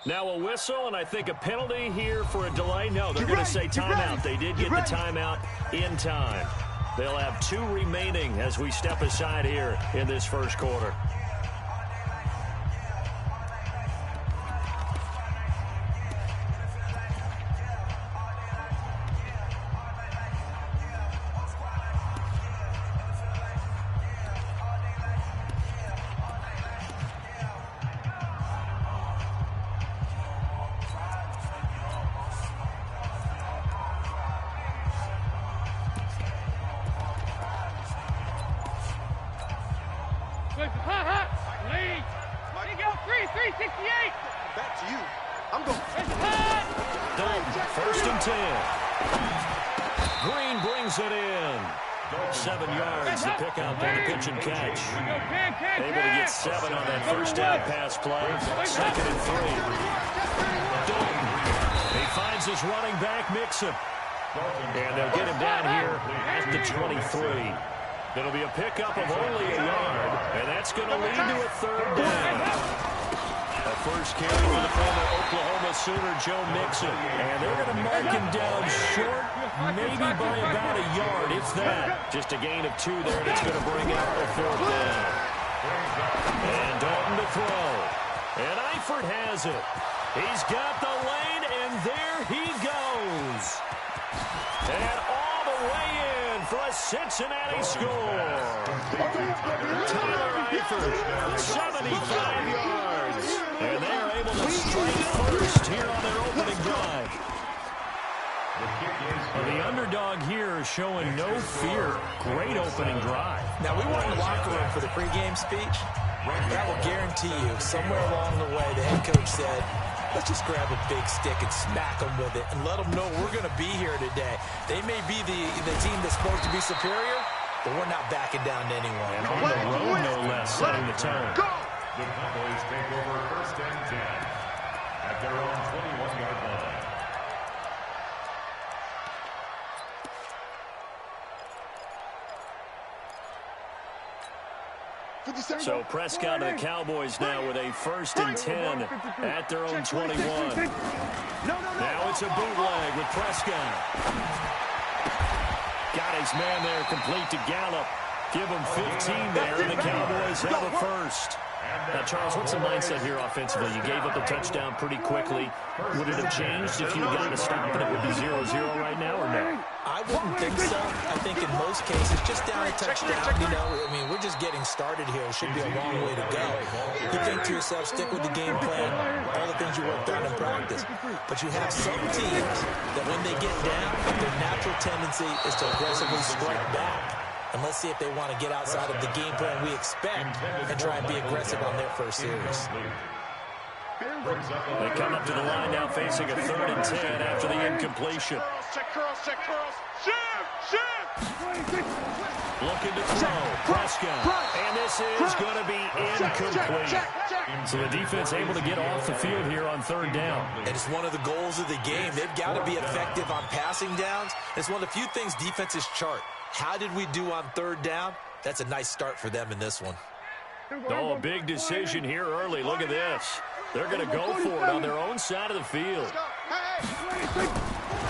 Now a whistle, and I think a penalty here for a delay. No, they're going to say timeout. They did get the timeout in time. They'll have 2 remaining as we step aside here in this first quarter. First and 10. Green brings it in. 7 yards to pick up on the pitch and catch. Able to get 7 on that first down pass play. 2nd and 3. Dalton. He finds his running back, Mixon. And they'll get him down here at the 23. It'll be a pickup of only a yard, and that's going to lead to a 3rd down. A first carry for the former Oklahoma Sooner, Joe Mixon. And they're going to mark him down short, maybe by about a yard, if that. Just a gain of 2 there, and it's going to bring out the 4th down. And Dalton to throw. And Eifert has it. He's got the lane, and there he goes. And all the way in for a Cincinnati score. Tyler Eifert, 75 yards. And they're able to strike first here on their opening drive. Well, the underdog here is showing no fear. Great opening drive. Now, we weren't in the locker room for the pregame speech. That will guarantee you, somewhere along the way, the head coach said, let's just grab a big stick and smack them with it and let them know we're going to be here today. They may be the team that's supposed to be superior, but we're not backing down to anyone. And on the road, no less, setting the tone. The Cowboys take over 1st and 10 at their own 21-yard line. So Prescott and the Cowboys now with a 1st and 10 at their own 21. Now it's a bootleg with Prescott. Got his man there complete to Gallup. Give him 15 there, and the Cowboys have a first. Now, Charles, what's the mindset here offensively? You gave up a touchdown pretty quickly. Would it have changed if you had gotten a stop and it would be 0-0 right now, or no? I wouldn't think so. I think in most cases, just down a touchdown, you know, I mean, we're just getting started here. It should be a long way to go. You think to yourself, stick with the game plan, all the things you worked on in practice. But you have some teams that when they get down, their natural tendency is to aggressively strike back. And let's see if they want to get outside of the game plan we expect and try and be aggressive on their first series. They come up to the line now facing a 3rd and 10 after the incompletion. Looking to throw. Prescott. And this is going to be incomplete. So the defense able to get off the field here on 3rd down. And it's one of the goals of the game. They've got to be effective on passing downs. It's one of the few things defenses chart. How did we do on 3rd down? That's a nice start for them in this one. Oh, a big decision here early. Look at this. They're going to go for it on their own side of the field.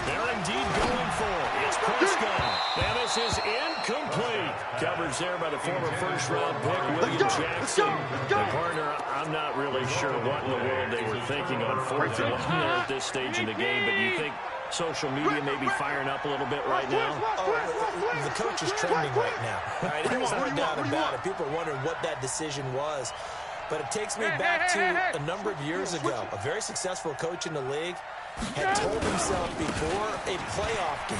They're indeed going for it. It's Prescott. And this is incomplete. Coverage there by the former first-round pick, William Jackson. And partner, I'm not really sure what in the world they were thinking on 4th and 1 there at this stage in the game, but you think social media may be firing up a little bit right now? Oh, the coach is trending right now. Right? There's no doubt about it. People are wondering what that decision was. But it takes me back to a number of years ago. A very successful coach in the league had told himself before a playoff game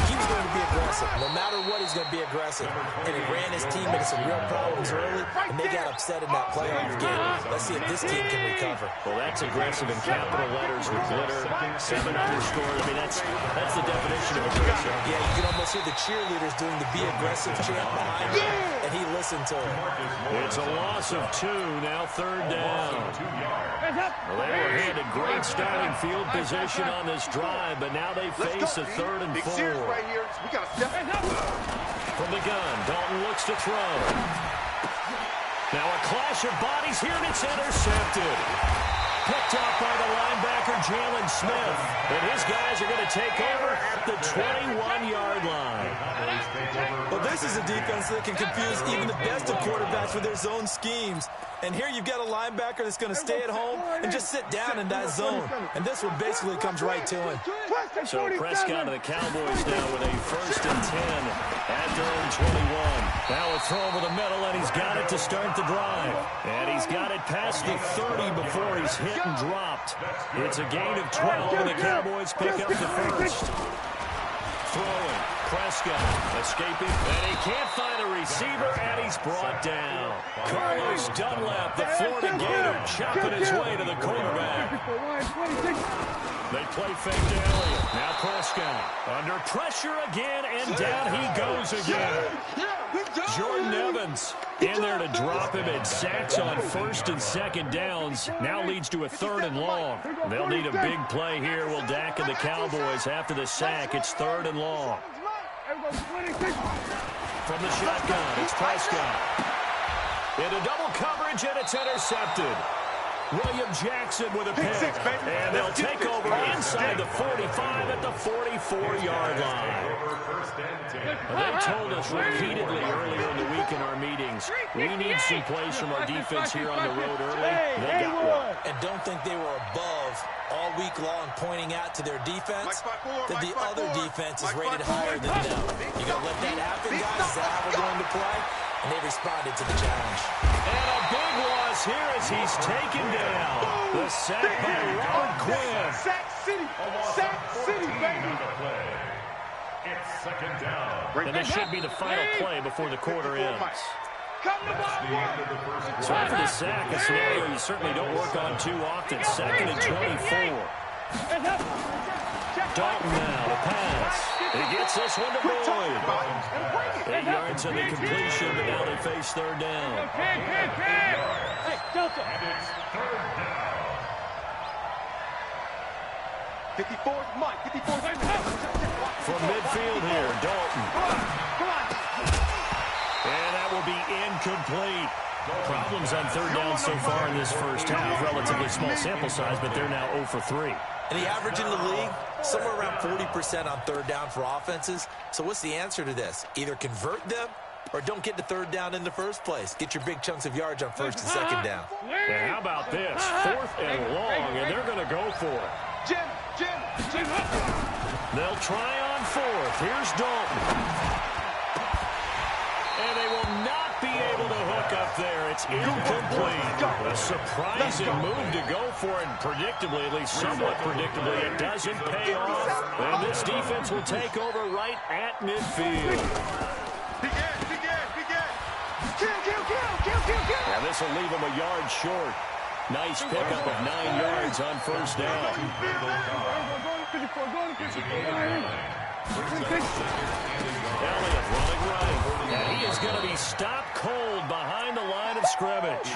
he was going to be aggressive. No matter what, he's going to be aggressive. And he ran his team into some real problems early, and they got upset in that playoff game. Let's see if this team can recover. Well, that's aggressive in capital letters with glitter. 7 underscore. I mean, that's the definition of aggressive. Yeah, you can almost hear the cheerleaders doing the be aggressive chant behind him, and he listened to him. It's a loss of 2, now 3rd down. Well, they were handed great starting field position on this drive, but now they face a 3rd and 4. From the gun, Dalton looks to throw. Now a clash of bodies here, and it's intercepted. picked up by the linebacker, Jalen Smith. And his guys are going to take over at the 21-yard line. Well, this is a defense that can confuse even the best of quarterbacks with their zone schemes. And here you've got a linebacker that's going to stay at home and just sit down in that zone. And this one basically comes right to him. So Prescott of the Cowboys now with a 1st and 10 at their own 21. Now a throw over the middle, and he's got it to start the drive. And he's got it past the 30 before he's hit and dropped. It's a gain of 12, and the Cowboys pick up the first. Throwing. Prescott escaping, and he can't find a receiver, and he's brought down. Carlos Dunlap, the Florida Gator, chopping his way to the quarterback. They play fake to Elliott. Now Prescott under pressure again, and down he goes again. Jordan Evans in there to drop him, and sacks on 1st and 2nd downs. Now leads to a 3rd and long. They'll need a big play here. Will Dak and the Cowboys after the sack. It's 3rd and long. From the shotgun, it's Prescott. Into double coverage, and it's intercepted. William Jackson with a pick. And they'll take over inside the 45 at the 44-yard line. They've told us repeatedly earlier in the week in our meetings, we need some plays from our defense here on the road early. They got one. And don't think they were above all week long pointing out to their defense that the other defense is rated higher than them. You got to let that happen, guys. Is that how we're going to play? And they responded to the challenge. And a big loss here as he's taken down. The sack by Robert Quinn. Sack City. Sack City, baby. It's 2nd down. And this should be the final play before the quarter ends. So after the sack, a scenario you certainly don't work on too often. 2nd and 24. Dalton now, the pass. He gets this one to Boyd. 8 yards on the completion, but now they face 3rd down. Hey, Delta. And it's 3rd down. 54, Mike. 54. From midfield here, Dalton. Come on. And that will be incomplete. Problems on 3rd down so far in this first half. Relatively small sample size, but they're now 0 for 3. And the average in the league, somewhere around 40% on 3rd down for offenses. So what's the answer to this? Either convert them or don't get to 3rd down in the first place. Get your big chunks of yards on 1st and 2nd down. And how about this? 4th and long, and they're going to go for it. Jim. They'll try on 4th. Here's Dalton. And they will not be able to hook up there. It's incomplete. A surprising move to go for it. Predictably, at least somewhat predictably, it doesn't pay off. And this defense will take over right at midfield. Now this will leave them a yard short. Nice pickup of 9 yards on 1st down. Elliott running right. And he is going to be stopped cold behind the line of scrimmage.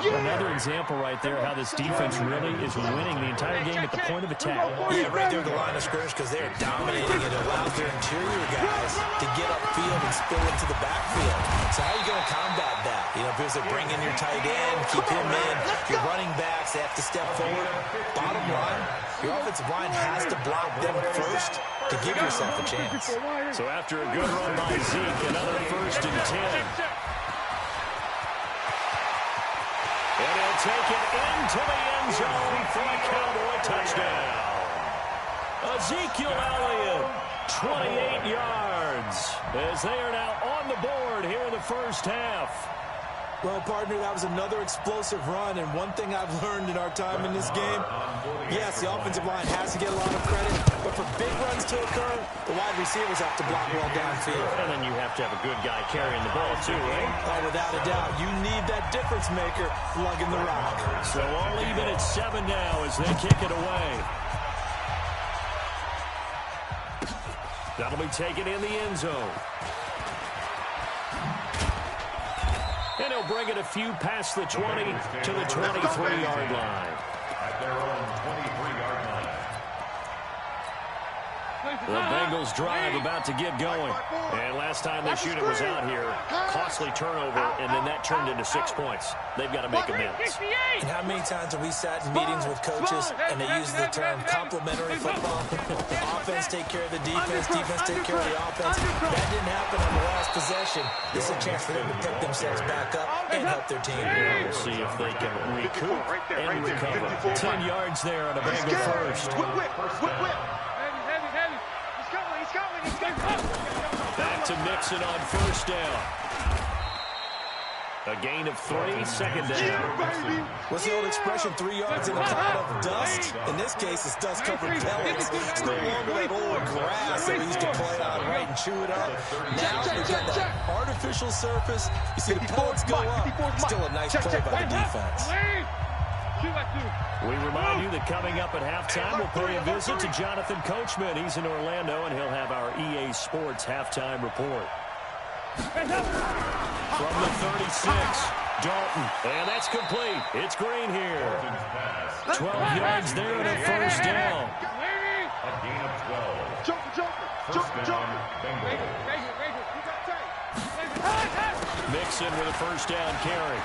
Another example right there how this defense really is winning the entire game at the point of attack. Yeah, right there at the line of scrimmage because they're dominating. It allows their interior guys to get upfield and spill into the backfield. So how are you going to combat that? You know, if you bring in your tight end, keep him in, your running backs, they have to step forward. Bottom line, your offensive line has to block them first to give yourself a chance. So after a good run by Zeke, another 1st and 10. And he'll take it into the end zone for a Cowboy touchdown. Ezekiel Elliott, 28 yards, as they are now on the board here in the first half. Well, partner, that was another explosive run, and one thing I've learned in our time in this game, yes, the offensive line has to get a lot of credit, but for big runs to occur, the wide receivers have to block well downfield. And then you have to have a good guy carrying the ball, too, right? Oh, without a doubt. You need that difference maker lugging the rock. So all even at 7 now as they kick it away. That'll be taken in the end zone. And he'll bring it a few past the 20 to the 23-yard line. At their own 23-yard line. The Bengals drive about to get going. And last time they shoot it was out here. Costly turnover, and then that turned into 6 points. They've got to make amends. And how many times have we sat in meetings with coaches and they use the term complementary football? Offense take care of the defense, defense take care of the offense. That didn't happen on the last possession. This is a chance for them to pick themselves back up and help their team. We'll see if they can recoup and recover. 10 yards there on a Bengal first. Back to Mixon on first down. A gain of 3, second down. What's the old expression, 3 yards in a cloud of dust? In this case, it's dust-covered pellets. It's no longer that old grass that we used to play on, right, and chew it up. Now we've got that artificial surface. You see the pellets go up. Still a nice play by the defense. We remind you that coming up at halftime, we'll pay a visit to Jonathan Coachman. He's in Orlando, and he'll have our EA Sports halftime report. From the 36, Dalton. And that's complete. It's Green here. 12 yards there and a first down. A gain of 12. First down, Bengals. Mixon with a first down carry.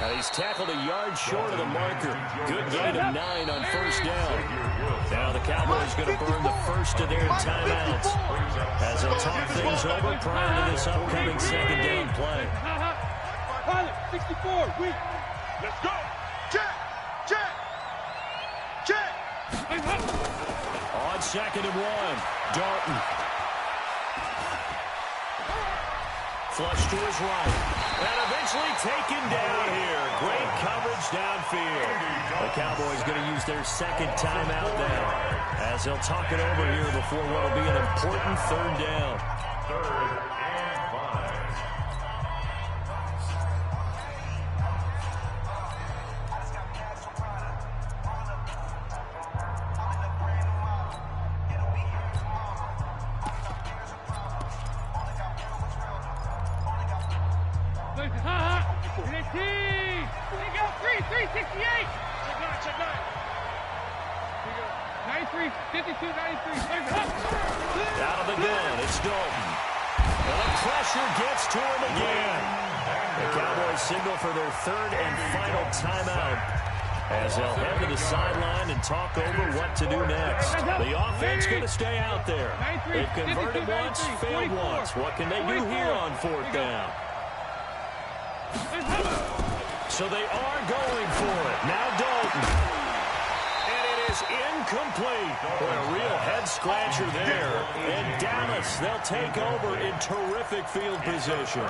And he's tackled a yard short of the marker. Good gain of 9 on first down. Now the Cowboys going to burn the first of their timeouts as they'll talk things over prior to this upcoming second down play. 64, weak. Let's go. Check, check, check. On second and 1, Dalton. Flush to his right. And eventually taken down here. Great coverage downfield. The Cowboys going to use their second timeout now as they'll talk it over here before what will be an important third down. 3rd and 5. Out of the gun, it's Dalton. And the pressure gets to him again. The Cowboys signal for their third and final timeout as they'll head to the sideline and talk over what to do next. The offense going to stay out there. They've converted once, failed once. What can they do here on fourth down? So they are going for it. Now Dalton. Incomplete. A real head-scratcher there. And Dallas, they'll take over in terrific field position.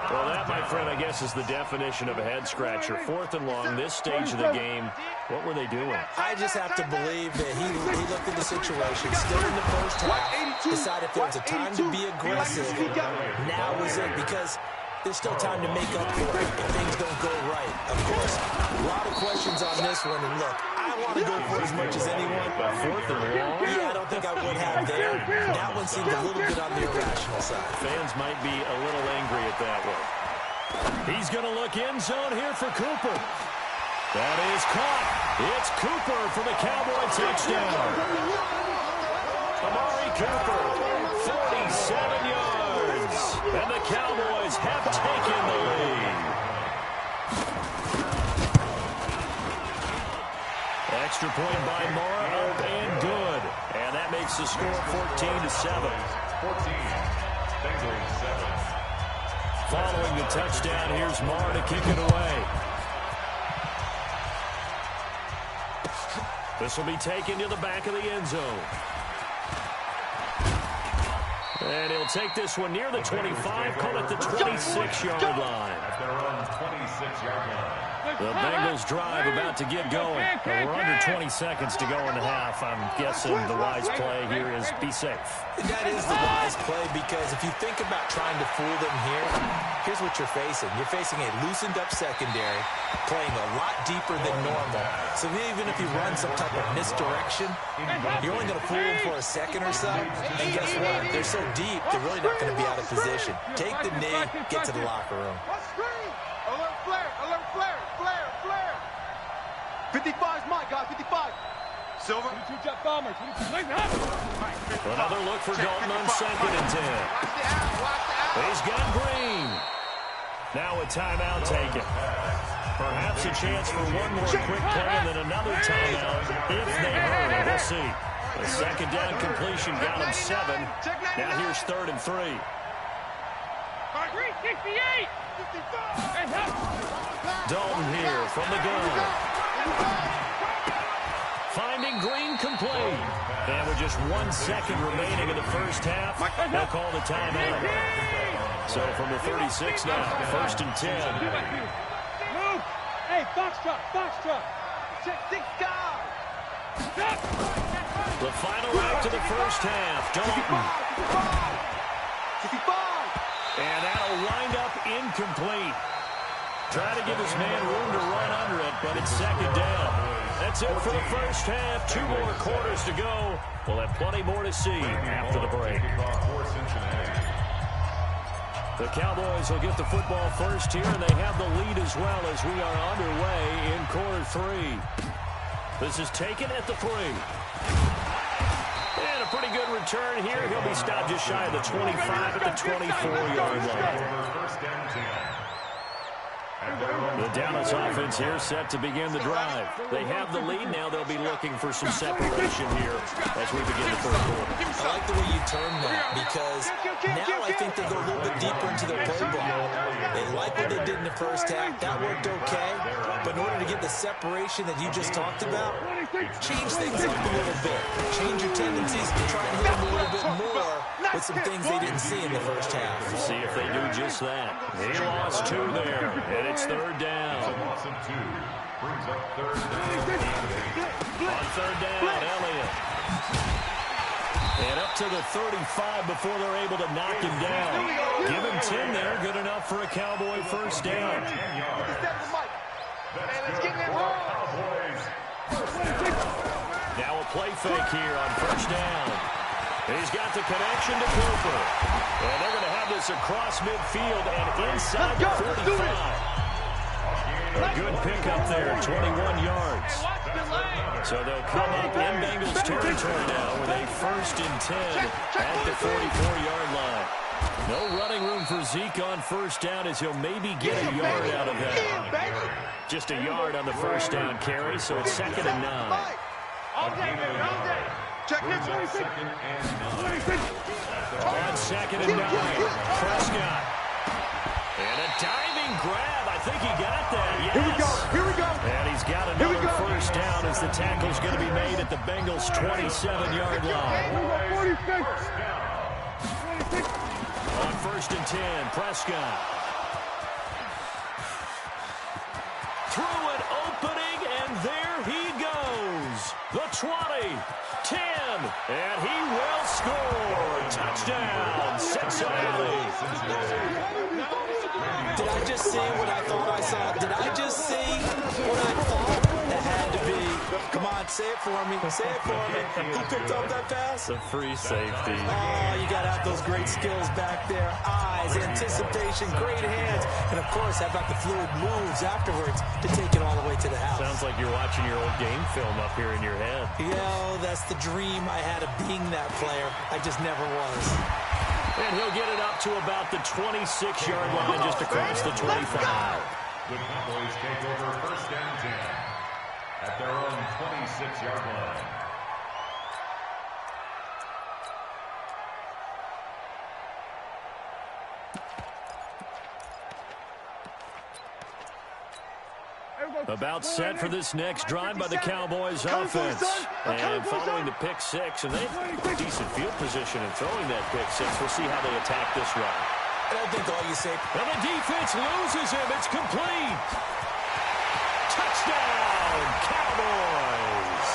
Well, that, my friend, I guess is the definition of a head-scratcher. 4th and long, this stage of the game. What were they doing? I just have to believe that he looked at the situation, still in the first half, decided if there was a time to be aggressive, now was it, because there's still time to make up for it if things don't go right. Of course, a lot of questions on this one, and look, I want to go for it as much as anyone. But 4th and long? Yeah, I don't think I would have there. That one seemed a little bit on the irrational side. Fans might be a little angry at that one. He's going to look end zone here for Cooper. That is caught. It's Cooper for the Cowboy touchdown. Amari Cooper, 47 yards. And the Cowboys have taken the lead. Extra point by Mara, up and good. And that makes the score 14-7. 14. Bengals 7. Following the touchdown, here's Mara to kick it away. This will be taken to the back of the end zone. And he'll take this one near the 25, call it the 26-yard line. At their own 26-yard line. The Bengals drive about to get going. We're under 20 seconds to go in the half. I'm guessing the wise play here is be safe. That is the wise play, because if you think about trying to fool them here, here's what you're facing. You're facing a loosened-up secondary, playing a lot deeper than normal. So even if you run some type of misdirection, you're only going to fool them for a second or so. And guess what? They're so deep, they're really not going to be out of position. Take the knee, get to the locker room. Alert flare, alert flare, flare, flare. 55's my guy, 55. Silver. Another look for Dalton on 2nd and 10. He's got Green. Now a timeout taken. Perhaps a chance for one more quick play and then another timeout if they hurry. We'll see. The 2nd down completion got him 7. Now here's 3rd and 3. 68. Dalton here from the gun. Finding Green complete. And with just 1 second remaining in the first half, they'll call the timeout. So from the 36 now, 1st and 10. Move. Hey, box truck. Six guys. The final act of the first half, Dalton. 55. And that'll wind up incomplete. Try to give his man room to run under it, but it's 2nd down. That's it for the first half. 2 more quarters to go. We'll have plenty more to see after the break. The Cowboys will get the football first here, and they have the lead as well as we are underway in quarter 3. This is taken at the 3. And a pretty good return here. He'll be stopped just shy of the 25 at the 24-yard line. The Dallas offense here set to begin the drive. They have the lead now. They'll be looking for some separation here as we begin the 4th quarter. I like the way you termed that because now I think they go a little bit deeper into their playbook. They like what they did in the first half. That worked okay. But in order to get the separation that you just talked about, change things up a little bit. Change your tendencies to try and hit them a little bit more with some things they didn't see in the first half. We'll see if they do just that. He lost 2 there, and it's 3rd down. On 3rd down, Elliott. And up to the 35 before they're able to knock him down. Give him 10 there, good enough for a Cowboy first down. Now a play fake here on 1st down. He's got the connection to Cooper. And they're going to have this across midfield and inside the 45. A good pickup there, 21 yards. So they'll come up in Bengals territory now with a 1st and 10 at the 44-yard line. No running room for Zeke on 1st down as he'll maybe get a yard out of that. Just a yard on the 1st down carry, so it's 2nd and 9. All day, baby, all day. Check this. On 2nd and 9, Prescott. And a diving grab. I think he got that. Yes. Here we go. And he's got another 1st down as the tackle's going to be made at the Bengals' 27-yard line. On 1st and 10, Prescott. Through an opening, and there he goes. The 20, 10, and he will score. Touchdown, Cincinnati. Did I just see what I thought I saw? Did I just see what I thought that had to be? Come on, say it for me. Say it for me. Who picked up that pass? The free safety. Oh, you got to have those great skills back there. Eyes, anticipation, great hands. And, of course, how about the fluid moves afterwards to take it all the way to the house? Sounds like you're watching your old game film up here in your head. Yeah, that's the dream I had of being that player. I just never was. And he'll get it up to about the 26-yard line just across the 25. The Cowboys take over 1st and 10 at their own 26-yard line. About set for this next drive by the Cowboys offense. And following the pick 6, and they have decent field position in throwing that pick 6. We'll see how they attack this run. I don't think all you say. And the defense loses him. It's complete. Touchdown, Cowboys.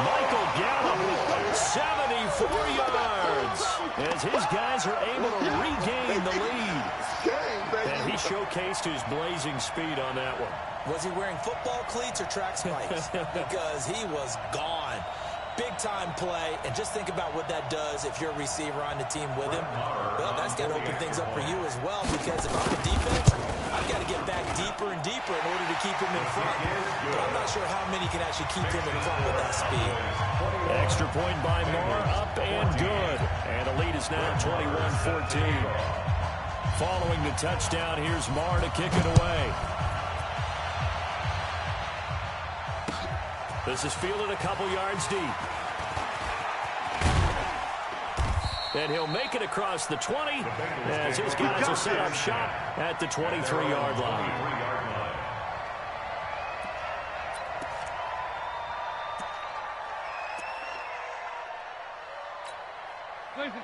Michael Gallup, 74 yards. As his guys are able to regain the lead. And he showcased his blazing speed on that one. Was he wearing football cleats or track spikes? Because he was gone. Big-time play, and just think about what that does if you're a receiver on the team with him. Well, that's got to open things up for you as well, because if I'm a defense, I've got to get back deep deeper and deeper in order to keep him in front. But I'm not sure how many can actually keep him in front with that speed. Extra point by Marr, up and good. And the lead is now 21-14. Following the touchdown, here's Marr to kick it away. This is fielded a couple yards deep. And he'll make it across the 20 as his guys will set up shop at the 23-yard line.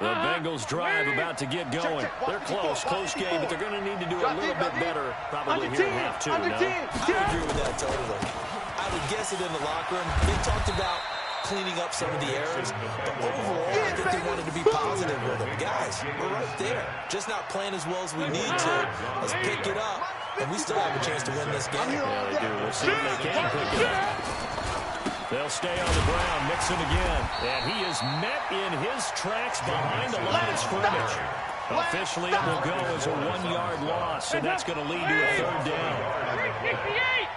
The Bengals drive about to get going. They're close game, but they're going to need to do a little bit better probably here in half two. No? I agree with that totally. I would guess it in the locker room. They talked about cleaning up some of the errors, but overall, I think they wanted to be positive with them. Guys, we're right there. Just not playing as well as we need to. Let's pick it up, and we still have a chance to win this game. Yeah, they do. We'll see if they can pick it up. They'll stay on the ground, Mixon again. And he is met in his tracks behind the line of scrimmage. Officially, it will go as a 1-yard loss, and that's going to lead to a third down. 368!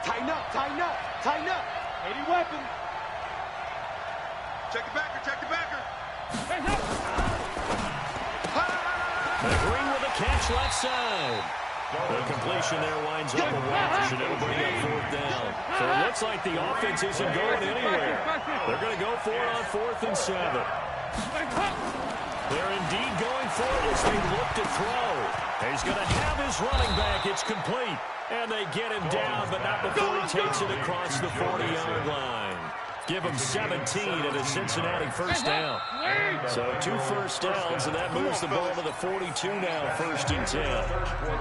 Tighten up, tighten up, tighten up. 80 weapons. Check the backer. McGreen with a catch left side. The completion there winds up a wash, and it'll bring up fourth down. So it looks like the offense isn't going anywhere. They're going to go for it on 4th and 7. They're indeed going for it as they look to throw. He's going to have his running back. It's complete. And they get him down, but not before he takes it across the 40-yard line. Give him 17 at a Cincinnati first down. So 2 first downs, and that moves the ball to the 42 now, 1st and 10.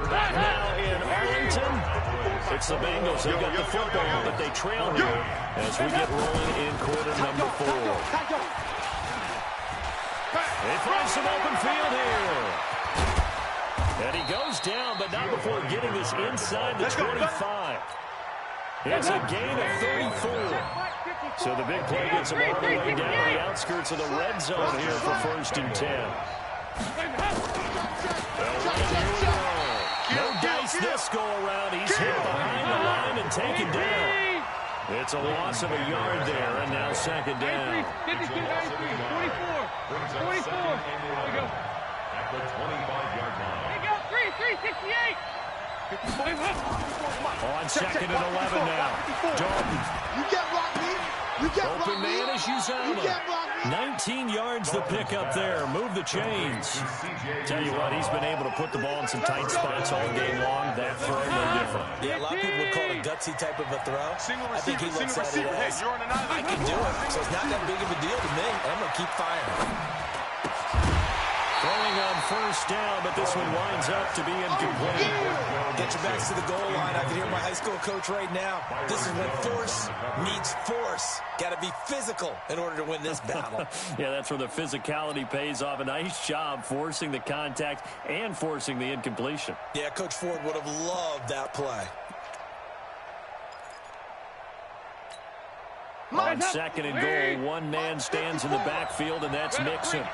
Back now in Arlington. It's the Bengals. They got the football, but they trail here as we get rolling in quarter number 4. They find some open field here. And he goes down, but not before getting this inside the 25. It's a gain of 34. So the big play gets him all the way down to the outskirts of the red zone here for 1st and 10. No dice this go around. He's hit behind the line and taken down. It's a loss of a yard there, and now 2nd down. 52, 93, 44. 44. There we go. At the 25-yard line. There you go. 368. On 2nd and 11 now. Dalton. You can't block me. You can't block Open me. man is Uzama. You can't block me. 19 yards the pick up there. Move the chains. Tell you what, he's been able to put the ball in some tight spots all game long. That throw, no different. Yeah, a lot of people would call it a gutsy type of a throw. I think he looks at it as, I can do it. So it's not that big of a deal to me. I'm going to keep firing. Throwing on 1st down, but this one winds up to be incomplete. Get your backs to the goal line. I can hear my high school coach right now. This is when force meets force. Got to be physical in order to win this battle. Yeah, that's where the physicality pays off. A nice job forcing the contact and forcing the incompletion. Yeah, Coach Ford would have loved that play. On 2nd and goal, one man stands in the backfield, and that's Mixon.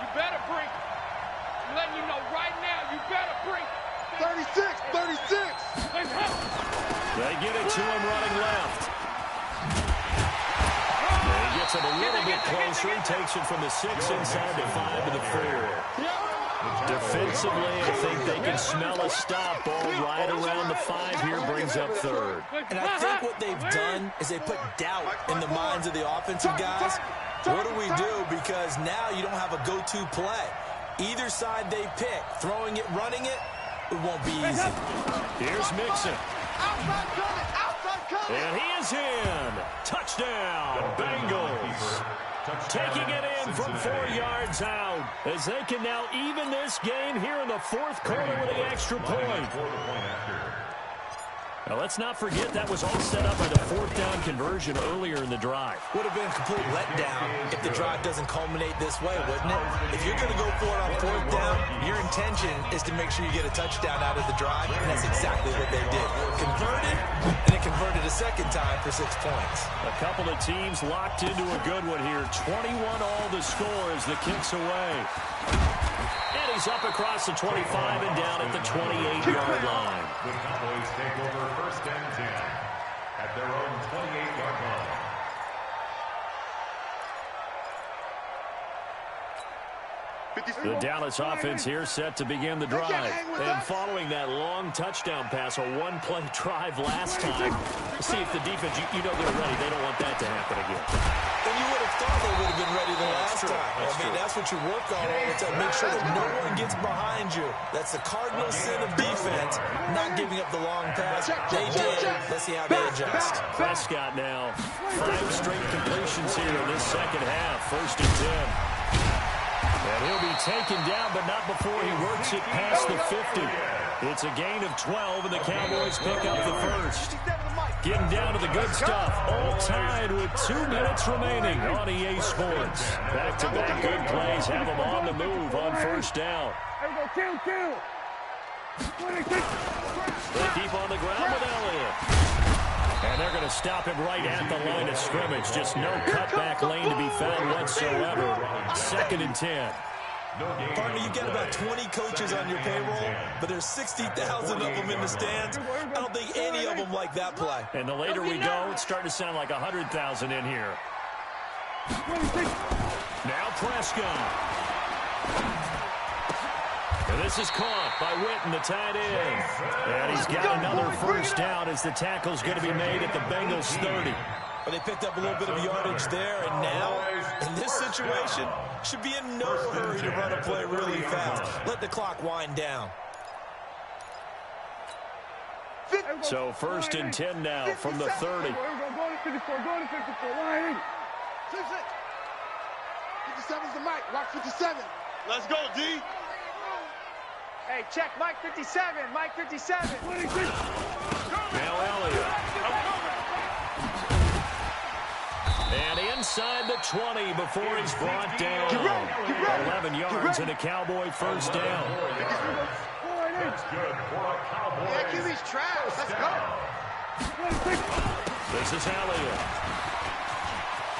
You better bring. I'm letting you know right now, you better bring. 36. They get it to him running left. He gets him a little bit closer. He takes it from the 6 inside the 5 to the 4. Defensively, I think they can smell a stop. Ball right around the 5 here, brings up 3rd. And I think what they've done is they put doubt in the minds of the offensive guys. What do we do? Because now you don't have a go-to play. Either side they pick, throwing it, running it, it won't be easy. Here's Mixon. Outside coming. And he is in. Touchdown, Bengals. Taking it in from 4 yards out as they can now even this game here in the 4th quarter with the extra point. Now, let's not forget that was all set up by the 4th down conversion earlier in the drive. Would have been a complete letdown if the drive doesn't culminate this way, wouldn't it? If you're going to go for it on 4th down, your intention is to make sure you get a touchdown out of the drive, and that's exactly what they did. Converted, and it converted a second time for 6 points. A couple of teams locked into a good one here. 21 all the score as the kick's away. And he's up across the 25 and down at the 28-yard line. The Cowboys take over first and 10 at their own 28-yard line. The Dallas offense here set to begin the drive. And following that long touchdown pass, a one-play drive last time, see if the defense, you know they're ready. They don't want that to happen again. And you would have thought they would have been ready the last time. That's what you work on all the time. Make sure that no one gets behind you. That's the cardinal sin of defense, not giving up the long pass. They did. Let's see how they adjust. Prescott now, 5 straight completions here in this second half. First and 10. And he'll be taken down, but not before he works it past the 50. It's a gain of 12, and the Cowboys pick up the first. Getting down to the good stuff. All tied with 2 minutes remaining on EA Sports. Back-to-back good plays have them on the move on first down. They keep on the ground with Elliott. And they're going to stop him right at the line of scrimmage. Just no cutback lane to be found whatsoever. Second and 10. Partner, you've got about 20 coaches on your payroll, but there's 60,000 of them in the stands. I don't think any of them like that play. And the later we go, it's starting to sound like 100,000 in here. Now Prescott. And this is caught by Witten, the tight end. And he's got another first down as the tackle's going to be made at the Bengals 30. But they picked up a little bit of yardage there, and now, in this situation, should be in no hurry to run a play really fast. Let the clock wind down. So first and 10 now from the 30. 57's the mic. Watch 57. Let's go, D. Hey, check Mike 57. Mike 57. Now Elliott. And inside the 20 before he's brought down. 11 yards and a Cowboy first down. That's good for a Cowboy. Yeah, QB's trash. Let's go. This is Elliott.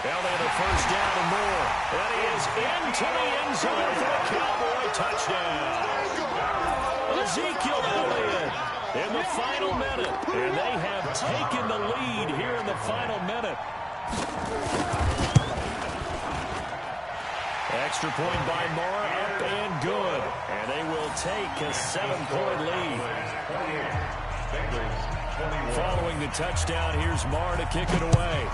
Elliott a first down and more. And he is into the end zone for a Cowboy touchdown. Ezekiel Elliott in the final minute. And they have taken the lead here in the final minute. Extra point by Moore, up and good. And they will take a 7-point lead. Following the touchdown, here's Moore to kick it away.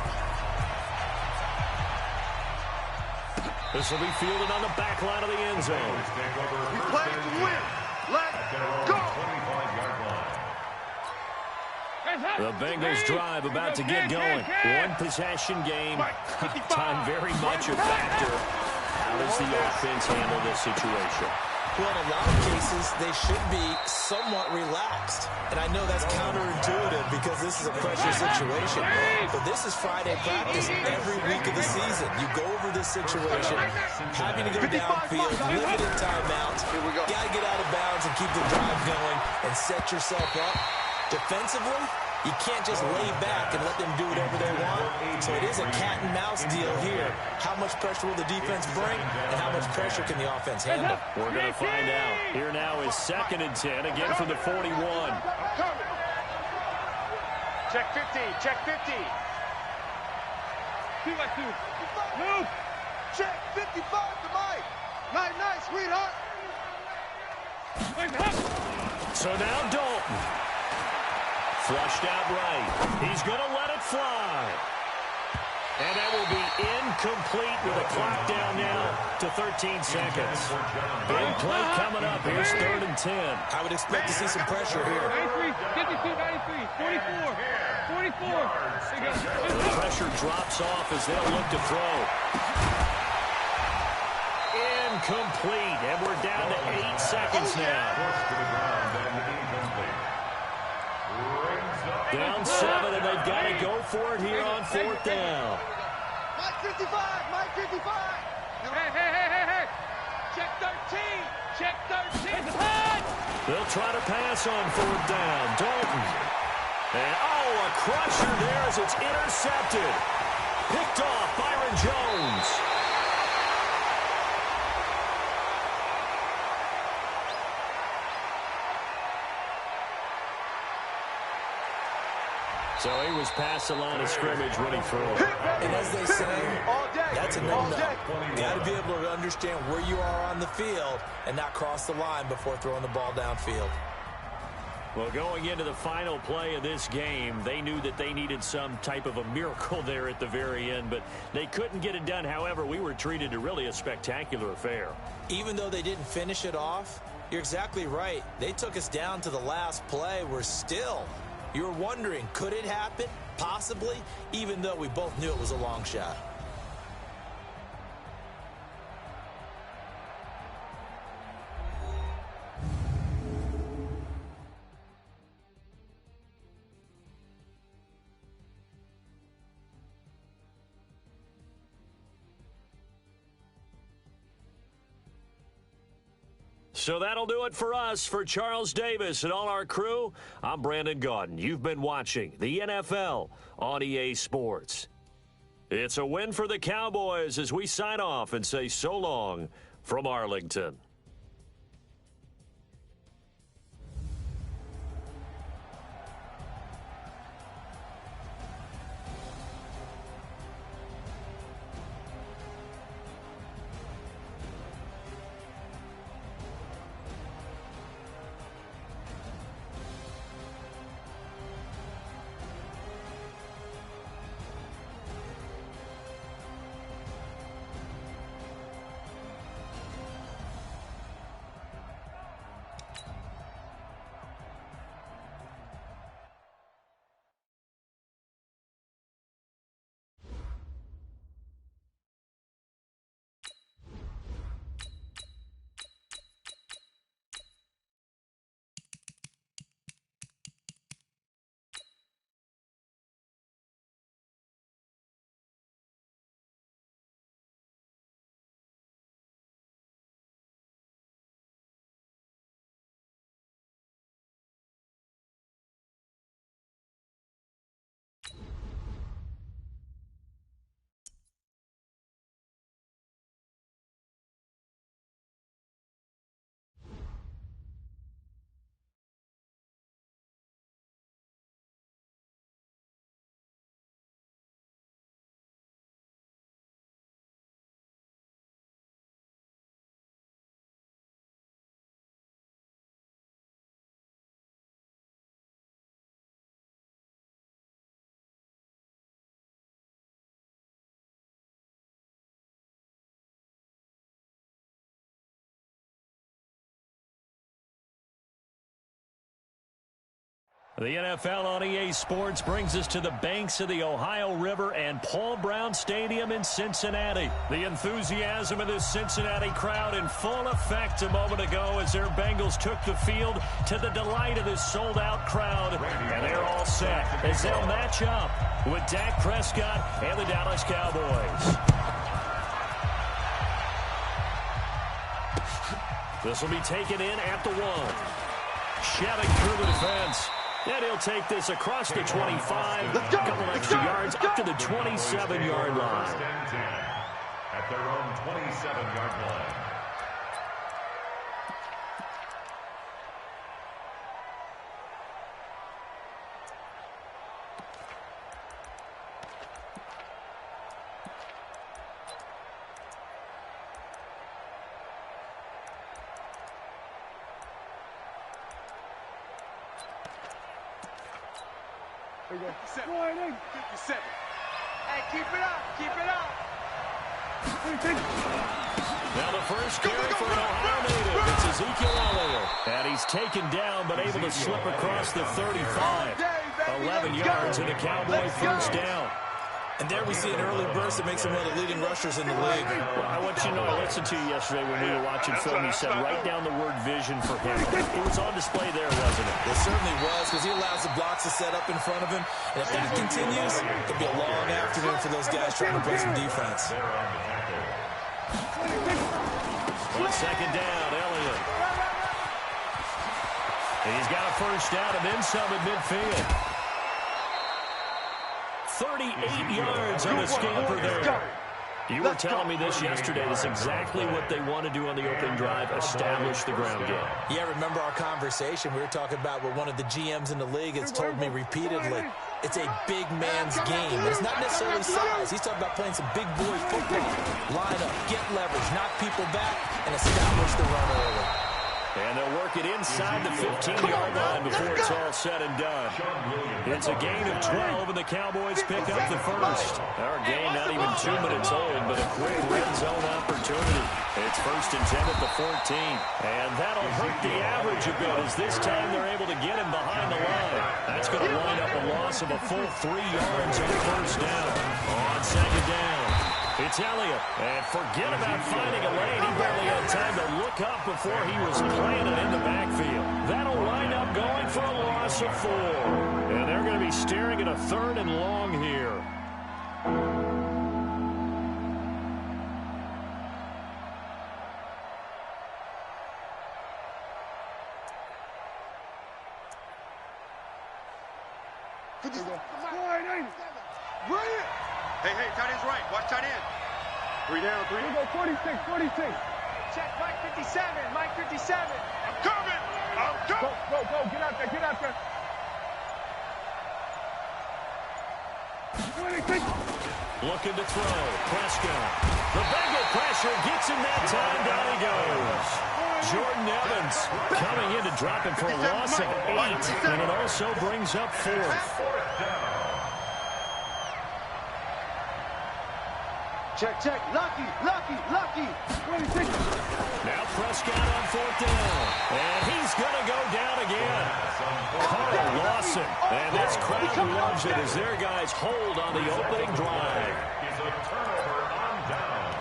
This will be fielded on the back line of the end zone. We play to win. Let's go. The Bengals drive about to get going. One possession game. Time very much a factor. How does the offense handle this situation? Well, in a lot of cases, they should be somewhat relaxed. And I know that's counterintuitive because this is a pressure situation. But this is Friday practice every week of the season. You go over this situation, having to go downfield, limited timeouts. Got to get out of bounds and keep the drive going and set yourself up. Defensively, you can't just lay back and let them do whatever they want. So it is a cat-and-mouse deal here. How much pressure will the defense bring, and how much pressure can the offense handle? We're going to find out. Here now is second and 10, again from the 41. Check 50. Check 50. 2 by 2. Move. Check 55 to Mike. Night, sweetheart. So now Dalton. Flushed out right. He's going to let it fly. And that will be incomplete with a clock down now to 13 seconds. Big play coming up. Here's 3rd and 10. I would expect to see some pressure here. 93, 52, 93, 44, 44. The pressure drops off as they'll look to throw. Incomplete. And we're down to 8 seconds now. Down 7, and they've got to go for it here on 4th down. Mike 55, Mike 55. Hey. Check 13, check 13. They'll try to pass on 4th down. Dalton. And, a crusher there as it's intercepted. Picked off Byron Jones. So he was past the line of scrimmage when he threw. And as they say, that's a no-no. You got to be able to understand where you are on the field and not cross the line before throwing the ball downfield. Well, going into the final play of this game, they knew that they needed some type of a miracle there at the very end, but they couldn't get it done. However, we were treated to really a spectacular affair. Even though they didn't finish it off, you're exactly right. They took us down to the last play. You were wondering, could it happen? Possibly, even though we both knew it was a long shot. So that'll do it for us. For Charles Davis and all our crew, I'm Brandon Gaudin. You've been watching the NFL on EA Sports. It's a win for the Cowboys as we sign off and say so long from Arlington. The NFL on EA Sports brings us to the banks of the Ohio River and Paul Brown Stadium in Cincinnati. The enthusiasm of this Cincinnati crowd in full effect a moment ago as their Bengals took the field to the delight of this sold-out crowd. And they're all set as they'll match up with Dak Prescott and the Dallas Cowboys. This will be taken in at the 1. Shoving through the defense. And he'll take this across the 25, a couple extra yards up to the 27-yard line. First and 10 at their own 27-yard line. There you go. 57. Hey, keep it up. Keep it up. Now the first carry for an Ohio native. It's Ezekiel Elliott. And he's taken down but able to slip across the 35. 11 yards and a Cowboy first down. And there we see an early burst that makes him one of the leading rushers in the league. Well, I want you to know, I listened to you yesterday when we were watching film. You said write down the word vision for him. It was on display there, wasn't it? It certainly was, because he allows the blocks to set up in front of him. And if that continues, it'll be a long afternoon for those guys trying to play some defense. On second down, Elliott. And he's got a first down and then some at midfield. 38 yards on the scamper there. You were telling me this yesterday. That's exactly what they want to do on the opening drive, establish the ground game. Yeah, remember our conversation? We were talking about what one of the GMs in the league has told me repeatedly. It's a big man's game. It's not necessarily size. He's talking about playing some big boy football. Line up, get leverage, knock people back, and establish the run early. And they'll work it inside the 15-yard line before it's all said and done. It's a gain of 12, and the Cowboys pick up the first. Our game not even 2 minutes old, but a quick red zone opportunity. It's 1st and 10 at the 14. And that'll hurt the average a bit, as this time they're able to get him behind the line. That's going to line up a loss of a full 3 yards on 1st down. On 2nd down, it's Elliott. And forget about finding a lane. He barely had time to look up before he was planted in the backfield. That'll wind up going for a loss of 4. And they're going to be staring at a 3rd and long here. Hey, tight end's right. Watch tight end. 3 down, 3. We go 46, 46. Check Mike 57, Mike 57. I'm coming. Go. Get out there. 26. Looking to throw. Prescott. The Bengal pressure gets him that time. Down he goes. Jordan Evans coming in to drop him for a loss of 8. And it also brings up 4th. Check. Lucky. 26. Now Prescott on 4th down. And he's going to go down again. Carl Lawson. And this crowd loves it as their guys hold on the opening drive. Is a turnover on downs.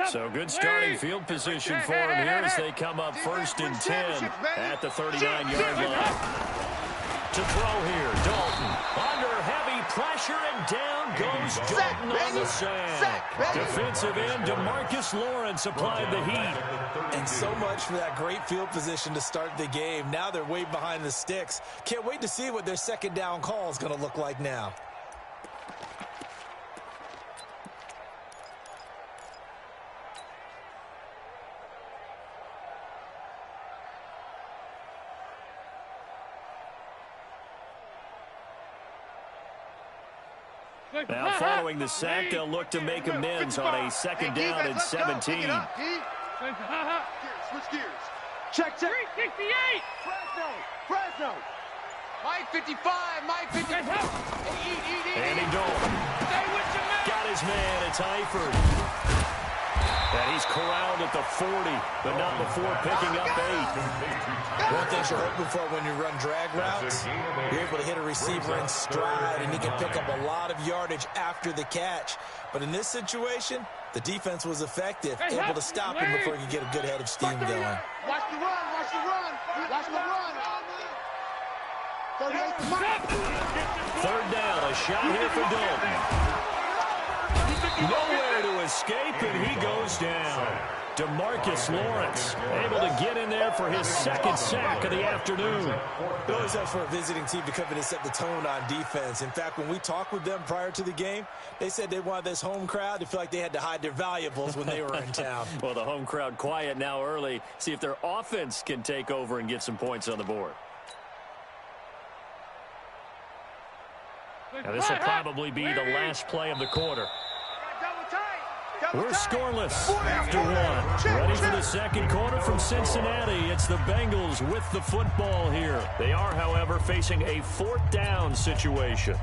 So good starting field position for him here as they come up 1st and 10 at the 39-yard line. To throw here, Dalton under heavy pressure, and down goes Dalton on the sack. Defensive end DeMarcus Lawrence applied the heat. And so much for that great field position to start the game. Now they're way behind the sticks. Can't wait to see what their 2nd down call is going to look like now. Now following the sack, they'll look to make amends on a 2nd down and 17. Switch gears. Check. 368. Fresno. Mike 55. Andy Dalton. Got his man. It's Eifert. And he's corralled at the 40, but not before picking up 8. One thing you're hoping for when you run drag routes, you're able to hit a receiver in stride, and he can pick up a lot of yardage after the catch. But in this situation, the defense was effective, able to stop him before he could get a good head of steam going. Watch the run. 3rd down, a shot here for Dalton. Nowhere to escape, and he goes down. DeMarcus Lawrence able to get in there for his 2nd sack of the afternoon. It always helps for a visiting team to come in and set the tone on defense. In fact, when we talked with them prior to the game, they said they wanted this home crowd to feel like they had to hide their valuables when they were in town. Well, the home crowd quiet now early. See if their offense can take over and get some points on the board. Now, this will probably be the last play of the quarter. We're scoreless after 1. Ready for the 2nd quarter from Cincinnati. It's the Bengals with the football here. They are, however, facing a 4th down situation.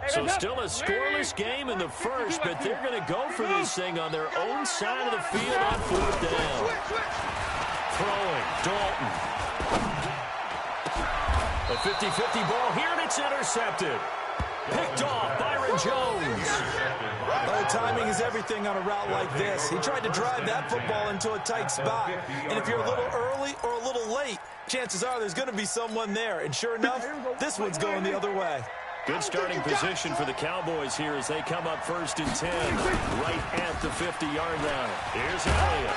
So still a scoreless game in the first, but they're going to go for this thing on their own side of the field on 4th down. Throwing, Dalton. A 50-50 ball here, and it's intercepted. Picked off Byron Jones. Oh, timing is everything on a route like this. He tried to drive that football into a tight spot. And if you're a little early or a little late, chances are there's going to be someone there. And sure enough, this one's going the other way. Good starting position for the Cowboys here as they come up 1st and 10, right at the 50-yard line. Here's Elliott.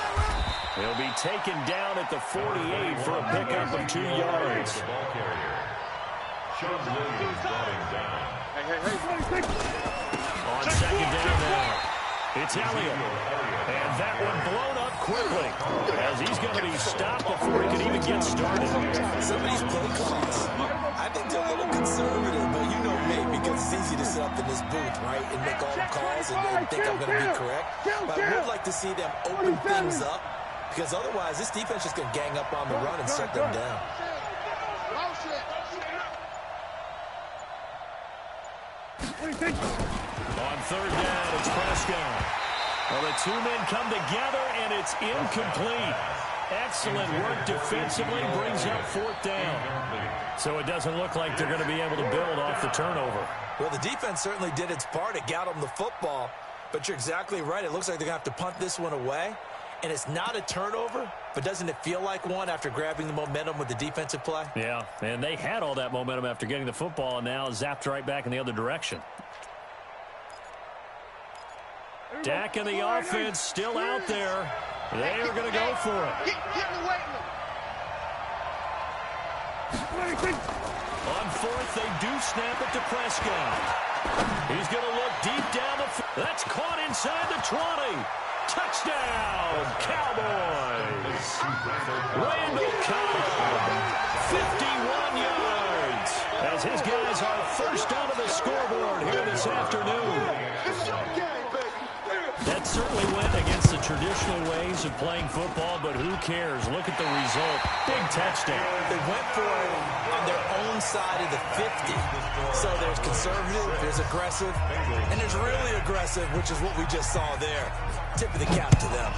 He'll be taken down at the 48 for a pickup of 2 yards. On 2nd down now, it's Elliott. And that one blown up quickly as he's going to be stopped before he can even get started. Some of these play calls, I think they're a little conservative, but you know me, because it's easy to sit up in this booth, right, and make all the calls and think I'm going to be correct. But I would like to see them open things up, because otherwise this defense is going to gang up on the run and shut them down. On 3rd down, it's Prescott. Well, the 2 men come together, and it's incomplete. Excellent work defensively, brings up 4th down. So it doesn't look like they're going to be able to build off the turnover. Well, the defense certainly did its part. It got them the football. But you're exactly right. It looks like they're going to have to punt this one away. And it's not a turnover, but doesn't it feel like one after grabbing the momentum with the defensive play? Yeah, and they had all that momentum after getting the football, and now zapped right back in the other direction. Dak and the offense still out there. They are going to go for it. On 4th, they do snap it to Prescott. He's going to look deep down the field. That's caught inside the 20. Touchdown, Cowboys. Randall Cobb, 51 yards. As his guys are first onto the scoreboard here this afternoon. That certainly went against the traditional ways of playing football, but who cares? Look at the result. Big touchdown. They went for it on their own side of the 50. So there's conservative, there's aggressive, and there's really aggressive, which is what we just saw there. Tip of the cap to them.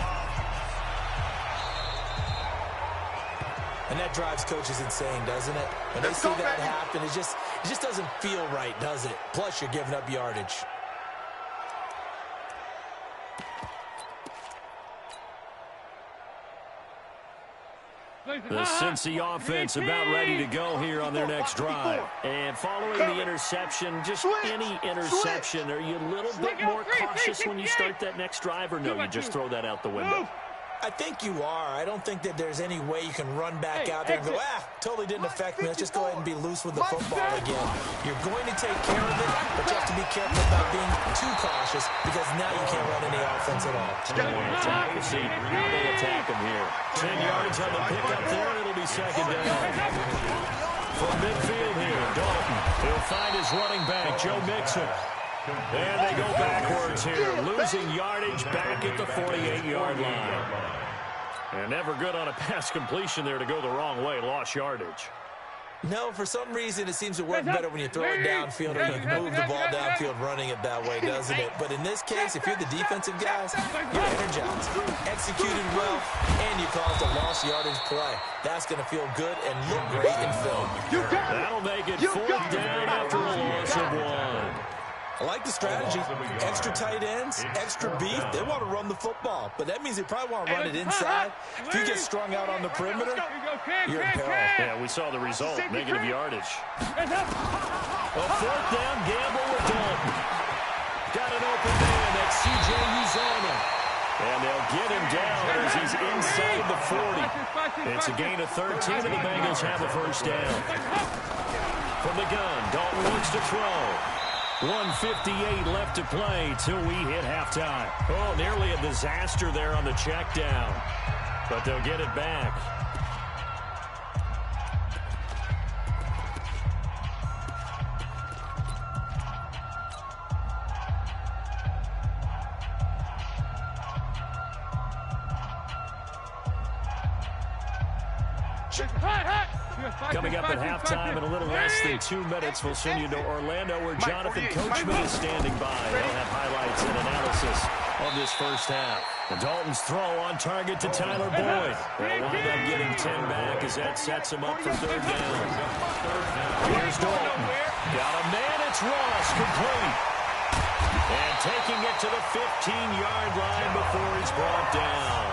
And that drives coaches insane, doesn't it? When they see that happen, it just doesn't feel right, does it? Plus, you're giving up yardage. The Cincy offense about ready to go here on their next drive. And following the interception, just any interception, are you a little bit more cautious when you start that next drive, or no, you just throw that out the window? I think you are. I don't think that there's any way you can run back out there and go, totally didn't affect me. Let's just go ahead and be loose with the football again. You're going to take care of it, but you have to be careful about being too cautious because now you can't run any offense at all. Attack. We'll see how they attack him here. 10 yards on the pickup there, and it'll be 2nd down. From midfield here, Dalton. He'll find his running back, Joe Mixon. And they go backwards here, losing yardage back at the 48-yard line. And never good on a pass completion there to go the wrong way, lost yardage. No, for some reason it seems to work better when you throw it downfield or you move the ball downfield running it that way, doesn't it? But in this case, if you're the defensive guys, you're energized, executed well, and you caused a lost yardage play. That's going to feel good and look great in film. That'll make it 4th down after a loss of 1. I like the strategy. Extra tight ends, extra beef. They want to run the football, but that means they probably want to run it inside. If you get strung out on the perimeter, you're in peril. Yeah, we saw the result, negative yardage. A 4th down gamble with Dalton. Got an open man, that's C.J. Uzomah. And they'll get him down as he's inside the 40. It's a gain of 13, and the Bengals have a 1st down. From the gun, Dalton looks to throw. 1:58 left to play till we hit halftime. Oh, nearly a disaster there on the check down. But they'll get it back. Coming up at halftime in a little less than 2 minutes, we'll send you to Orlando where Jonathan Coachman is standing by. They'll have highlights and analysis of this first half. And Dalton's throw on target to Tyler Boyd. They'll wind up getting 10 back as that sets him up for 3rd down. Here's Dalton. Got a man at It's Ross, complete. And taking it to the 15-yard line before he's brought down.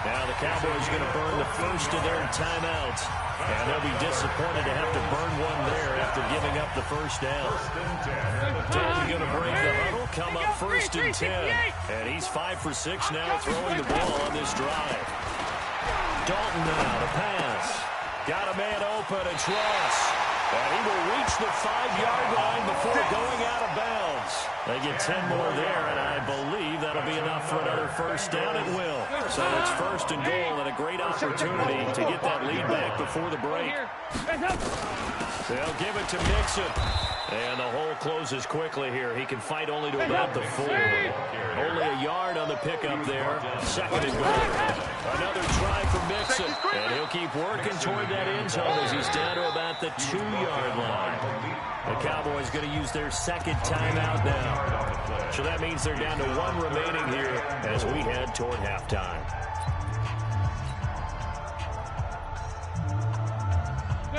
Now the Cowboys going to burn the first of their timeouts. And they'll be disappointed to have to burn one there after giving up the first down. Dalton going to break the huddle, come up first and 10. And he's 5 for 6 now throwing the ball on this drive. Dalton now to pass. Got a man open, it's Ross. And he will reach the 5-yard line before going out of bounds. They get 10 more there, and I believe that'll be enough for another first down. It will. So it's first and goal and a great opportunity to get that lead back before the break. They'll give it to Mixon. And the hole closes quickly here. He can fight only to about the 4. Only a yard on the pickup there. Second and goal. Another try for Mixon. And he'll keep working toward that end zone as he's down to about the 2-yard line. The Cowboys going to use their second timeout now. So that means they're down to 1 remaining here as we head toward halftime.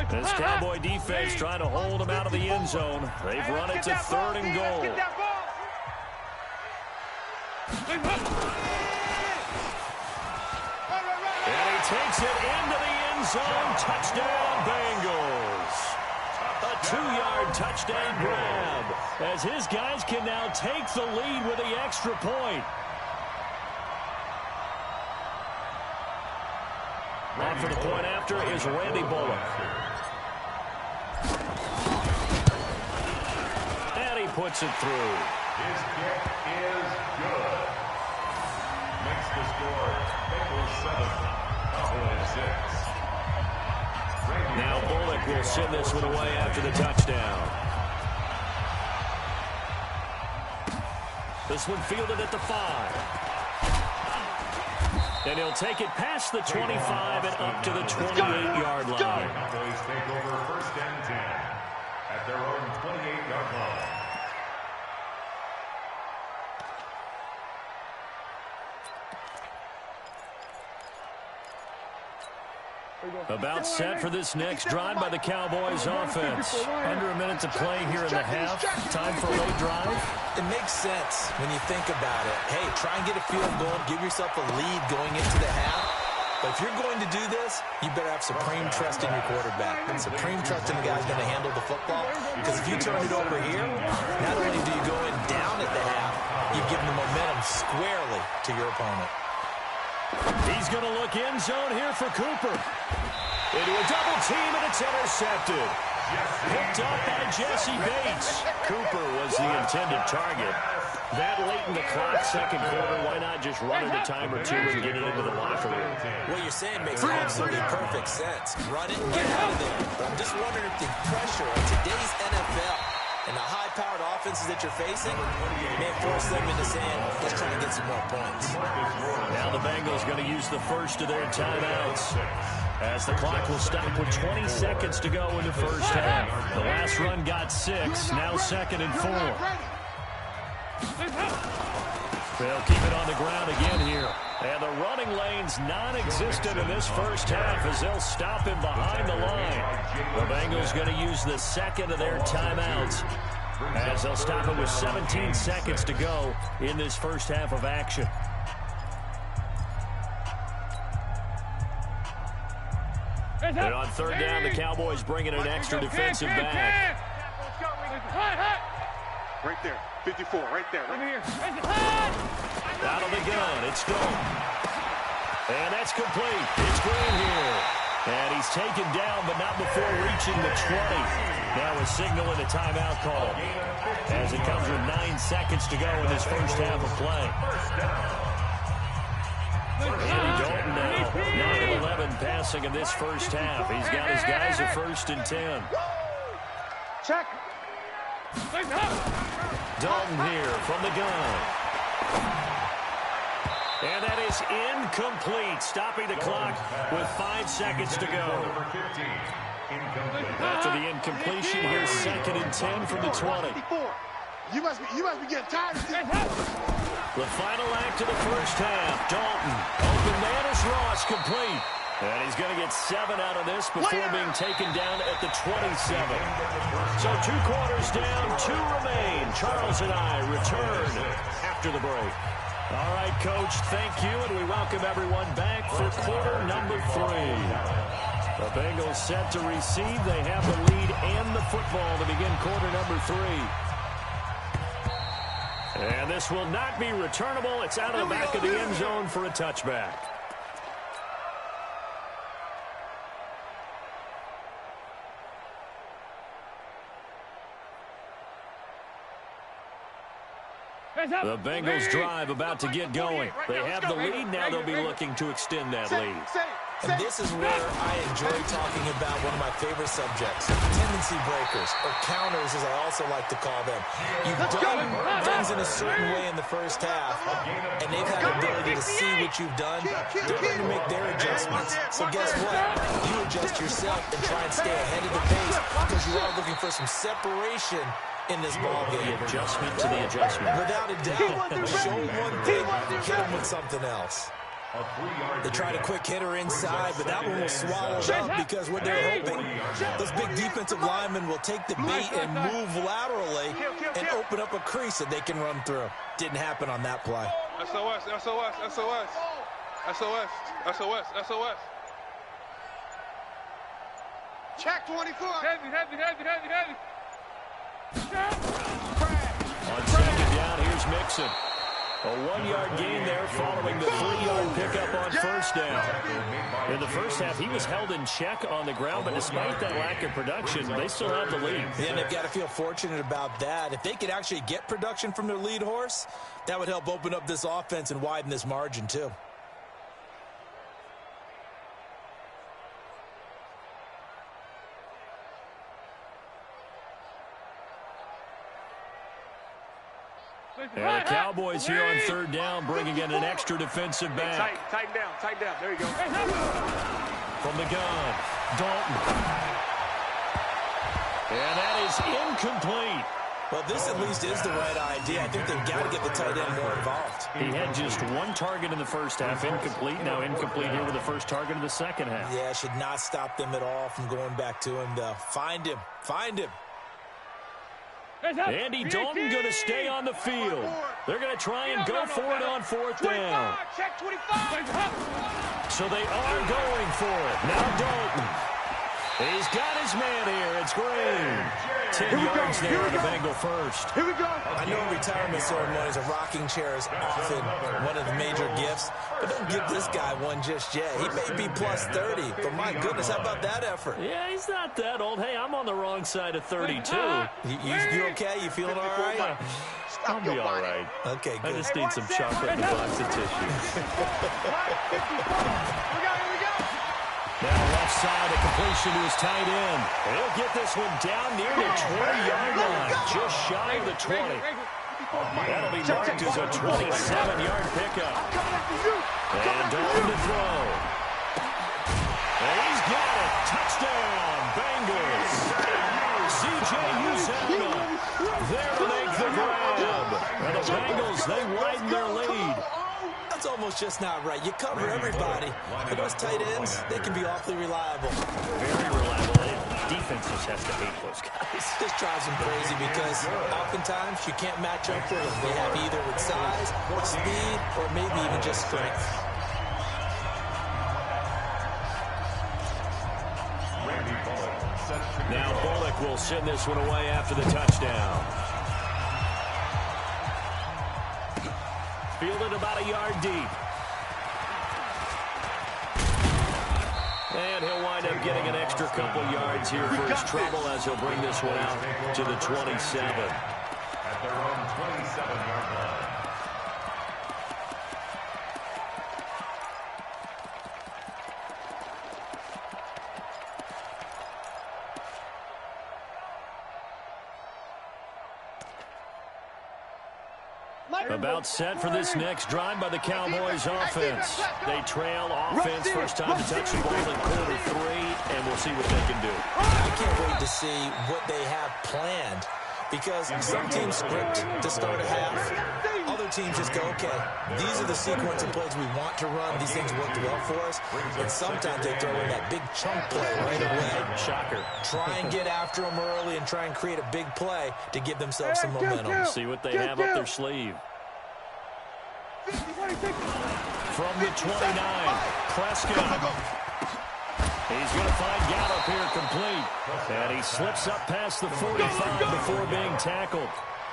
This Cowboy defense trying to hold them out of the end zone. They've run it to 3rd and goal. And he takes it into the end zone. Touchdown, Bengals. A 2-yard touchdown grab as his guys can now take the lead with the extra point. On for the point after is Randy Bullock. And he puts it through. His kick is good. Makes the score Bengals 7, Cowboys 6. Now Bullock will send this one away after the touchdown. This one fielded at the 5. And he'll take it past the 25 and up to the 28-yard line. Cowboys take over first and 10 at their own 28-yard line. About set for this next drive by the Cowboys offense. Under a minute to play here in the half. Time for a late drive. It makes sense when you think about it. Hey, try and get a field goal. Give yourself a lead going into the half. But if you're going to do this, you better have supreme trust in your quarterback. And supreme trust in the guy's going to handle the football. Because if you turn it over here, not only do you go in down at the half, you give the momentum squarely to your opponent. He's going to look end zone here for Cooper. Into a double team, and it's intercepted. Picked up by Jesse Bates. Cooper was the intended target. That late in the clock, second quarter, why not just run it a time or two and get it into the locker room? What you're saying makes absolutely perfect sense. Run it and get out of there. But I'm just wondering if the pressure of today's NFL and the high-powered offenses that you're facing may force them into saying, let's try and get some more points. Now the Bengals going to use the first of their timeouts as the clock will stop with 20 seconds to go in the first half. The last run got 6, now second and 4. They'll keep it on the ground again here. And the running lane's non-existent in this first half as they'll stop him behind the line. The Bengals going to use the second of their timeouts as they'll stop it with 17 seconds to go in this first half of action. And on third down, the Cowboys bringing an extra defensive back. Right there, 54, right there. Over here. Out of the gun, it's Dalton. And that's complete. It's Green here. And he's taken down, but not before reaching the 20. Now a signal and a timeout call as it comes with 9 seconds to go in this first half of play. Andy Dalton now, 9 of 11 passing in this first half. He's got his guys at first and 10. Check. Dalton here from the gun. And that is incomplete, stopping the clock with 5 seconds to go. After the incompletion, here's second and 10 from the 20. You must be getting tired of this. The final act of the first half. Dalton, open man is Ross, complete. And he's going to get 7 out of this before being taken down at the 27. So 2 quarters down, 2 remain. Charles and I return after the break. All right, Coach, thank you, and we welcome everyone back for quarter number 3. The Bengals set to receive. They have the lead and the football to begin quarter number 3. And this will not be returnable. It's out of the back of the end zone for a touchback. The Bengals drive about to get going. They have the lead. Now they'll be looking to extend that lead. And this is where I enjoy talking about one of my favorite subjects, tendency breakers, or counters as I also like to call them. You've done things in a certain way in the first half, and they've had the ability to see what you've done. They're going to make their adjustments. So guess what? You adjust yourself and try and stay ahead of the pace because you are looking for some separation in this ball game. The adjustment to the adjustment. Without a doubt. Show one thing, hit them with something else. They tried a quick hitter inside, but that one was swallowed up because what they're hoping, those big defensive linemen will take the bait and move laterally and open up a crease that they can run through. Didn't happen on that play. SOS, SOS, SOS. SOS, SOS, SOS. Check 24. Heavy. On second down, here's Mixon. A 1-yard gain there following the 3-yard pickup on first down. In the first half, he was held in check on the ground, but despite that lack of production, they still have the lead. And they've got to feel fortunate about that. If they could actually get production from their lead horse, that would help open up this offense and widen this margin too. And the Cowboys here on third down, bringing in an extra defensive back. Tighten down. There you go. From the gun, Dalton. And that is incomplete. Well, this at least is the right idea. I think they've got to get the tight end more involved. He had just 1 target in the first half, incomplete. Now incomplete here with the first target of the second half. Yeah, should not stop them at all from going back to him, though. Find him. Andy Dalton going to stay on the field. They're going to try and go for it on fourth down. Check 25. So they are going for it. Now Dalton. He's got his man here. It's Green. 10 yards there on the Bengal first. Here we go. I know retirement ceremonies, a rocking chair is often one of the major gifts, but don't give this guy one just yet. He may be plus 30, but my goodness, how about that effort? Yeah, he's not that old. Hey, I'm on the wrong side of 32. You okay? You feeling all right? I'll be all right. Okay, good. I just need some chocolate and a box of tissue. Now left side, a completion to his tight end. He'll get this one down near the 20-yard line, just shy of the 20. That'll be marked as a 27-yard pickup. And Dalton to throw. And he's got it. Touchdown, Bengals. C.J. Uzomah there to make the grab. And the Bengals, they widen their lead. That's almost just not right. You cover everybody, but those tight ends, they can be awfully reliable. Very reliable. Defense just has to hate those guys. This drives them crazy because oftentimes you can't match up with them. They have either with size, speed, or maybe even just strength. Now Bullock will send this one away after the touchdown. Fielded about a yard deep. And he'll wind up getting an extra couple yards here for his trouble as he'll bring this one out to the 27. At their own 27-yard line. About set for this next drive by the Cowboys offense. They trail offense, first time to touch the ball in quarter 3, and we'll see what they can do. I can't wait to see what they have planned. Because some teams script to start a half. Other teams just go, okay, these are the sequence of plays we want to run. These things worked well for us. And sometimes they throw in that big chunk play right away. Shocker. Try and get after them early and try and create a big play to give themselves some momentum. See what they have up their sleeve. From the 29, Prescott. He's going to find Gallup here complete. And he slips up past the 45 before being tackled.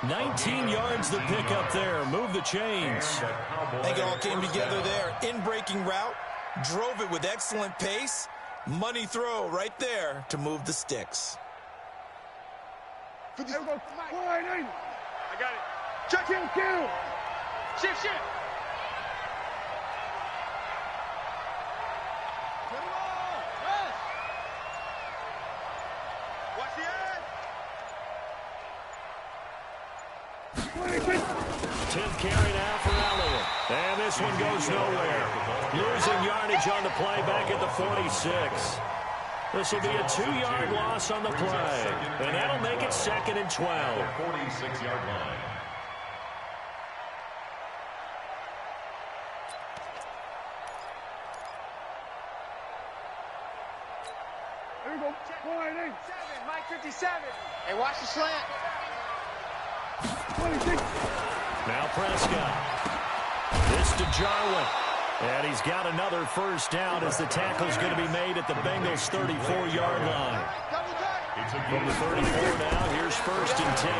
19 yards to pick up there. Move the chains. I think it all came together there. In-breaking route. Drove it with excellent pace. Money throw right there to move the sticks. I got it. Check him, kill. Shift. Watch the end. 10th carry now for Elliott. And this one goes nowhere. Losing yardage on the play back at the 46. This will be a 2-yard loss on the play. And that'll make it 2nd and 12. 46-yard line. Here we go. 4-8. Mike 57. Hey, watch the slant. 26. Now Prescott. This to Jarwin. And he's got another first down as the tackle's going to be made at the Bengals' 34-yard line. From the 34 now, here's 1st and 10.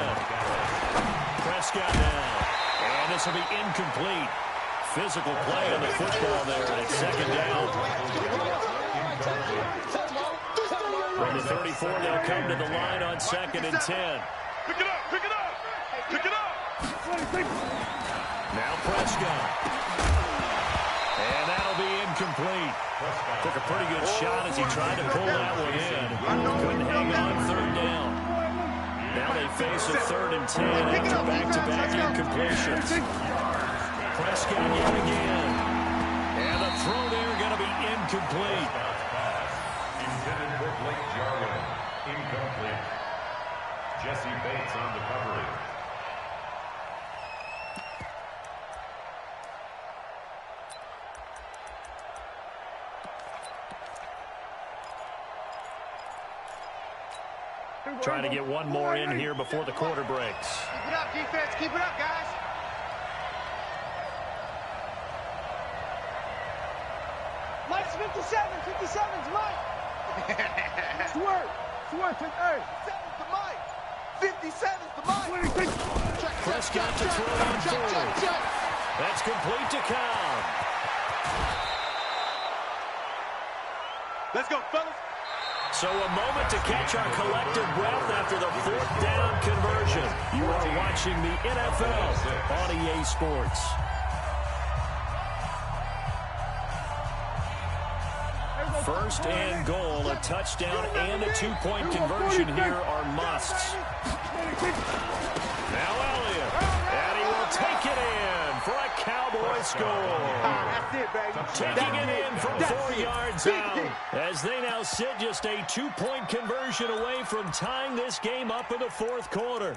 Prescott now. And this will be incomplete. Physical play on the football there at 2nd down. From the 34, they'll come to the line on 2nd and 10. Pick it up. Now Prescott. And that'll be incomplete. Took a pretty good shot as he tried to pull that one in. Couldn't hang on 3rd down. Now they face a 3rd and 10 after back-to-back incompletions. Prescott yet again. And the throw there going to be incomplete. Intended for Blake Jarwin. Incomplete. Jesse Bates on the coverage. Trying to get one more in here before the quarter breaks. Keep it up, defense. Keep it up, guys. Mike's 57. 57's Mike. Swear. Hey. 7's to Mike. 57's to Mike. Prescott to throw on forward. That's complete to Cobb. Let's go, fellas. So a moment to catch our collective breath after the 4th down conversion. You are watching the NFL on EA Sports. First and goal, a touchdown and a 2-point conversion here are musts. Now Elliott, and he will take it in for a Cowboy score. That's it, baby. Taking it in from 4 yards out as they now sit just a 2-point conversion away from tying this game up in the 4th quarter.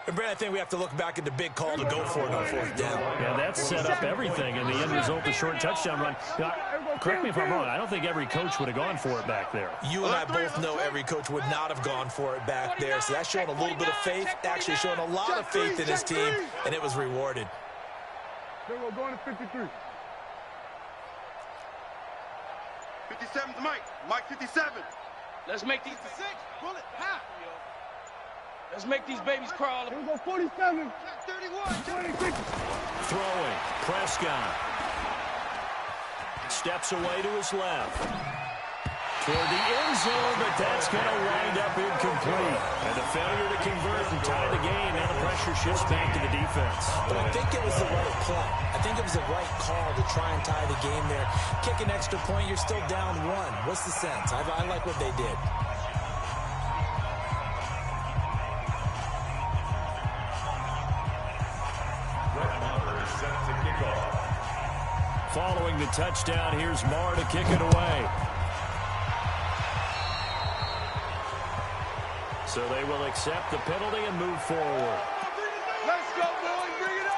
And Brad, I think we have to look back at the big call to go for it on 4th down. Yeah, that set up everything in the end result, the short touchdown run. Correct me if I'm wrong, I don't think every coach would have gone for it back there. You and I both know every coach would not have gone for it back there. So that's showing a little bit of faith, actually showing a lot of faith in his team, and it was rewarded. Then we're going to 53. 57's Mike. Mike 57. Let's make these 6. Pull it. Half. Let's make these babies crawl. Here we go, 47. 31. 26. Throwing, Prescott. Steps away to his left. Toward the end zone, but that's going to wind up incomplete. And a failure to convert and tie the game. Now the pressure shifts back to the defense. But I think it was the right play. I think it was the right call to try and tie the game there. Kick an extra point, you're still down 1. What's the sense? I like what they did. Following the touchdown, here's Marr to kick it away. So they will accept the penalty and move forward. Let's go, boys. Bring it up.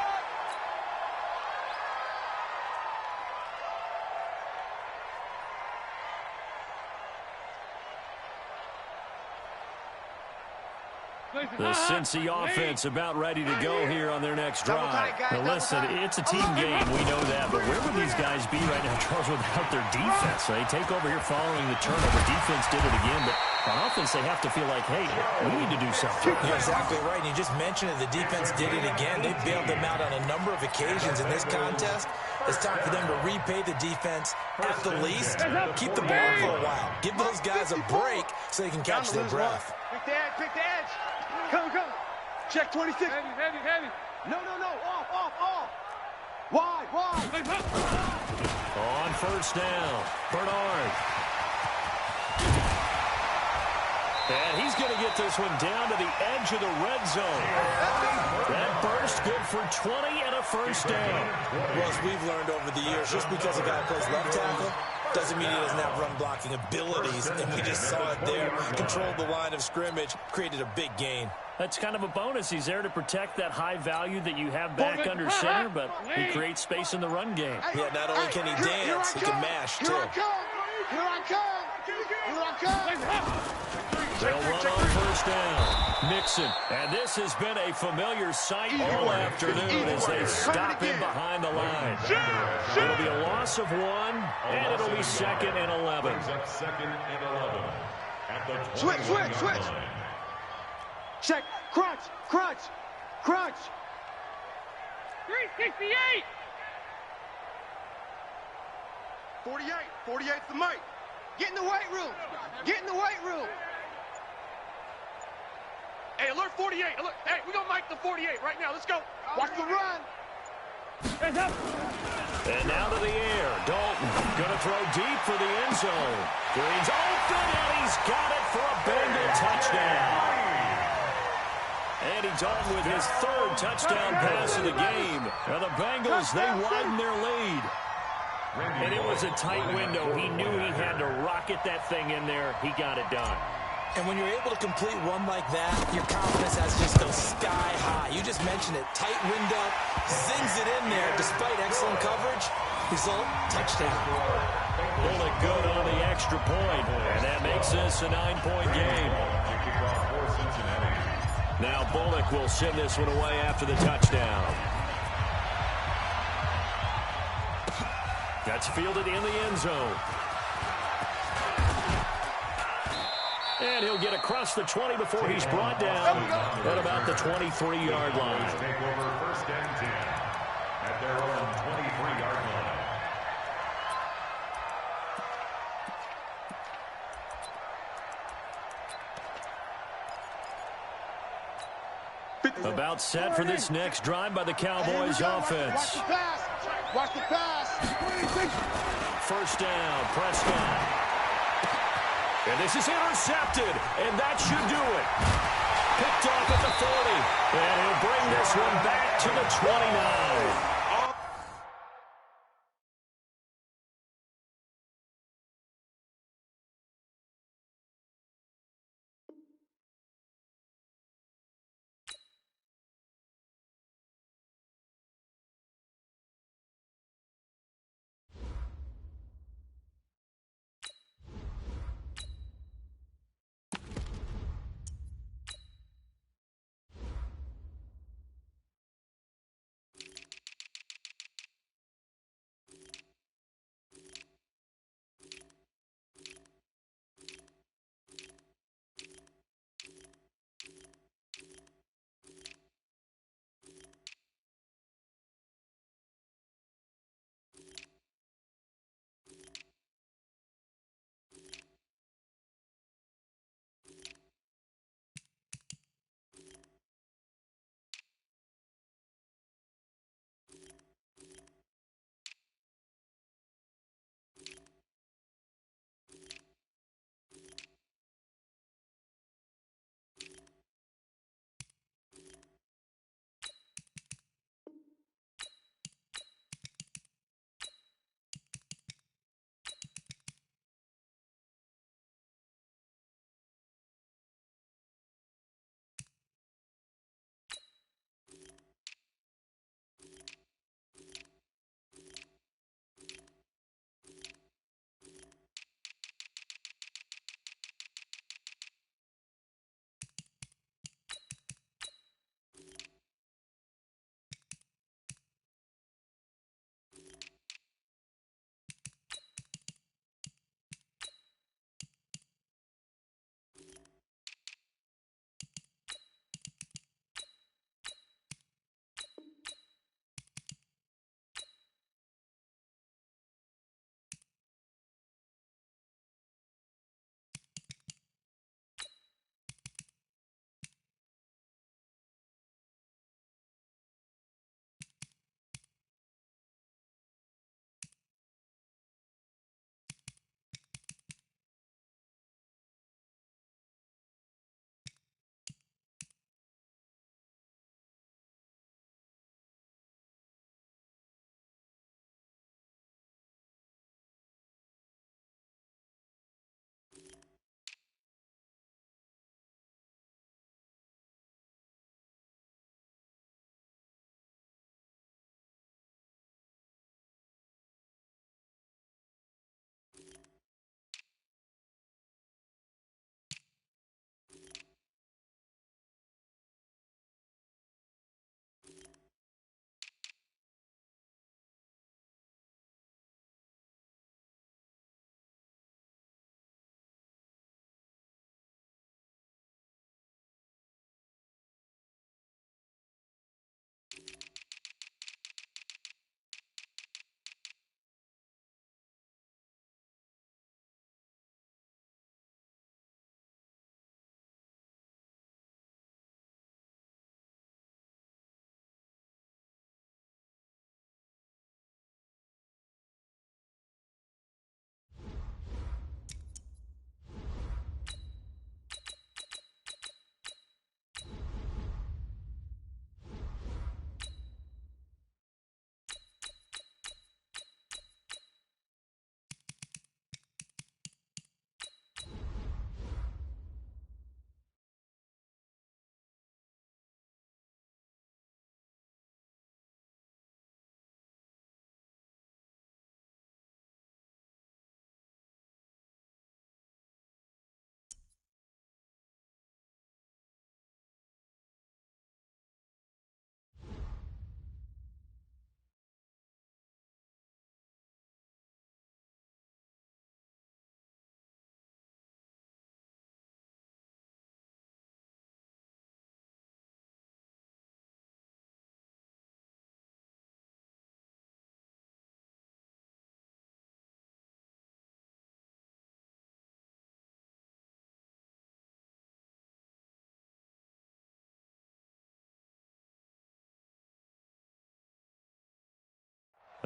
The Cincy offense about ready to go here on their next drive. Now listen, it's a team game, we know that, but where would these guys be right now, Charles, without their defense? So they take over here following the turnover. Defense did it again, but on offense they have to feel like, hey, we need to do something. You're exactly right. And you just mentioned it. The defense did it again. They bailed them out on a number of occasions in this contest. It's time for them to repay the defense at the least. Keep the ball for a while. Give those guys a break so they can catch their breath. Pick the edge, pick the edge. Come. Check 26. Heavy. No. Off. Wide. On first down, Bernard. And he's going to get this one down to the edge of the red zone. That burst good for 20 and a first down. Well, as we've learned over the years, just because a guy plays left tackle doesn't mean he doesn't have run-blocking abilities, and we just saw it there. Controlled the line of scrimmage, created a big gain. That's kind of a bonus. He's there to protect that high value that you have back under center, but he creates space in the run game. Yeah, not only can he dance, he can mash, too. Here I come. They'll run on first down. Mixon. And this has been a familiar sight all afternoon as they stop him behind the line. It'll be a loss of 1, and it'll be 2nd and 11. Second and 11. At the Switch. Check. Crunch. 368. 48's the mic. Get in the weight room. Hey, alert 48. Hey, we're going to mic the 48 right now. Let's go. Watch the run. And now to the air. Dalton going to throw deep for the end zone. Green's open, and he's got it for a Bengal touchdown. Andy Dalton with his 3rd touchdown pass of the game. Now the Bengals, they widen their lead. And it was a tight window. He knew he had to rocket that thing in there. He got it done. And when you're able to complete one like that, your confidence has just go sky high. You just mentioned it. Tight window, zings it in there despite excellent coverage. Result, touchdown. Bullock good on the extra point, and that makes this a 9-point game. Now Bullock will send this one away after the touchdown. That's fielded in the end zone. And he'll get across the 20 before he's brought down at about the 23-yard line. Take over first and 10 at their own 23-yard line. About set for this next drive by the Cowboys offense. Watch the pass. First down, Prescott. And this is intercepted, and that should do it. Picked off at the 40, and he'll bring this one back to the 29.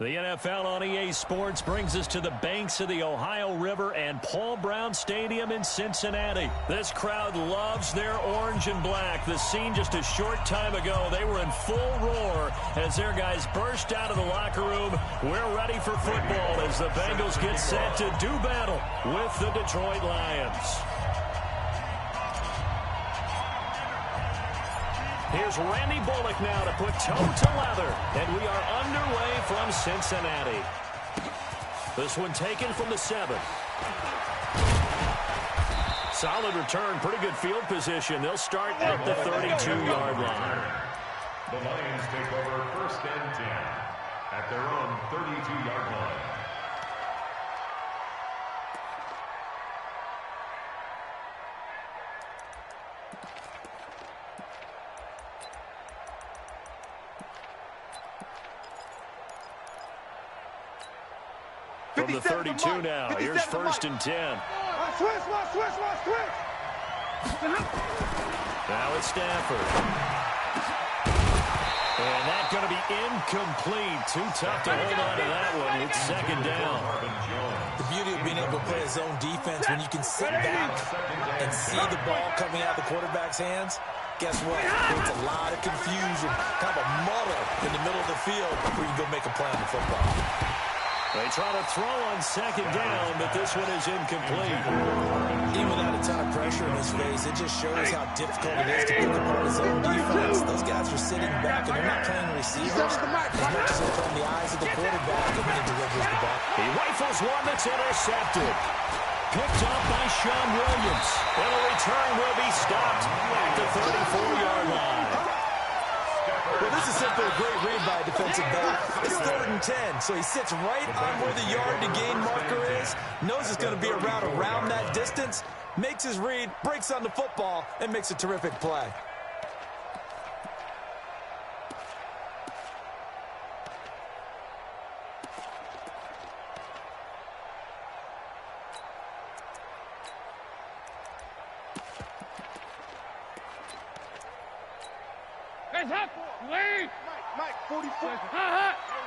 The NFL on EA Sports brings us to the banks of the Ohio River and Paul Brown Stadium in Cincinnati. This crowd loves their orange and black. The scene just a short time ago, they were in full roar as their guys burst out of the locker room. We're ready for football as the Bengals get set to do battle with the Detroit Lions. Here's Randy Bullock now to put toe to leather. And we are underway from Cincinnati. This one taken from the 7. Solid return, pretty good field position. They'll start at the 32-yard line. The Lions take over 1st and 10 at their own 32-yard line. From the 32 now, here's 1st and 10. Switch. Now it's Stafford. And that's going to be incomplete. Too tough to hold on to that one. It's 2nd down. The beauty of being able to play a zone defense when you can sit back and see the ball coming out of the quarterback's hands. Guess what? It's a lot of confusion, kind of a muddle in the middle of the field where you can go make a play on the football. They try to throw on 2nd down, but this one is incomplete. Even without a ton of pressure in his face, it just shows how difficult it is to pick apart his own defense. Those guys are sitting back, and they're not playing receivers as much as they're playing the eyes of the quarterback and when he delivers the ball. He rifles one that's intercepted. Picked up by Sean Williams. And the return will be stopped at the 34-yard line. Well, this is simply a great read by a defensive back. It's 3rd and 10, so he sits right on where the yard-to-gain marker is, knows it's going to be a route around that distance, makes his read, breaks on the football, and makes a terrific play. Mike, 44. You don't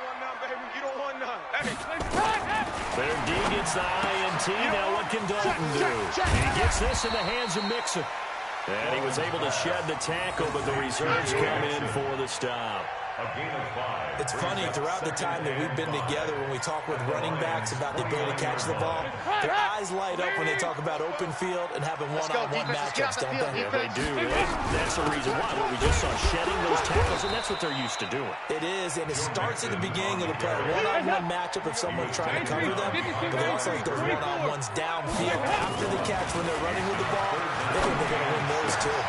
want none, baby. You don't want none. Their D gets the INT. Now what can Dalton do? He gets this in the hands of Mixon. And he was able to shed the tackle, but the reserves come in for the stop. It's funny, throughout the time that we've been together, when we talk with running backs about the ability to catch the ball, their eyes light up when they talk about open field and having one-on-one matchups, don't they? Yeah, they do. That's the reason why. What we just saw, shedding those tackles, and that's what they're used to doing. It is, and it starts at the beginning of the play. One-on-one matchup if someone's trying to cover them, but they also have those one-on-ones downfield after the catch when they're running with the ball. They think they're going to win those too.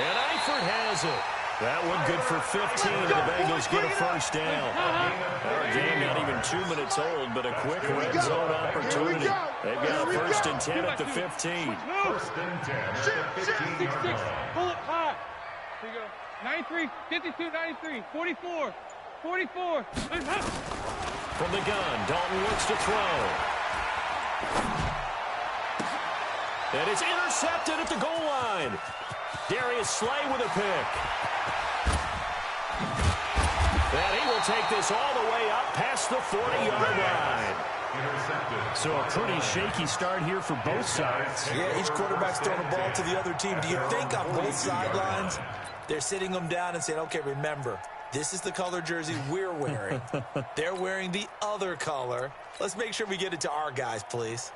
And Eifert has it. That one good for 15, and the Bengals get a 1st down. Our game not even 2 minutes old, but a quick red zone opportunity. They've got a 1st and 10 at the 15. 1st and 10 at the 15-yard line. Pull it high. Here you go. 93, 52, 93, 44, 44. From the gun, Dalton looks to throw. And it's intercepted at the goal line. Darius Slay with a pick. And he will take this all the way up past the 40-yard line. So a pretty shaky start here for both sides. Yeah, each quarterback's throwing a ball to the other team. Do you think on both sidelines they're sitting them down and saying, okay, remember, this is the color jersey we're wearing. They're wearing the other color. Let's make sure we get it to our guys, please.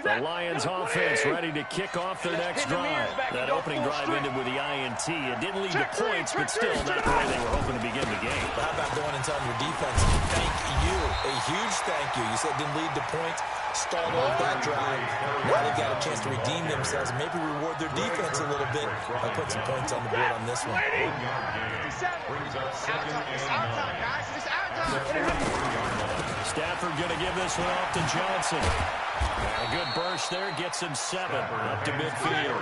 The Lions offense ready to kick off their next drive. That opening drive ended with the INT. It didn't lead to points, but still not the way they were hoping to begin the game. But how about going and telling your defense, thank you, a huge thank you. You said it didn't lead to points, stalled off that drive. Now they've got a chance to redeem themselves and maybe reward their defense a little bit by putting some points on the board on this one. Brings up 2nd and 9. Stafford going to give this one off to Johnson. A good burst there, gets him 7 up to midfield. 53.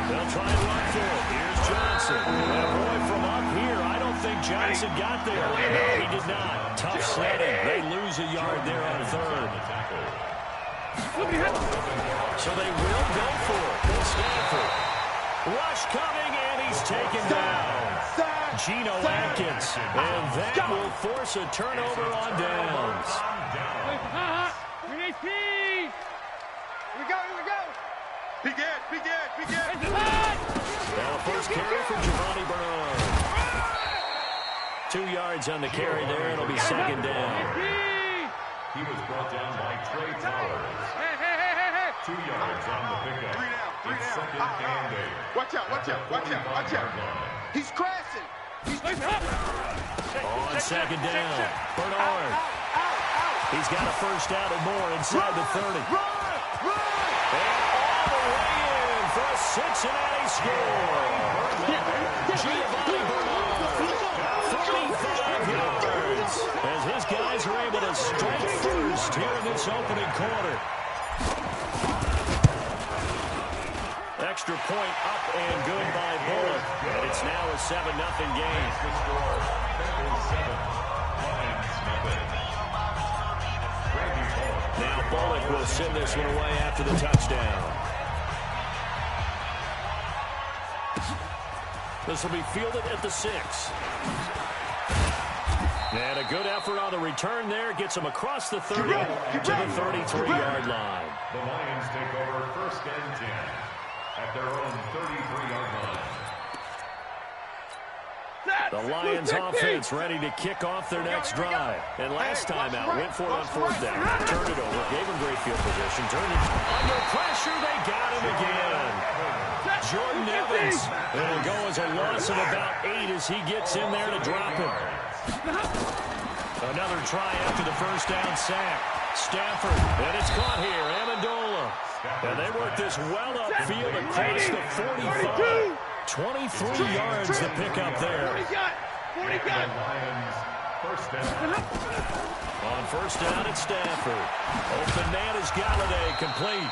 They'll try and run for it. Here's Johnson. And boy, from up here, I don't think Johnson got there. No, he did not. Tough setting. They lose a yard there on 3rd. So they will go for it. Stanford. Rush coming, and he's taken down. Geno Atkins. And that will force a turnover on downs. Here we go. Be good. Now first carry for Giovanni Bernard. 2 yards on the carry there. It'll be second down. He was brought down by Trey Towers. 2 yards on the pickup. 3 down. Second and 8. Watch out. He's crashing. On second down, Bernard. He's got a first down and more inside the 30. And all the way in for a Cincinnati score. Giovanni Bernard, 35 yards, as his guys are able to strike first here in this opening quarter. Extra point up and good by Bullock. And it's now a 7-0 game. Now Bullock will send this one away after the touchdown. This will be fielded at the 6. And a good effort on the return there. Gets him across the 30 to the 33-yard line. The Lions take over first and 10 at their own 33-yard line. The Lions offense ready to kick off their next drive. And last time out, went for it on fourth down. Turned it over, gave him great field position. Turned it under pressure. They got him again. Jordan Evans. It'll go as a loss of about 8 as he gets in there to drop him. Another try after the first down sack. Stafford, and it's caught here. Amendola. And they work this well upfield across the 45. 23 yards to pick up there. 40 got. First down. On first down at Stafford. Open man is Galladay, complete.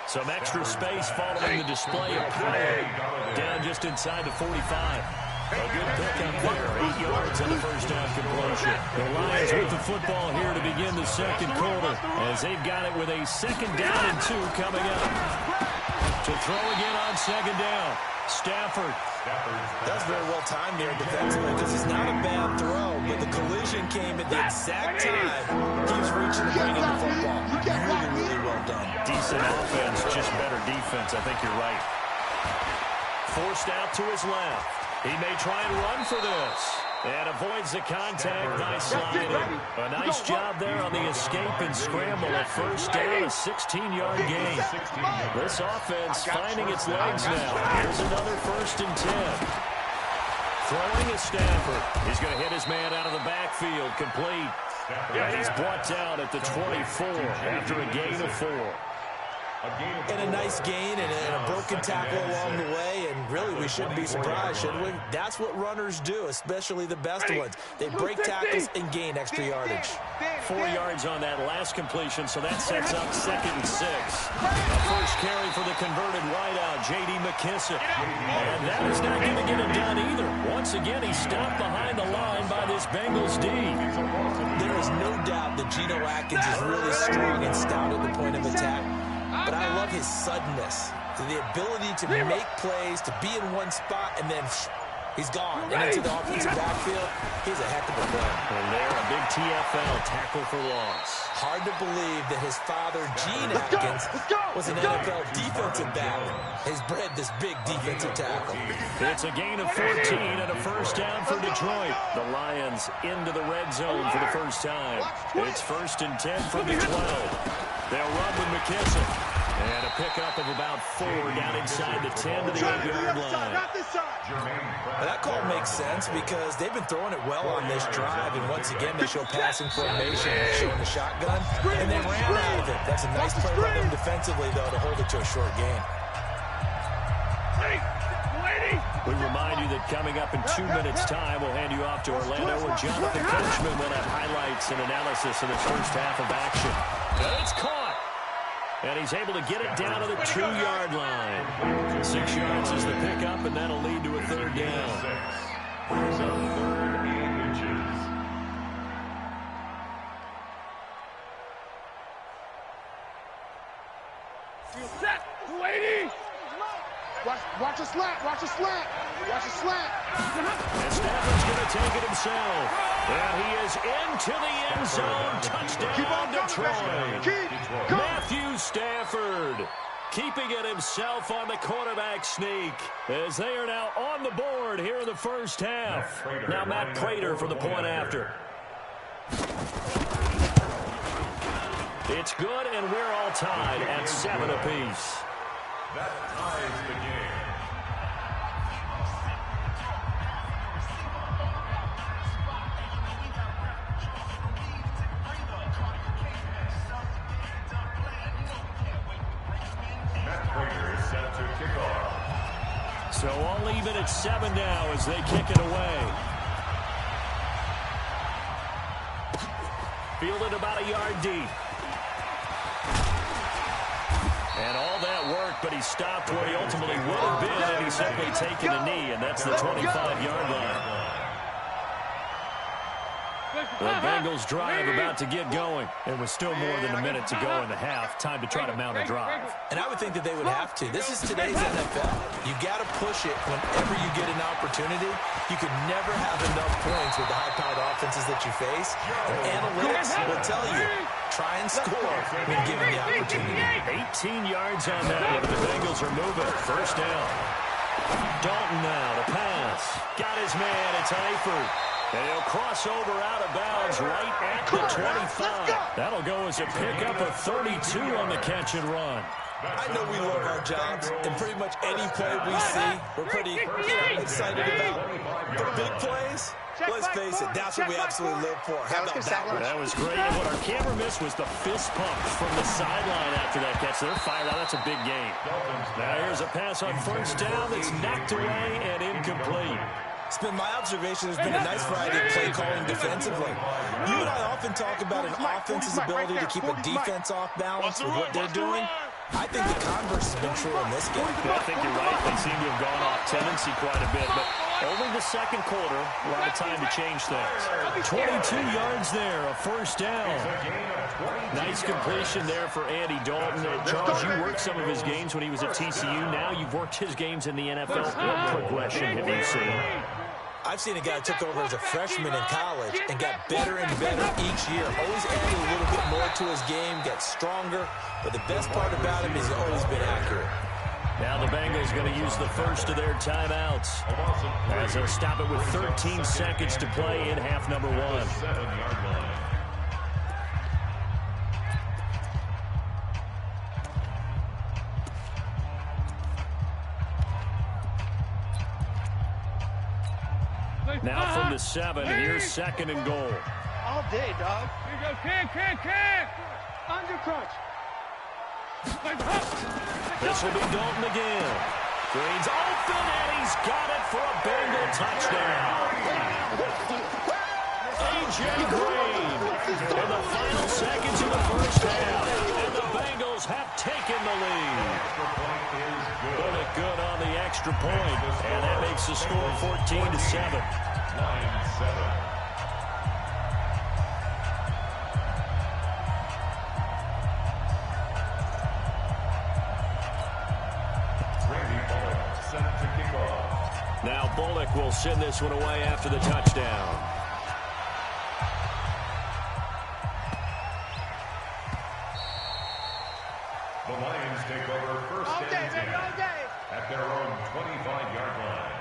Some extra space following the display of power. Down just inside the 45. A good pickup there. 8 yards on the first down completion. The Lions with the football here to begin the second quarter, as they've got it with a second down and 2 coming up. To throw again on second down. Stafford. That's very well timed there defensively, because it's not a bad throw, but the collision came at the exact time he was reaching to bring in the football. Really well done. Decent offense, just better defense. I think you're right. Forced out to his left. He may try and run for this. And avoids the contact by sliding. A nice job there on the escape and scramble. A first down, a 16-yard gain. This offense finding its legs now. Here's another first and 10. Throwing is Stafford. He's going to hit his man out of the backfield, complete. And he's brought down at the 24 after a gain of 4. And a nice gain and a broken tackle along the way, and really we shouldn't be surprised, should we? That's what runners do, especially the best ones. They break tackles and gain extra yardage. 4 yards on that last completion, so that sets up second and 6. A first carry for the converted wideout, J.D. McKissick. And that is not going to get it done either. Once again, he's stopped behind the line by this Bengals D. There is no doubt that Geno Atkins is really strong and stout at the point of attack. But I love his suddenness, the ability to make plays, to be in one spot, and then he's gone. And into the offensive backfield, he's a heck of a player. And there, a big TFL, tackle for loss. Hard to believe that his father, Gene Atkins, was an NFL defensive back. He's bred this big defensive tackle. It's a gain of 14 and a first down for Detroit. The Lions into the red zone for the first time. It's first and 10 from the 12. They'll run with McKissick. And a pickup of about 4 down inside the 10 to the 8-yard line. That call makes sense because they've been throwing it well on this drive, and once again they show passing formation, showing the shotgun, and they ran out of it. That's a nice play by them defensively, though, to hold it to a short gain. We remind you that coming up in 2 minutes' time, we'll hand you off to Orlando, where Jonathan Coachman will have highlights and analysis of the first half of action. And it's caught. And he's able to get it down to the 2-yard line. 6 yards is the pickup, and that'll lead to a third down. slant. Watch the slant. Watch the slant. And Stafford's going to take it himself. And he is into the end zone. Touchdown, Detroit. Matthew Stafford keeping it himself on the quarterback sneak as they are now on the board here in the first half. Now Matt Prater for the point after. It's good, and we're all tied at 7 apiece. That ties the game. So all even at 7 now as they kick it away. Fielded about a yard deep. And all that work, but he stopped where he ultimately would have been had he simply taken a knee, and that's the 25-yard line. The Bengals drive about to get going. It was still more than a minute to go in the half. Time to try to mount a drive. And I would think that they would have to. This is today's NFL. You got to push it whenever you get an opportunity. You can never have enough points with the high-powered offenses that you face. And analytics will tell you, try and score when given the opportunity. 18 yards on that, but the Bengals are moving. First down. Dalton now to pass. Got his man. It's Eifert. And he'll cross over out of bounds right at the 25. That'll go as a pickup of 32 on the catch and run. I know we love our jobs, and pretty much any play we see, we're pretty excited about. The big plays, let's face it, that's what we absolutely live for. How about that one? That was great. And what our camera missed was the fist pump from the sideline after that catch. They're fired out. That's a big game. Now here's a pass on first down that's knocked away and incomplete. It's been my observation. There's been a nice variety of play calling defensively. You and I often talk about an offense's ability to keep a defense off balance with what they're doing. I think the converse has been true in this game. I think you're right. They seem to have gone off tendency quite a bit, but only the second quarter, a lot of time to change things. 22 yards there, a first down. Nice completion there for Andy Dalton. Charles, you worked some of his games when he was at TCU. Now you've worked his games in the NFL. What progression have you seen? I've seen a guy who took over as a freshman in college and got better and better each year. Always added a little bit more to his game, got stronger. But the best part about him is he's always been accurate. Now the Bengals going to use the first of their timeouts as they'll stop it with 13 seconds to play in half number 1. Now from the 7, here's second and goal. All day, dog. Here you go, can. Under crunch. This will be Dalton again. Green's open, and he's got it for a Bengal touchdown. A.J. Green in the final seconds of the first half, and the Bengals have taken the lead. Put it good on the extra point, and that makes the score 14-7. 9-7. Now Bullock will send this one away after the touchdown. The Lions take over first and 10 at their own 25-yard line.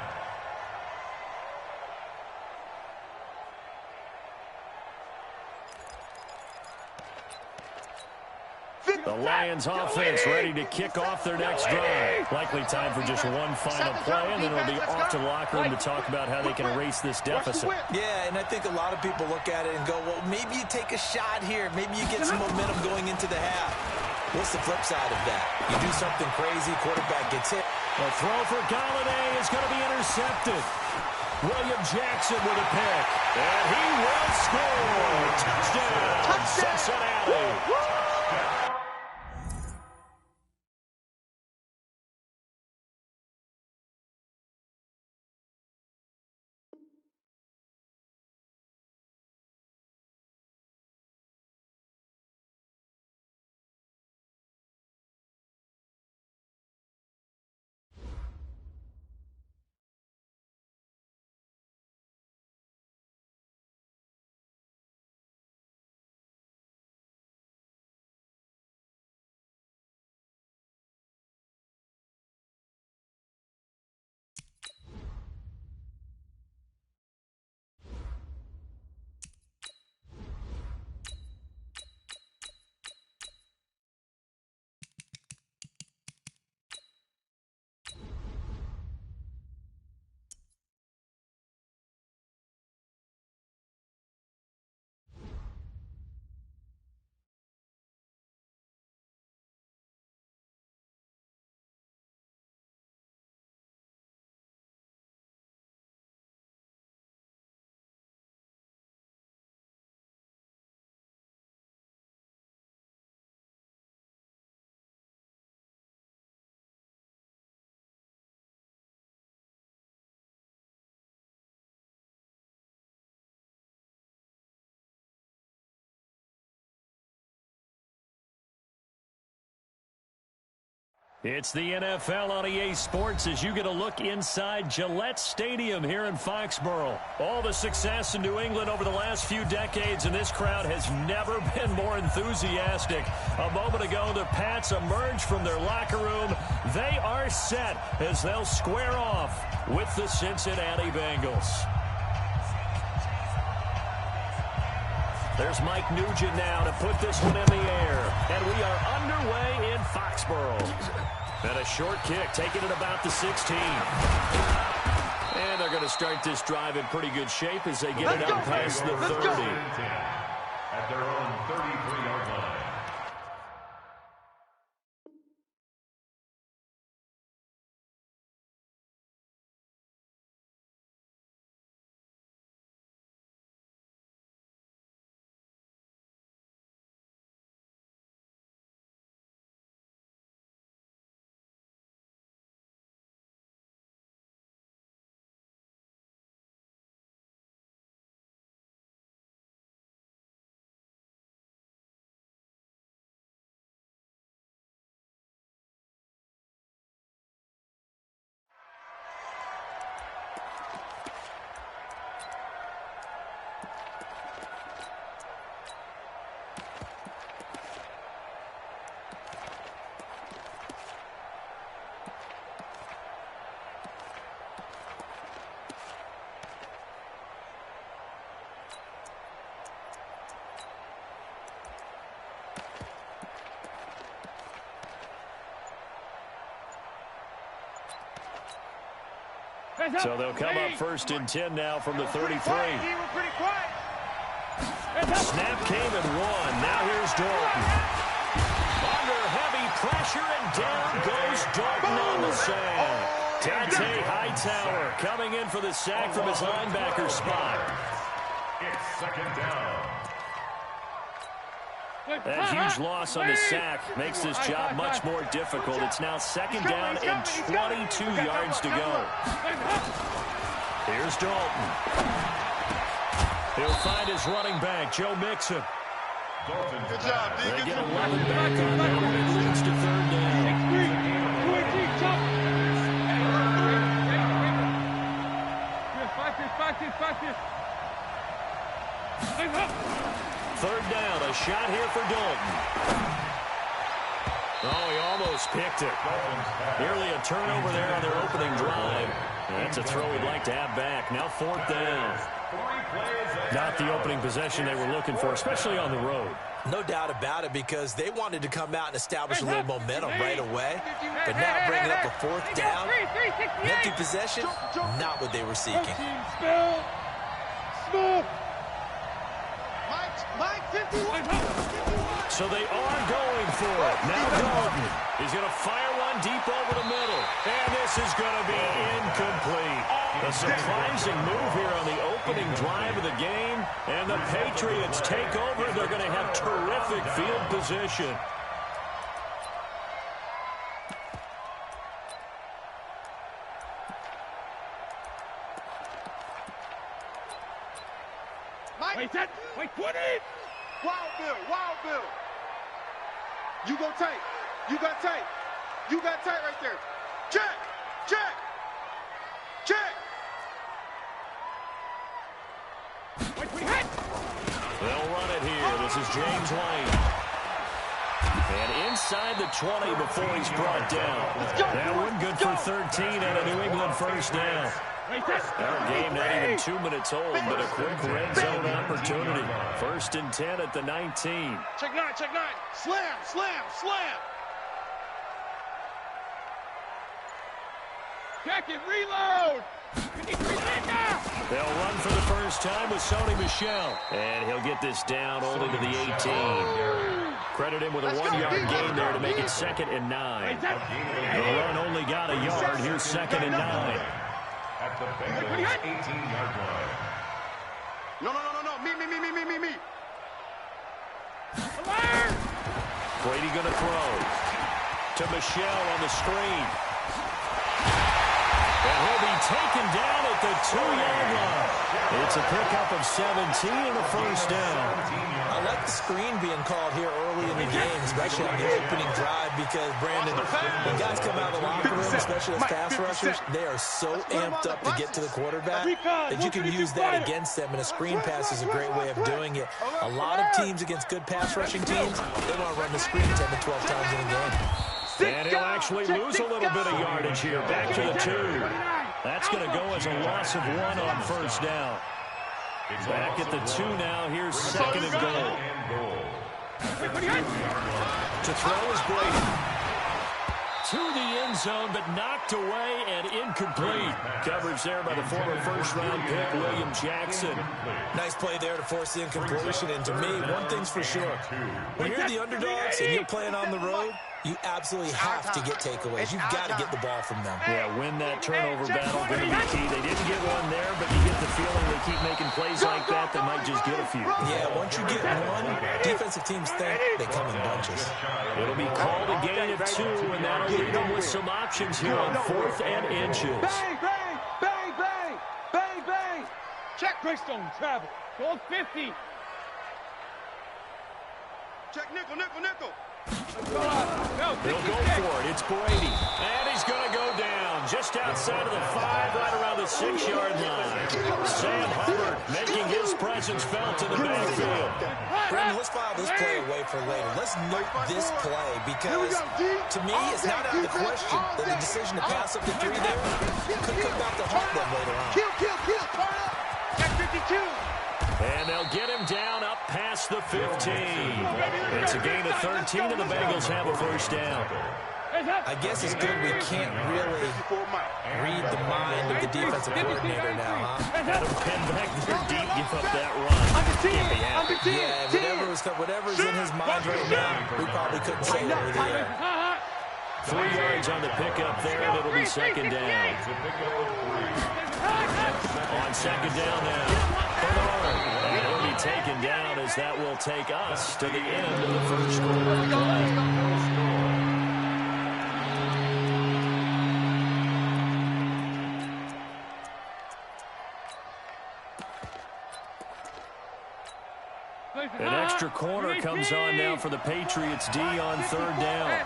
The Lions offense ready to kick off their next drive. Likely time for just one final play, and then it'll be off to the locker room to talk about how they can erase this deficit. Yeah, and I think a lot of people look at it and go, well, maybe you take a shot here. Maybe you get some momentum going into the half. What's the flip side of that? You do something crazy, quarterback gets hit. The throw for Galladay is going to be intercepted. William Jackson with a pick, and he will score. Touchdown, Cincinnati. It's the NFL on EA Sports as you get a look inside Gillette Stadium here in Foxborough. All the success in New England over the last few decades, and this crowd has never been more enthusiastic. A moment ago, the Pats emerged from their locker room. They are set as they'll square off with the Cincinnati Bengals. There's Mike Nugent now to put this one in the air. And we are underway in Foxborough. And a short kick, taking it about the 16. And they're going to start this drive in pretty good shape as they get it up past the 30. At their own 33-yard line. So they'll come up first and 10 now from the 33. Snap came and one. Now here's Dalton. Under heavy pressure, and down goes Dalton on the sand. Dante Hightower coming in for the sack from his linebacker spot. It's second down. That huge loss on the sack makes this job much more difficult. It's now second down and 22 yards to go. Here's Dalton. He'll find his running back, Joe Mixon. Good job, D. They get 11 back on there when it leads to third down. Third down, a shot here for Dalton. Oh, he almost picked it. Nearly a turnover there on their opening drive. That's a throw he'd like to have back. Now fourth down. Not the opening possession they were looking for, especially on the road. No doubt about it, because they wanted to come out and establish a little momentum right away. But now bringing up a fourth down, empty possession, not what they were seeking. So they are going for it. Now Dalton is going to fire one deep over the middle. And this is going to be incomplete. A surprising move here on the opening drive of the game. And the Patriots take over. They're going to have terrific field position. Wait, put it! Wild Bill. You go tight. You got tight right there. Check. They'll run it here. This is James White. And inside the 20 before he's brought down. That one good for 13 and a New England first down. Our game not even 2 minutes old, but a quick red zone opportunity. First and 10 at the 19. Check nine. Slam. Check it, reload. They'll run for the first time with Sony Michel. And he'll get this down only to the 18. Credit him with a 1-yard gain there to make it second and 9. The run only got a yard. Here's second and 9. At the Bengals' 18-yard line. No. Me. Brady going to throw to Michel on the screen. And will be taken down at the 2-yard line. It's a pickup of 17 and a first down. I like the screen being called here early in the game, especially on the opening drive, because, Brandon, when guys come out of the locker room, especially as pass rushers, they are so amped up to get to the quarterback that you can use that against them, and a screen pass is a great way of doing it. A lot of teams against good pass rushing teams, they want to run the screen 10 to 12 times in a game. And he'll actually lose a little bit of yardage here. Back to the 2. That's going to go as a loss of 1 on first down. Back at the 2 now. Here's second and goal. To throw is Brady. To the end zone, but knocked away and incomplete. Coverage there by the former first-round pick, William Jackson. Nice play there to force the incompletion. And to me, one thing's for sure. When you're the underdogs and you're playing on the road, you absolutely have to get takeaways. You've got to get the ball from them. Yeah, win that turnover battle, going to be key. They didn't get one there, but you get the feeling they keep making plays like that, they might just get a few. Yeah, once you get one, defensive teams think they come in bunches. It'll be called a gain of 2, and that'll leave them with some options here on 4th and inches. Bang, bang, bang, bang, bang, bang. Check Greystone, travel. Goal 50. Check nickel, nickel, nickel. They'll go for it. It's Brady. And he's going to go down just outside of the 5, right around the 6-yard line. Sam Hubbard making his presence felt in the backfield. Brandon, let's file this play away for later. Let's note this play because, to me, it's not out of the question that the decision to pass up the 3 there could come back to haunt them later on. Kill, turn up. Check 52. And they'll get him down up past the 15. It's a gain of 13, and the Bengals have a first down. I guess it's good we can't really read the mind of the defensive coordinator now, huh? Adam Penn back there deep, give up that run. Can't be happy. Yeah, whatever's in his mind right now, we probably couldn't say it over the air. 3 yards on the pickup there, and it'll be second down. On second down now. And he'll be taken down as that will take us to the end of the first quarter. An extra corner comes on now for the Patriots D on third down.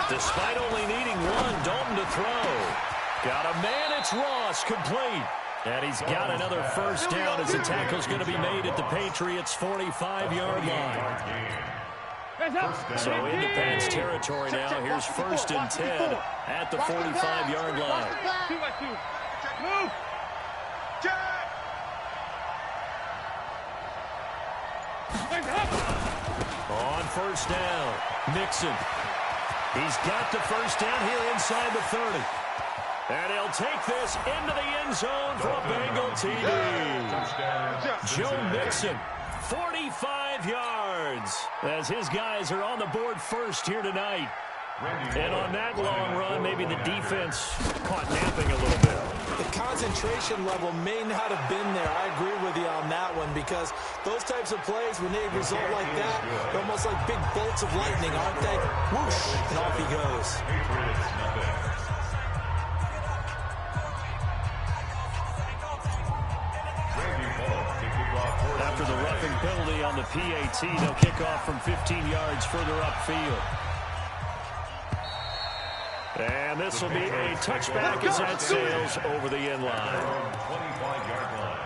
Despite only needing 1, Dalton to throw. Got a man, it's Ross, complete. And he's got another first down as the tackle's going to be made at the Patriots' 45-yard line. So into Pats territory now. Here's 1st and 10 at the 45-yard line. Move. On first down, Mixon. He's got the first down here inside the 30. And he'll take this into the end zone for a Bengal TD. Joe Mixon, 45 yards, as his guys are on the board first here tonight. And on that long run, maybe the defense caught napping a little bit. The concentration level may not have been there. I agree with you on that one because those types of plays, when they result like that, they're almost like big bolts of lightning, aren't they? Whoosh, and off he goes. After the roughing penalty on the PAT, they'll kick off from 15 yards further upfield. And this will be a touchback as that sails over the end line. 25-yard line.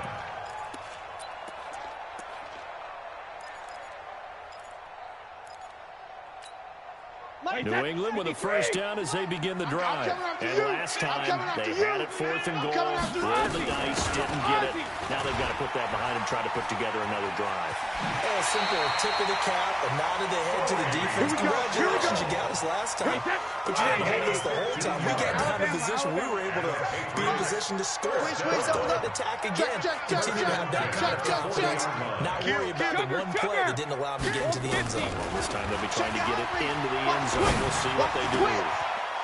New England with a first down as they begin the drive. And last time, they had it 4th and goal. Rolled the dice, didn't get it. Now they've got to put that behind them, try to put together another drive. A simple tip of the cap, a nod of the head to the defense. Congratulations, you got us last time. But you didn't hold us the whole time. We got down in position. We were able to be in position to score. Let's go ahead and attack again. Continue to have that kind of confidence. Not worry about the one play that didn't allow them to get into the end zone. This time they'll be trying to get it into the end zone. We'll see what they do.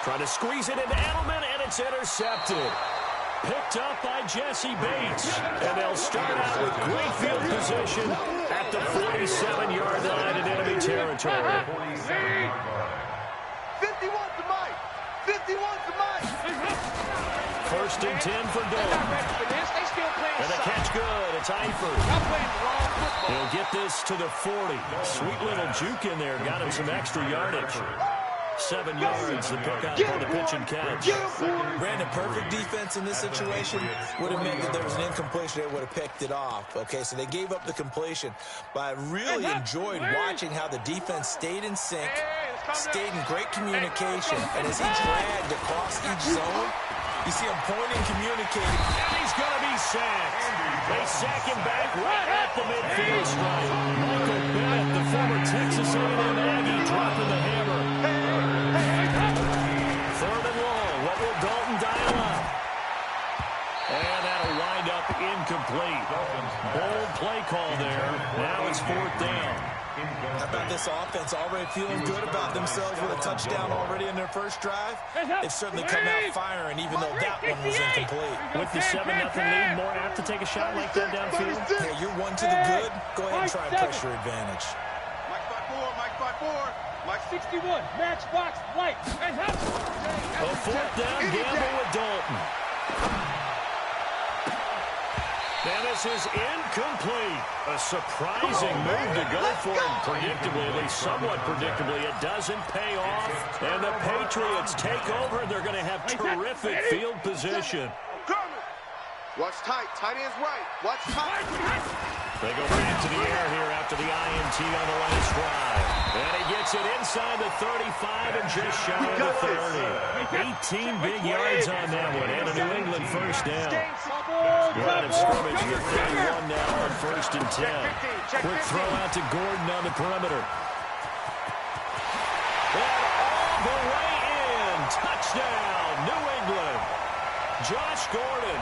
Trying to squeeze it into Edelman, and it's intercepted. Picked up by Jesse Bates. And they'll start out with great field position at the 47-yard line in enemy territory. 51 to first and 10 for Dalton. And the catch good. It's Eifert. He'll get this to the 40. Sweet little juke in there. Got him some extra yardage. 7 yards, the pick up on the pitch and catch. Brandon, perfect defense in this situation would have meant that there was an incompletion. They would have picked it off. Okay, so they gave up the completion. But I really enjoyed watching how the defense stayed in sync, stayed in great communication. And as he dragged across each zone, you see him pointing, communicating. And he's going to be sacked. They sack him back right at the midfield stripe. Michael Bennett, the former Texas A&M Aggie, dropping the hammer. Third and long. What will Dalton dial up? And that'll wind up incomplete. Bold play call there. Now it's 4th down. How about this offense already feeling good about themselves with a touchdown already in their first drive? They've certainly come out firing, even though that one was incomplete. With the 7-0 lead, more apt to take a shot like that downfield? Yeah, you're one to the good. Go ahead and try and press your advantage. Mike 5-4, Mike 5-4. Mike 61, matchbox, light. A 4th down gamble with Dalton. And this is incomplete. A surprising move to go for him. Predictably, at least somewhat predictably, it doesn't pay off. And the Patriots take over, and they're going to have terrific field position. Watch tight. Tight end's right. Watch tight. They go back to the air here after the INT on the last drive. And he gets it inside the 35 and just shy of the 30. 18 big yards on that one. And a New England first down. Line of scrimmage to 31 now on 1st and 10. Quick throw out to Gordon on the perimeter. And all the way in. Touchdown, New England. Josh Gordon,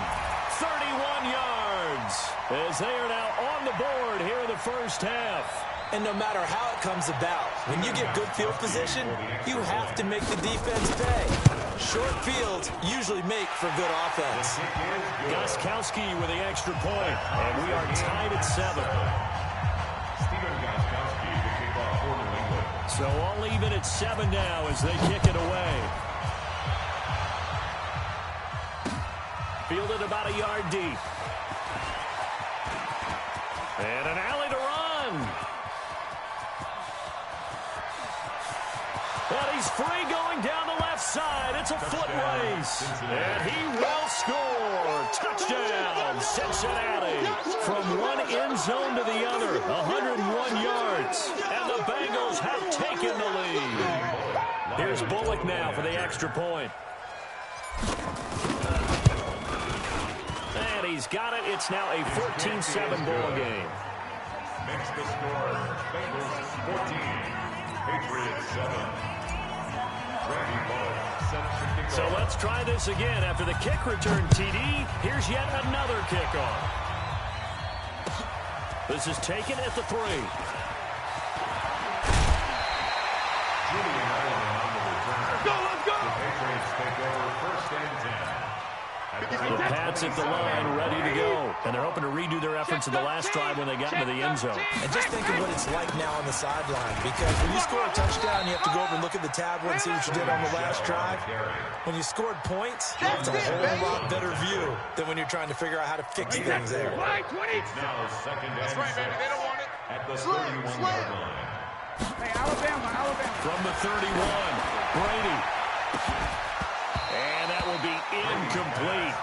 31 yards, as they are now on the board here in the first half. And no matter how it comes about, when you get good field position, you have to make the defense pay. Short fields usually make for good offense. Gostkowski with the extra point, and we are tied at 7. So all even at 7 now as they kick it away. Fielded about a yard deep. And an alley to run. And he's free going down the left side. It's a foot race. And he will score. Touchdown, Cincinnati. From one end zone to the other, 101 yards. And the Bengals have taken the lead. Here's Bullock now for the extra point. And he's got it. It's now a 14-7 ball game. Makes the score. Bengals 14, Patriots 7. So let's try this again. After the kick return TD, here's yet another kickoff. This is taken at the 3. Let's go! The Patriots take over 1st and 10. The Pats at the line, ready to go. And they're hoping to redo their efforts in the last drive when they got into the end zone. And just think of what it's like now on the sideline. Because when you score a touchdown, you have to go over and look at the tablet and see what you did on the last drive. When you scored points, it's a whole lot better view than when you're trying to figure out how to fix things there. Now 2nd and 7 at the 31-yard line. Hey, Alabama. From the 31, Brady. And that will be incomplete.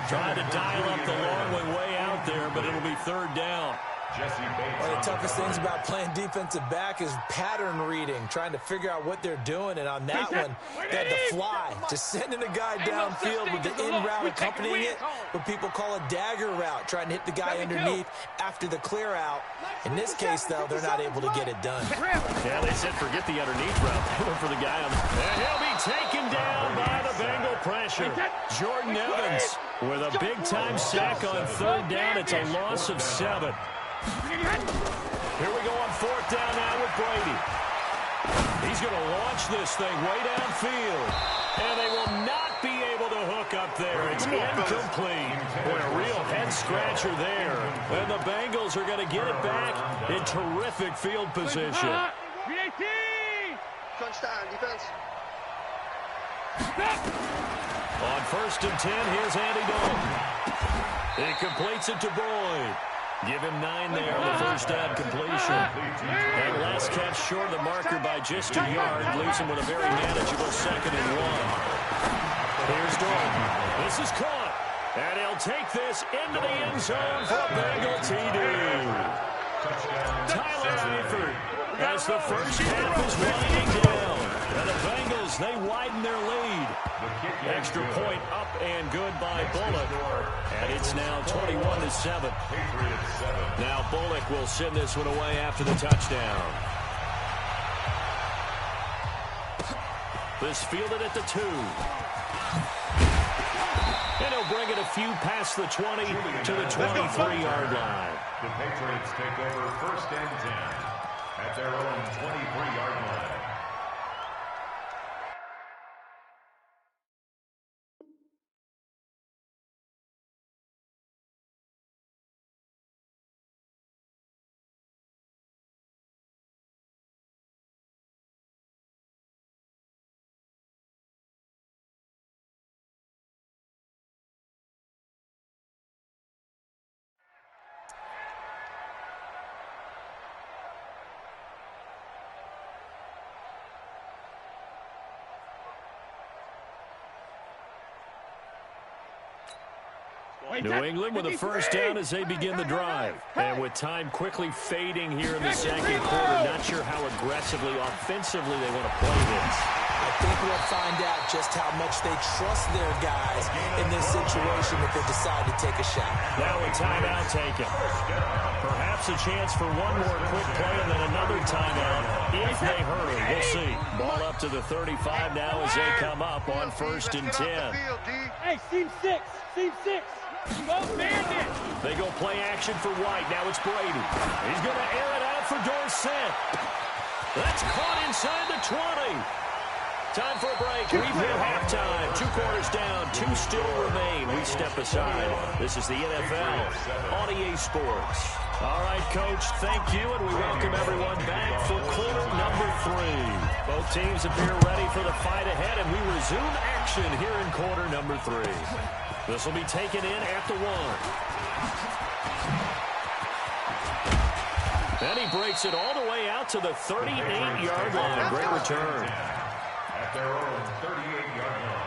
Trying to dial up the long way out there, but it'll be 3rd down. One of the toughest things about playing defensive back is pattern reading, trying to figure out what they're doing. And on that one, they had the fly, just sending a guy downfield with the in route accompanying it, what people call a dagger route, trying to hit the guy underneath after the clear out. In this case, though, they're not able to get it done. Yeah, they said forget the underneath route. They went for the guy on the... And he'll be taken down by the Bengal pressure. Jordan Evans with a big-time sack on 3rd down. It's a loss of 7. Here we go on 4th down now with Brady. He's going to launch this thing way downfield. And they will not be able to hook up there. It's incomplete. Boy, a real head-scratcher there. And the Bengals are going to get it back in terrific field position. Crunch time, defense. On 1st and 10, here's Andy Dalton. He completes it to Boyd. Give him 9 there on the first down completion. And last catch short of the marker by just a yard, leaves him with a very manageable 2nd and 1. Here's Dalton. This is caught. And he'll take this into the end zone for a Bengal TD. Tyler Eifert as the first half is winding down. And the Bengals, they widen their lead. Extra point up and good by Bullock. And it's now 21-7. Now Bullock will send this one away after the touchdown. This fielded at the 2. And he'll bring it a few past the 20 to the 23-yard line. The Patriots take over 1st and 10 at their own 23-yard line. New England with a first down as they begin the drive. And with time quickly fading here in the 2nd quarter, not sure how aggressively, offensively they want to play this. I think we'll find out just how much they trust their guys in this situation if they decide to take a shot. Now a timeout taken. Perhaps a chance for one more quick play and then another timeout if they hurry. We'll see. Ball up to the 35 now as they come up on 1st and 10. Hey, seam 6. Seam 6. They go play action for White. Now it's Brady. He's going to air it out for Dorsett. That's caught inside the 20. Time for a break. We've hit halftime. 2 quarters down. 2 still remain. We step aside. This is the NFL on EA Sports. All right, Coach, thank you, and we welcome everyone back for quarter number 3. Both teams appear ready for the fight ahead, and we resume action here in quarter number 3. This will be taken in at the 1. And he breaks it all the way out to the 38-yard line. Great return. At their own 38-yard line.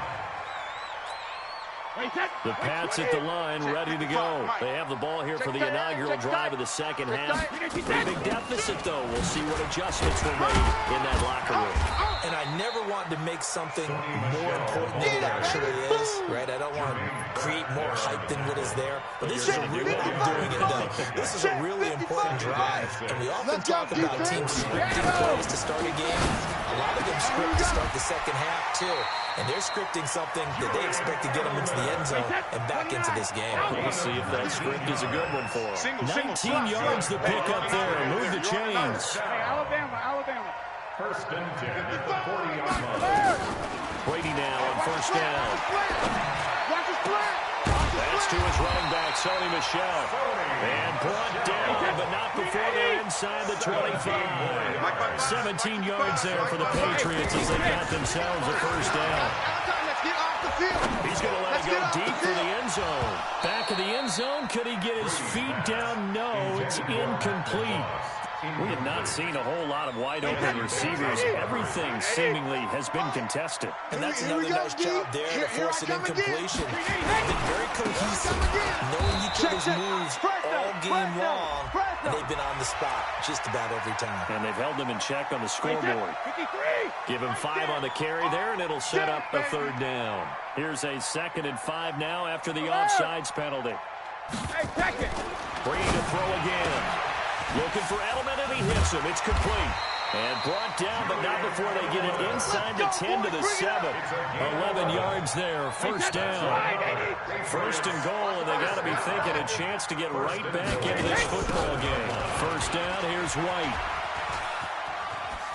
The Pats at the line, ready to go. They have the ball here for the inaugural drive of the 2nd half. Pretty big deficit, though. We'll see what adjustments were made in that locker room. And I never want to make something more important than it actually is, right? I don't want to create more hype than what is there. But this is a really, I'm doing it, though. This is a really important drive. And we often talk about teams scripting plays to start a game. A lot of them script to start the 2nd half, too. And they're scripting something that they expect to get them into the end zone and back into this game. We'll see if that script is a good one for them. 19 yards the pick up there. Move the chains. Alabama. 1st and 10 at the 40-yard line. Brady now on 1st down. That's to his running back, Sony Michel. And brought down, but not before they're inside the 25. 17 yards there for the Patriots as they got themselves a first down. He's going to let it go deep for the end zone. Back of the end zone. Could he get his feet down? No, it's incomplete. We have not seen a whole lot of wide-open receivers. Everything seemingly has been contested. And that's another nice job there to force an incompletion. They've been very cohesive, knowing each other's moves all game long, and they've been on the spot just about every time. And they've held them in check on the scoreboard. Give him 5 on the carry there, and it'll set up a 3rd down. Here's a 2nd and 5 now after the offsides penalty. Brady to throw again. Looking for Edelman, and he hits him. It's complete. And brought down, but not before they get it inside the 10 to the 7. 11 yards there. First down. 1st and goal, and they got to be thinking a chance to get right back into this football game. First down, here's White.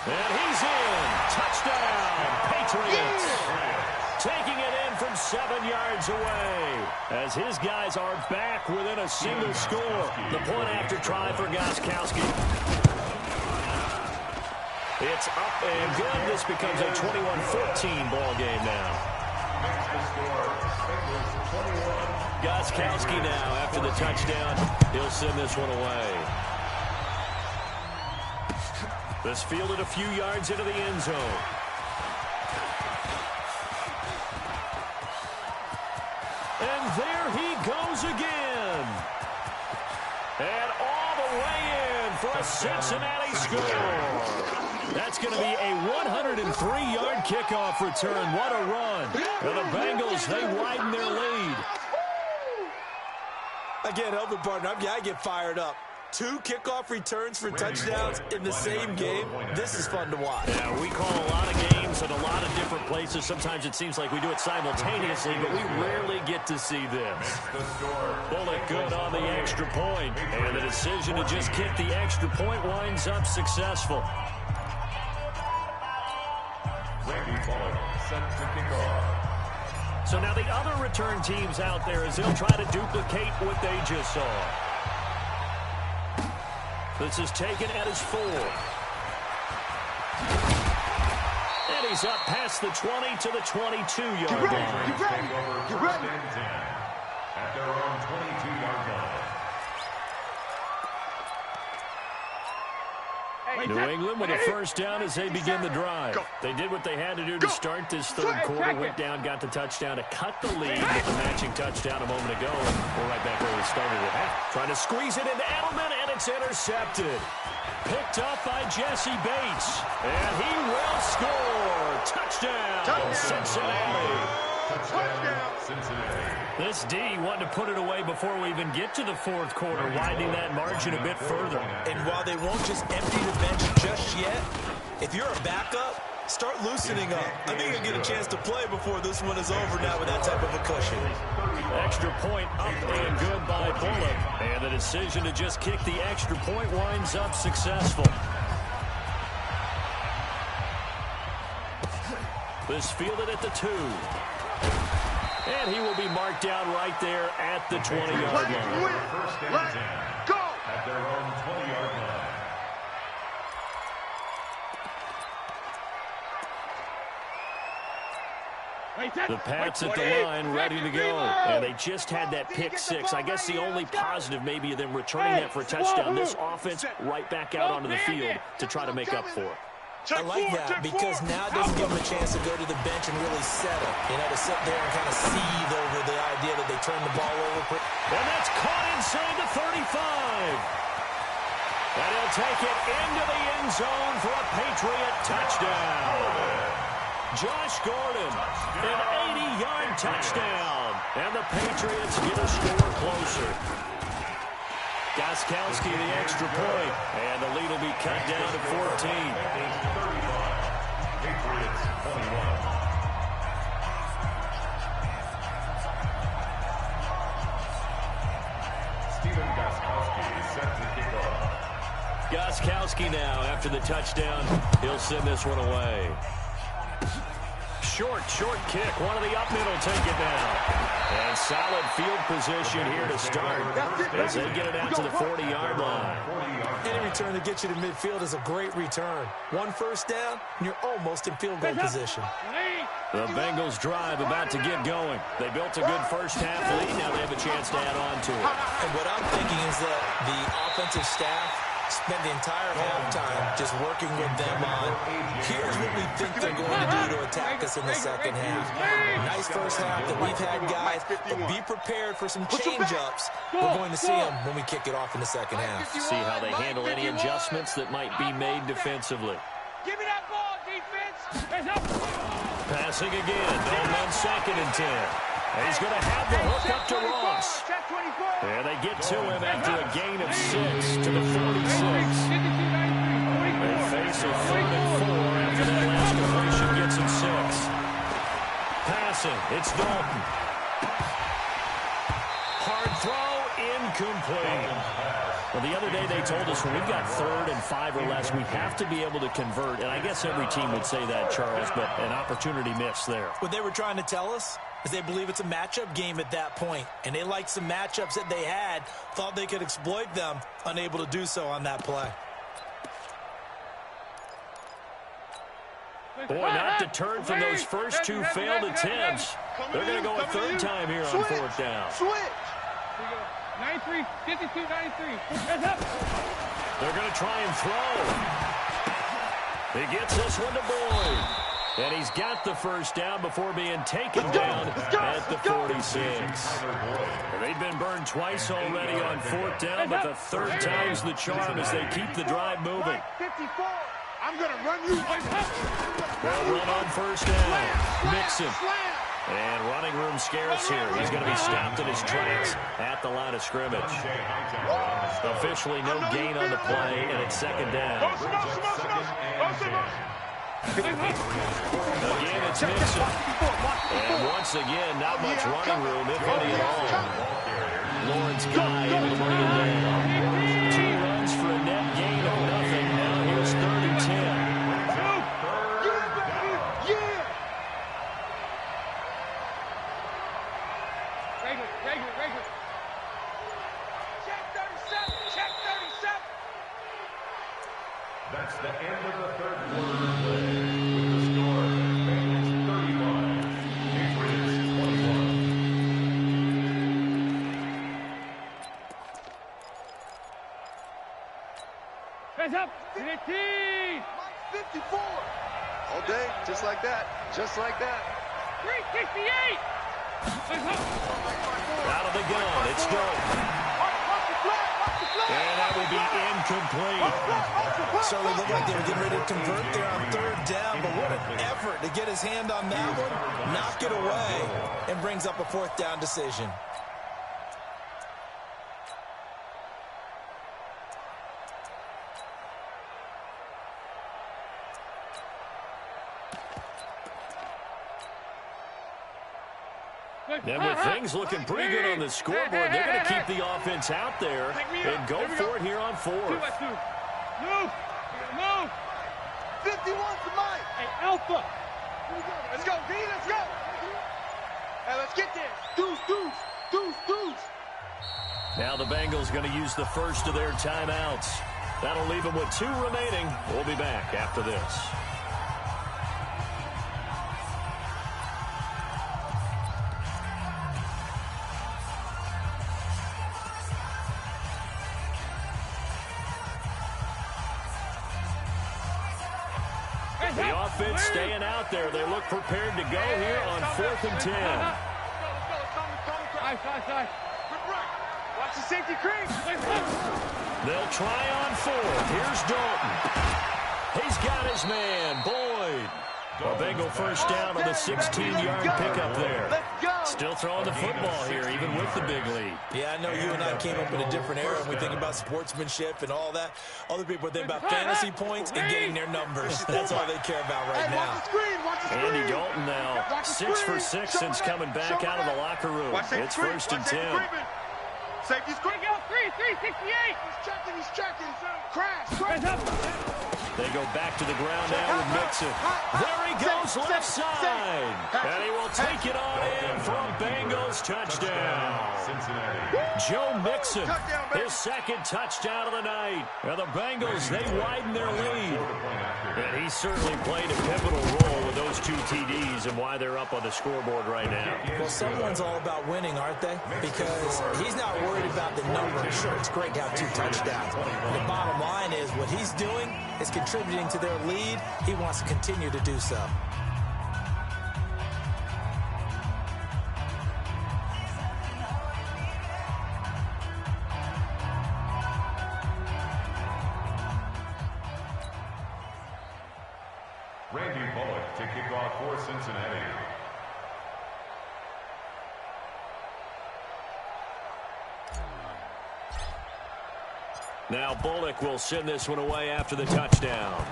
And he's in. Touchdown, Patriots. Taking it in from 7 yards away as his guys are back within a single score. The point after try for Gostkowski. It's up and good. This becomes a 21-14 ball game now. Makes the score. Bengals 21. Gostkowski now after the touchdown. He'll send this one away. This fielded a few yards into the end zone. And there he goes again. And all the way in for a Cincinnati score. That's going to be a 103-yard kickoff return. What a run. And the Bengals, they widen their lead. I can't help it, partner. I get fired up. 2 kickoff returns for touchdowns in the same game. This is fun to watch. Yeah, we call a lot of games at a lot of different places. Sometimes it seems like we do it simultaneously, but we rarely get to see this. Bullock good on the extra point, and the decision to just kick the extra point winds up successful. Randy Bullock set to kick off. So now the other return teams out there as they'll try to duplicate what they just saw. This is taken at his 4. And he's up past the 20 to the 22-yard line. Take over first and 10 at their own 22-yard line. New England with a first down as they begin the drive. They did what they had to do to start this third quarter. Went down, got the touchdown to cut the lead with the matching touchdown a moment ago. And we're right back where we started at half. Trying to squeeze it into Edelman, and it's intercepted. Picked up by Jesse Bates. And he will score. Touchdown, Cincinnati. Touchdown, Cincinnati. This D wanted to put it away before we even get to the fourth quarter, widening that margin a bit further. And while they won't just empty the bench just yet, if you're a backup, start loosening up. I think you'll get a chance to play before this one is over now with that type of a cushion. Extra point up and good by Bullock. And the decision to just kick the extra point winds up successful. This fielded at the 2. And he will be marked down right there at the 20-yard line. First and 10 at their own 20-yard line. The Pats at the line, ready to go. And they just had that pick 6. I guess the only positive maybe of them returning that for a touchdown. This offense right back out onto the field to try to make up for it. I like that because now it doesn't give them a chance to go to the bench and really settle. You know, to sit there and kind of seethe over the idea that they turn the ball over. And that's caught inside the 35. And he'll take it into the end zone for a Patriot touchdown. Josh Gordon, an 80-yard touchdown. And the Patriots get a score closer. Gostkowski the extra point, and the lead will be cut down to 14. Patriots 21. Stephen Gostkowski set to kick off. Gostkowski now after the touchdown. He'll send this one away. Short kick. One of the up middle take it down. And solid field position here to start as they get it out to the 40-yard line. Any return that gets you to midfield is a great return. 1 first down, and you're almost in field goal position. The Bengals drive about to get going. They built a good first half lead. Now they have a chance to add on to it. And what I'm thinking is that the offensive staff spent the entire halftime just working with them on, here's what we think they're going to do to attack us in the second half. Nice first half that we've had, guys, but be prepared for some change-ups. We're going to see them when we kick it off in the second half. See how they handle any adjustments that might be made defensively. Give me that ball, defense. Passing again, down on 2nd and 10. And he's going to have the hook up to Ross. And they get to him after a gain of 6 to the 46. They face a 3rd and 4 after that last completion gets him 6. Passing, it's Dalton. Hard throw, incomplete. Well, the other day they told us when we've got 3rd and 5 or less, we have to be able to convert. And I guess every team would say that, Charles, but an opportunity missed there. What they were trying to tell us is they believe it's a matchup game at that point, and they liked some matchups that they had, thought they could exploit them, unable to do so on that play. Boy, not deterred from those first two failed attempts. They're going to go a third time here on fourth down. Switch. 93, 52, 93. Heads up. They're going to try and throw. He gets this one to Boyd. And he's got the first down before being taken down at the 46. They've been burned twice already on fourth down, but the third time's the charm as they keep the drive moving. 54. I'm going to run you. They'll run on first down. Mixon. And running room scarce here. He's going to be stopped in his tracks at the line of scrimmage. Officially no gain on the play, and it's second down. Again, it's Mixon. And once again, not much running room, if any at all. Lawrence Guy able to bring him down. 2 runs for a net gain of nothing. Now here's 3rd and 10. That's the end of the third quarter play. With the score, Bengals 31, Patriots 21. Hands up. 15. 54. All day, just like that. Just like that. 368. Out of the gun, it's Doak. And that will be incomplete. So they look like they were getting ready to convert there on third down, but what an effort to get his hand on that one, knock it away, and brings up a fourth down decision. And with things looking pretty good on the scoreboard, they're going to keep the offense out there and go for it here on fourth. Move. 51's the mic. Hey, Alpha. Let's go, B, let's go. Hey, let's get there. Deuce. Now the Bengals going to use the first of their timeouts. That'll leave them with 2 remaining. We'll be back after this. The offense staying out there. They look prepared to go here on 4th and 10. Side. Watch the safety creep. They'll try on 4th. Here's Dalton. He's got his man, Boyd. A Bengal first down on the 16-yard pickup there. Still throwing the football here, even with the big lead. Yeah, I know you and I came up in a different era, and we think about sportsmanship and all that. Other people think about fantasy points and getting their numbers. That's all they care about right now. Andy Dalton now 6 for 6 since coming back out of the locker room. It's 1st and 10. Safety screen. 368. He's checking. Crash. They go back to the ground now with Mixon. There he goes, left side. And he will take it on in for a Bengals touchdown. Joe Mixon, his 2nd touchdown of the night. And the Bengals, they widen their lead. And he certainly played a pivotal role with those 2 TDs and why they're up on the scoreboard right now. Well, someone's all about winning, aren't they? Because he's not worried about the number. Sure, it's great to have 2 touchdowns. The bottom line is what he's doing is contributing to their lead. He wants to continue to do so. Randy Bullock to kick off for Cincinnati. Now Bullock will send this one away after the touchdown.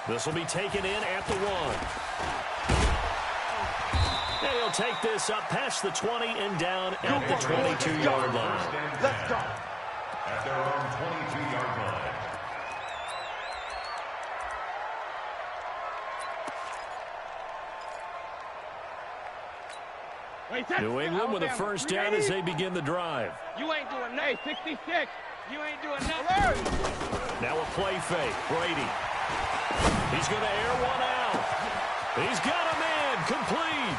This will be taken in at the 1. And he'll take this up past the 20 and down at the 22-yard line. Let's go. At their own 22-yard line. New England with a first down as they begin the drive. You ain't doing that. 66. You ain't doing nothing. Now a play fake. Brady. He's going to air one out. He's got a man. Complete.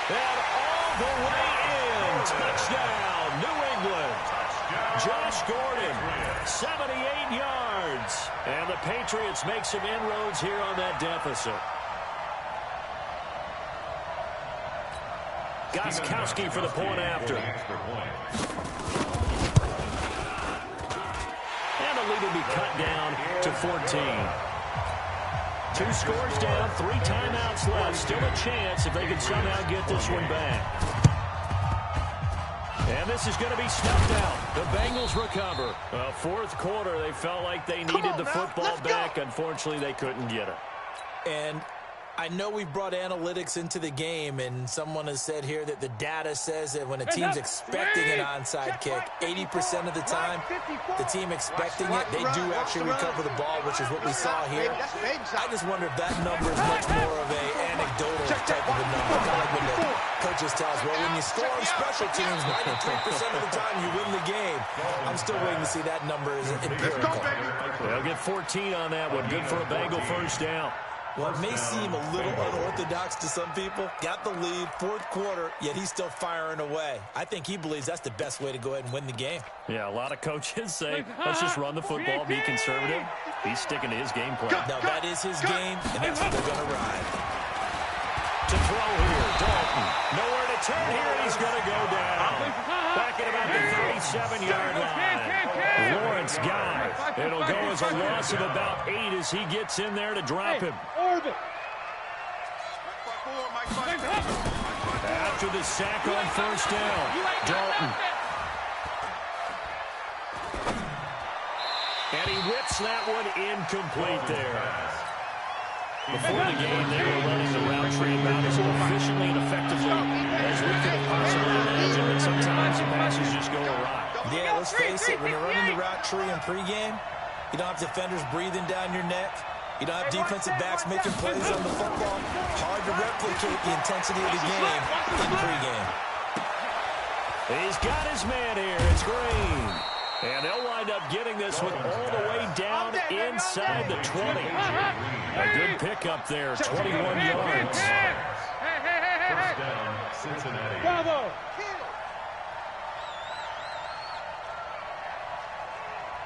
And all the way in. Touchdown, New England. Josh Gordon, 78 yards. And the Patriots make some inroads here on that deficit. Gostkowski for the point after. And the lead will be cut down to 14. 2 scores down, 3 timeouts left. Still a chance if they can somehow get this one back. And this is going to be snuffed out. The Bengals recover. Fourth quarter, they felt like they needed the football back. Unfortunately, they couldn't get it. And I know we brought analytics into the game, and someone has said here that the data says that when a team's expecting an onside kick, 80% of the time, the team expecting it, they do actually recover the ball, which is what we saw here. I just wonder if that number is much more of an anecdotal type of a number. Kind of like when the coaches tell us, well, when you score on special teams, 93% of the time you win the game. I'm still waiting to see that number is empirical. They'll get 14 on that one. Good for a Bengal first down. Well, it may seem a little unorthodox to some people. Got the lead, fourth quarter, yet he's still firing away. I think he believes that's the best way to go ahead and win the game. Yeah, a lot of coaches say, let's just run the football, be conservative. He's sticking to his game plan. Now, that is his game, and that's what they're going to ride. To throw here, Dalton. Nowhere to turn here, he's going to go down. Back at about the 37-yard line. Lawrence Guy. It'll go as a loss of about 8 as he gets in there to drop him. After the sack on first down, Dalton. And he whips that one incomplete there. Before the game, they were running the route tree about as efficiently and effectively as we could have possibly imagined, but sometimes the passes just go awry. Yeah, let's face it, when you're running the route tree in pregame, you don't have defenders breathing down your neck. You don't have defensive backs making plays on the football. Hard to replicate the intensity of the game in pregame. He's got his man here. It's Green. And they'll wind up getting this one all the way down inside the 20. A good pickup there, 21 yards. First down, Cincinnati. Bravo!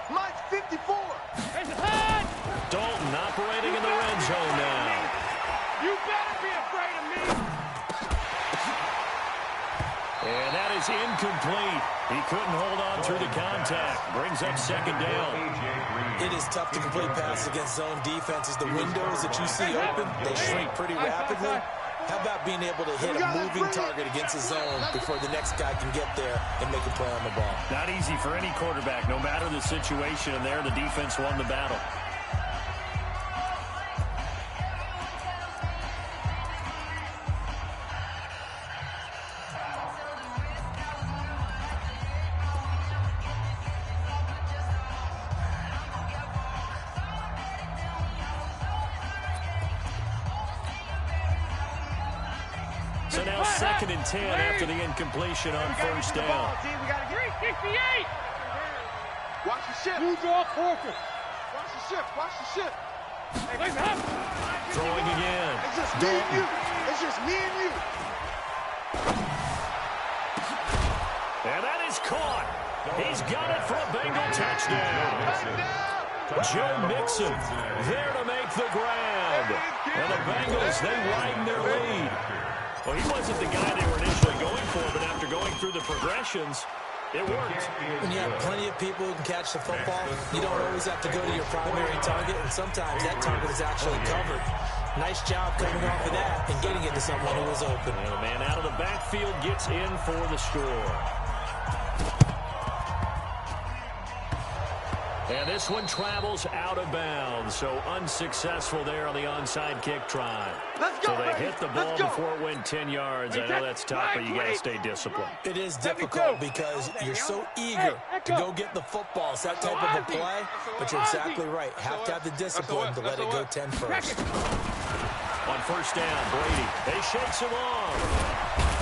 Mine's 54. Dalton operating in the red zone now. You better be afraid of me. And that is incomplete. He couldn't hold on through the contact. Brings up second down. It is tough to complete passes against zone defenses. The windows that you see open, they shrink pretty rapidly. How about being able to hit a moving target against a zone before the next guy can get there and make a play on the ball? Not easy for any quarterback, no matter the situation, and there the defense won the battle. So now 2nd and 10 after the incompletion on first down. We got to get 368. Watch the ship. Who's off focus? Watch the ship. Watch the ship. Throwing again. It's just me and you. It's just me and you. And that is caught. He's got it for a Bengal touchdown. Joe Mixon there to make the grab. And the Bengals, they widen their lead. Well, he wasn't the guy they were initially going for, but after going through the progressions, it worked. When you have plenty of people who can catch the football, you don't always have to go to your primary target, and sometimes that target is actually covered. Nice job coming off of that and getting it to someone who was open. And the man out of the backfield gets in for the score. And this one travels out of bounds, so unsuccessful there on the onside kick try. So they hit the ball before it went 10 yards. I know that's tough, but you got to stay disciplined. It is difficult because you're so eager to go get the football. It's that type of a play, but you're exactly right. Have to have the discipline to let it go 10 first. On first down, Brady. They shakes him off.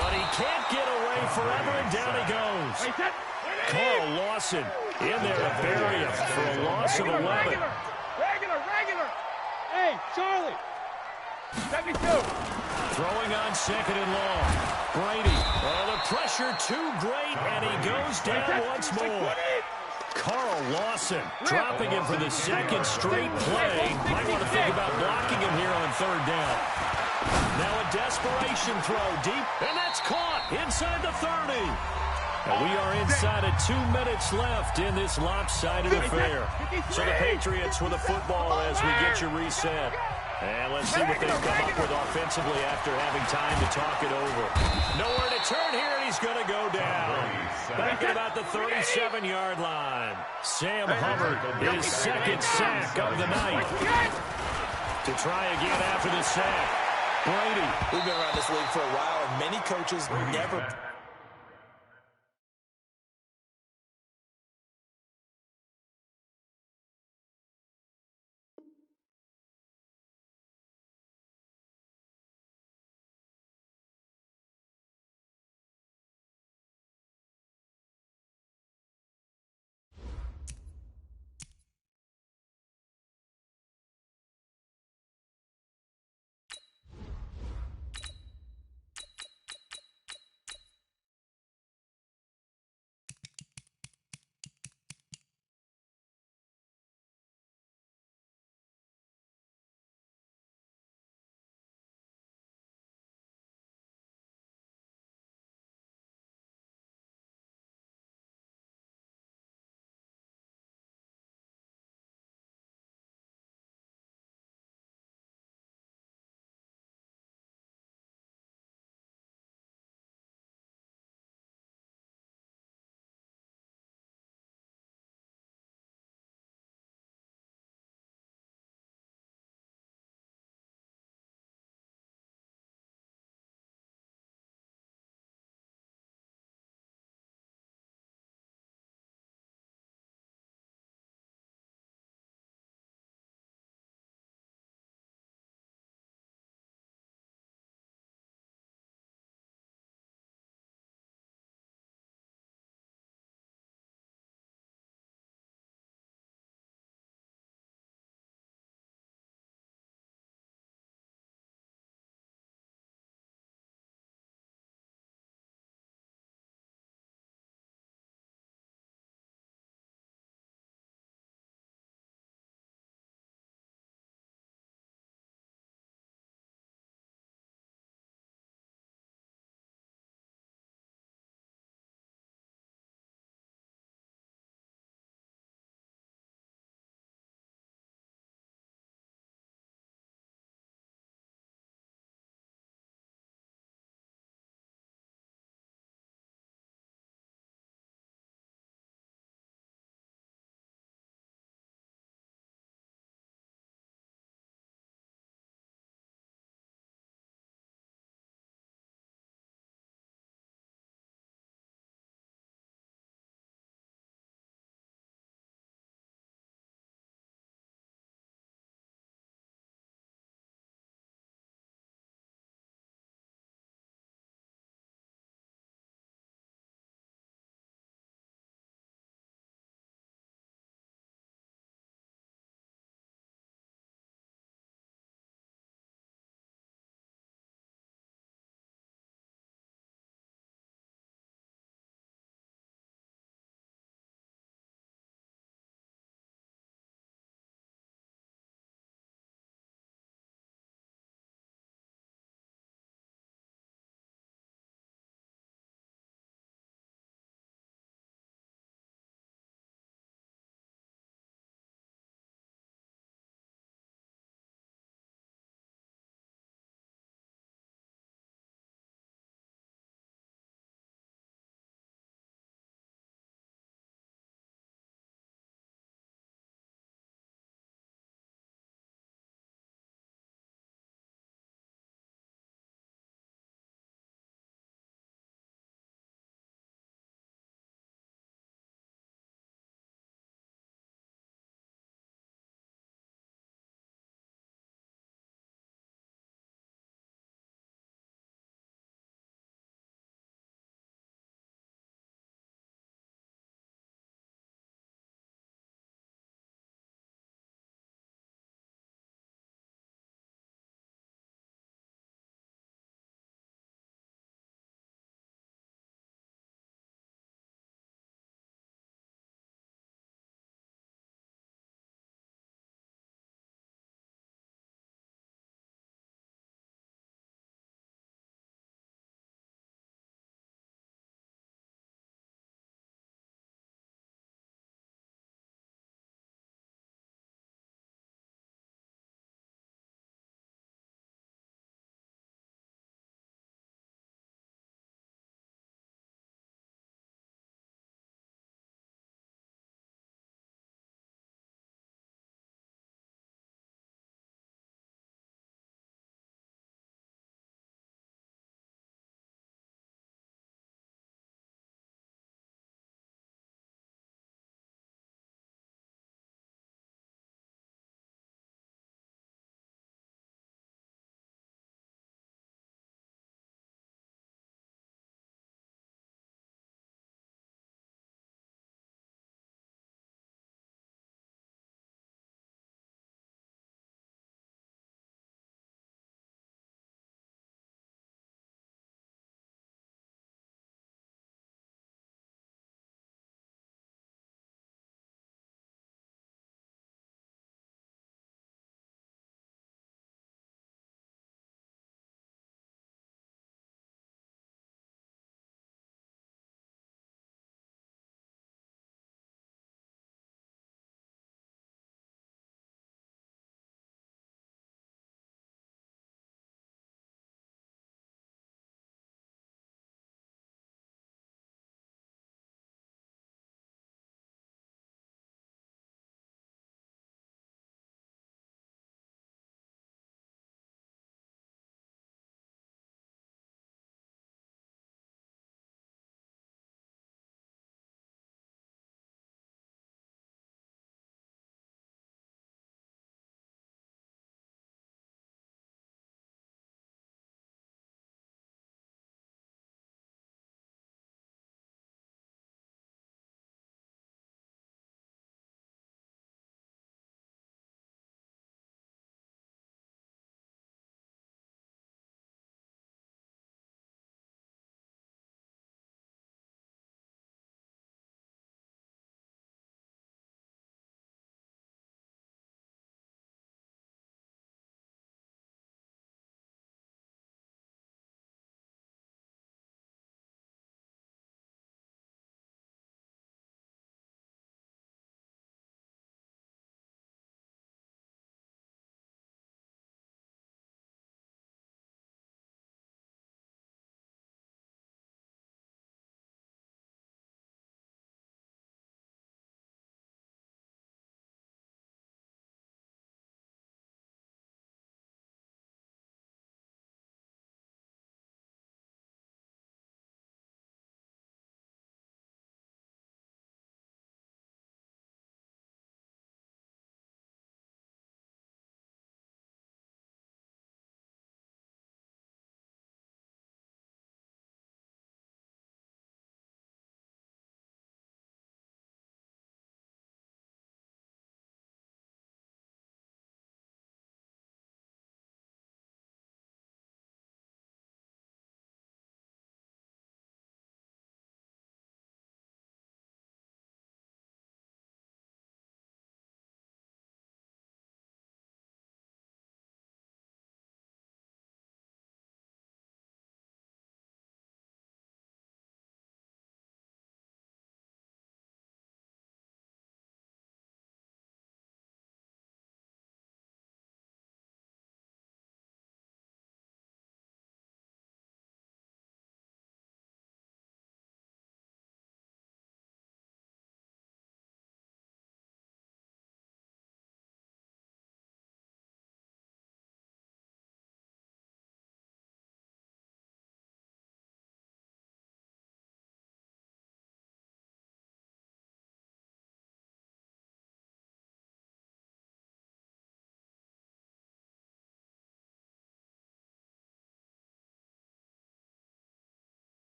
But he can't get away forever, and down he goes. Carl Lawson in there to bury him for a loss of 11. Regular. Hey, Charlie. 72. Throwing on second and long. Brady. Oh, the pressure too great, and he goes down once more. Carl Lawson dropping him for the second straight play. Might want to think about blocking him here on third down. Now a desperation throw deep, and that's caught inside the 30. And we are inside of 2 minutes left in this lopsided affair. So the Patriots with the football as we get you reset. And let's see what they've come up with offensively after having time to talk it over. Nowhere to turn here, and he's going to go down. Back at about the 37-yard line. Sam Hubbard, his second sack of the night. To try again after the sack. Brady. We've been around this league for a while, and many coaches never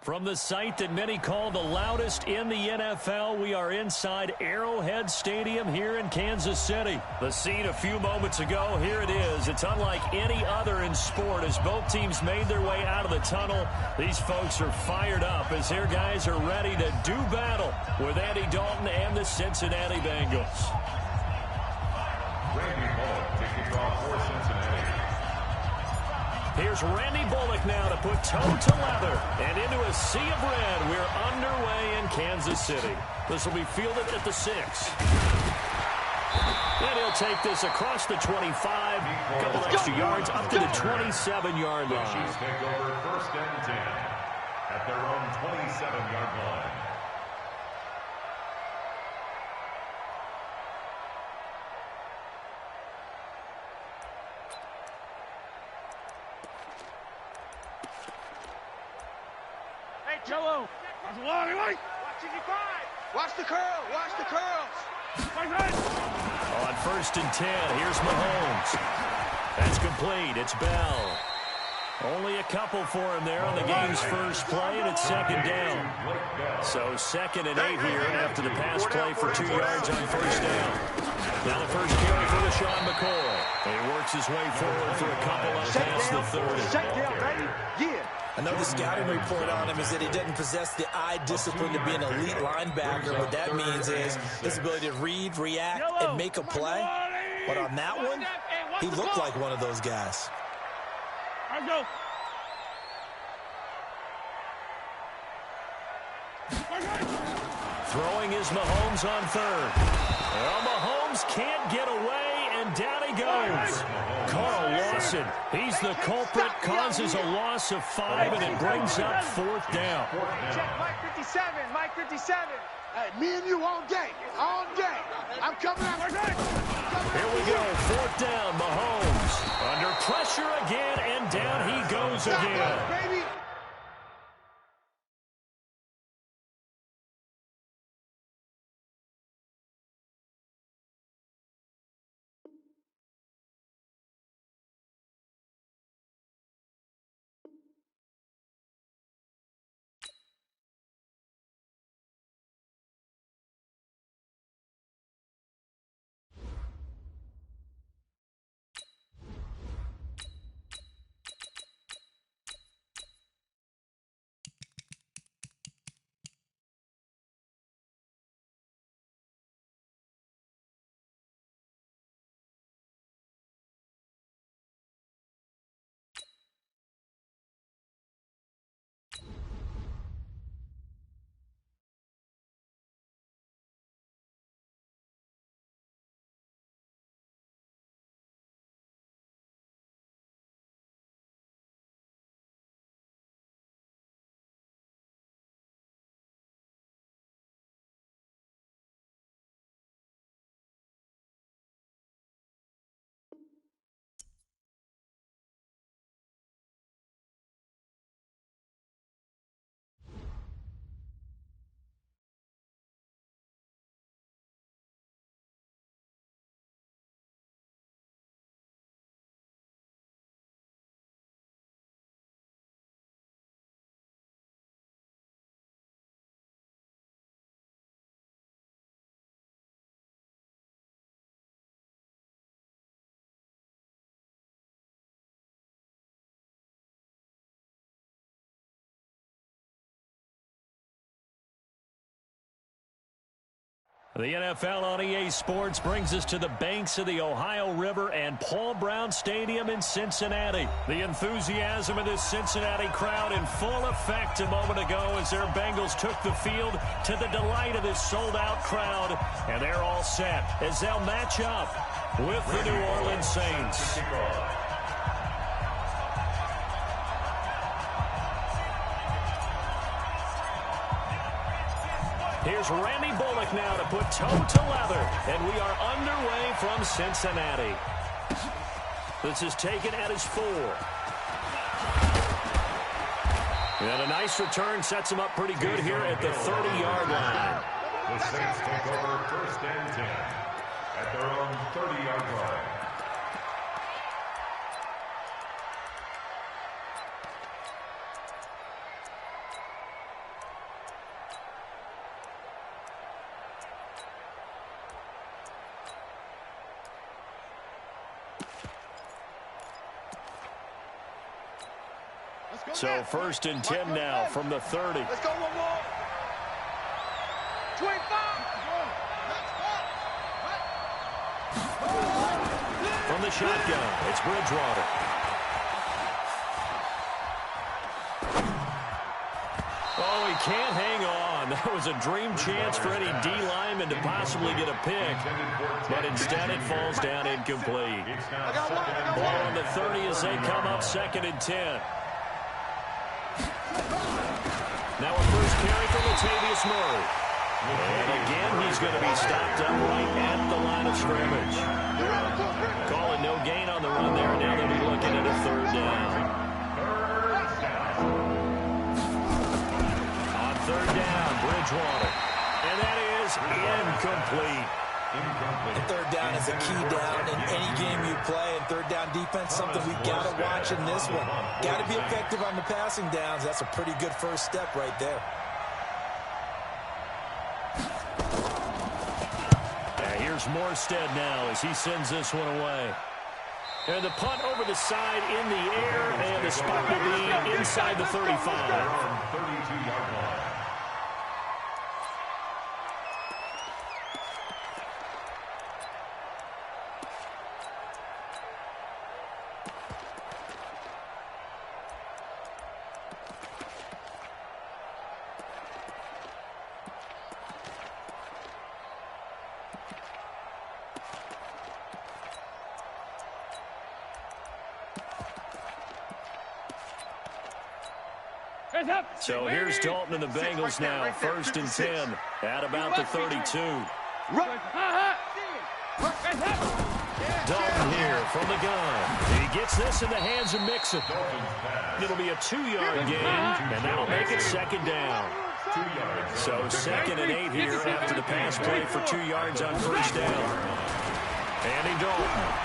From the site that many call the loudest in the NFL, we are inside Arrowhead Stadium here in Kansas City. The scene a few moments ago, here it is. It's unlike any other in sport as both teams made their way out of the tunnel. These folks are fired up as their guys are ready to do battle with Andy Dalton and the Cincinnati Bengals. Randy Bullock taking off for Cincinnati. Here's Randy Bullock now to put toe to leather. And into a sea of red, we're underway in Kansas City. This will be fielded at the 6. And he'll take this across the 25. A couple extra yards up to the 27-yard line. Chiefs take over 1st and 10 at their own 27-yard line. Jello. Watch the curl. Watch the curls. On 1st and 10, here's Mahomes. That's complete. It's Bell. Only a couple for him there on the game's first play, and it's 2nd down. So 2nd and 8 here after the pass play for 2 yards on 1st down. Now the first carry for LaShawn McCoy. And he works his way forward for a couple up past the 30. I know the scouting report on him is that he doesn't possess the eye discipline to be an elite linebacker. What that means is his ability to read, react, and make a play. But on that one, he looked like one of those guys. Throwing is Mahomes on 3rd. Well, Mahomes can't get away, and down he goes. Carl Lawson, he's the culprit, causes a loss of 5, and it brings up 4th down. Check Mike 57, Mike 57. Hey, me and you all day, all day. I'm coming out. Here we go, 4th down, Mahomes. Under pressure again, and down he goes again. Baby. The NFL on EA Sports brings us to the banks of the Ohio River and Paul Brown Stadium in Cincinnati. The enthusiasm of this Cincinnati crowd in full effect a moment ago as their Bengals took the field to the delight of this sold-out crowd. And they're all set as they'll match up with the New Orleans Saints. Here's Randy Bullock now to put toe to leather, and we are underway from Cincinnati. This is taken at his 4. And a nice return sets him up pretty good here at the 30-yard line. The Saints take over 1st and 10 at their own 30-yard line. So 1st and 10 now from the 30. Let's go one more. 25. From the shotgun, it's Bridgewater. Oh, he can't hang on. That was a dream chance for any D lineman to possibly get a pick, but instead it falls down incomplete. Ball on the 30 as they come up 2nd and 10. Now a first carry from Latavius Murray. And again, he's going to be stopped up right at the line of scrimmage. Calling no gain on the run there. Now they'll be looking at a 3rd down. On 3rd down, Bridgewater. And that is incomplete. And 3rd down is a key down in any game you play. And 3rd down defense, something we got to watch in this one. Got to be effective on the passing downs. That's a pretty good first step right there. Here's Morstead now as he sends this one away. And the punt over the side in the air, and the spot will be inside the 35. 32-yard line. So here's Dalton and the Bengals now, 1st and 10 at about the 32. Dalton here from the gun. He gets this in the hands of Mixon. It'll be a 2-yard gain, and that'll make it 2nd down. So 2nd and 8 here after the pass play for 2 yards on 1st down. Andy Dalton.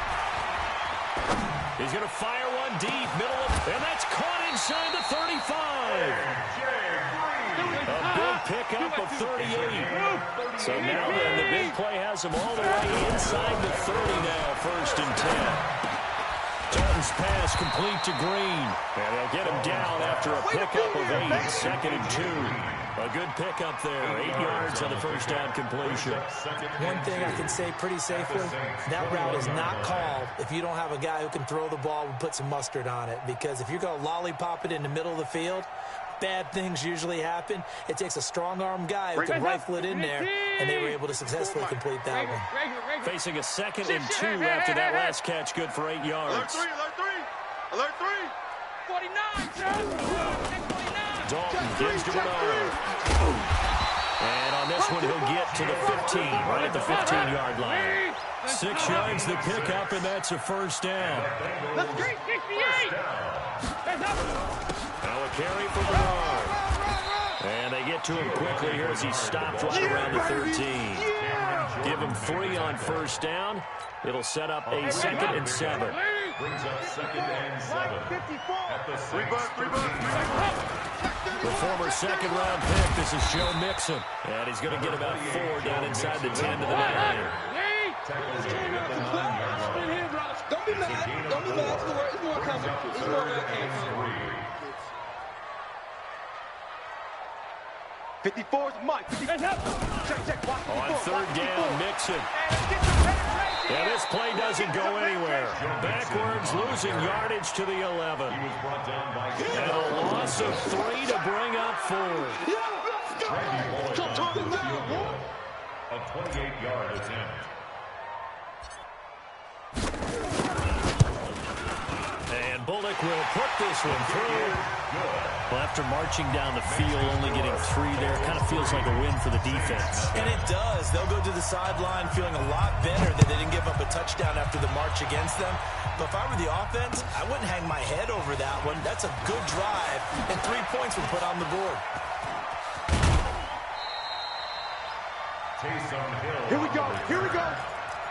He's going to fire one deep, middle of, and that's caught inside the 35. A big pickup of 38. So now then, the big play has him all the way inside the 30 now, 1st and 10. Dalton's pass complete to Green. And they'll get him down after a pickup of 8, 2nd and 2. A good pickup there, 8 yards on the 1st down completion. One thing I can say pretty safely, that route is not called if you don't have a guy who can throw the ball and put some mustard on it. Because if you're going to lollipop it in the middle of the field, bad things usually happen. It takes a strong-arm guy who can rifle it in there, and they were able to successfully complete that one. Facing a 2nd and 2 after that last catch, good for 8 yards. Alert 3, alert 3, alert 3. 49, Dalton gives to Bernard. And on this one, he'll get to the 15, right at the 15-yard line. 6 yards the pickup, and that's a 1st down. Now a carry for Bernard. And they get to him quickly here as he stopped right around the 13. Give him 3 on 1st down. It'll set up a 2nd and 7. Brings up 2nd and 7. At the 6. The former 2nd-round pick, this is Joe Mixon. And he's going to get about 4 down inside the 10 to the 9. Don't be mad. Don't be mad. It's more coming. It's more coming. 54 is Mike. Check. On 3rd down, Mixon. Yeah, this play doesn't go anywhere. Backwards, losing yardage to the 11. And a loss of 3 to bring up 4. A 28-yard attempt. And Bullock will put this one through. Well, after marching down the field, only getting 3 there, kind of feels like a win for the defense. And it does. They'll go to the sideline feeling a lot better that they didn't give up a touchdown after the march against them. But if I were the offense, I wouldn't hang my head over that one. That's a good drive, and 3 points were put on the board. Taysom Hill. Here we go. Here we go.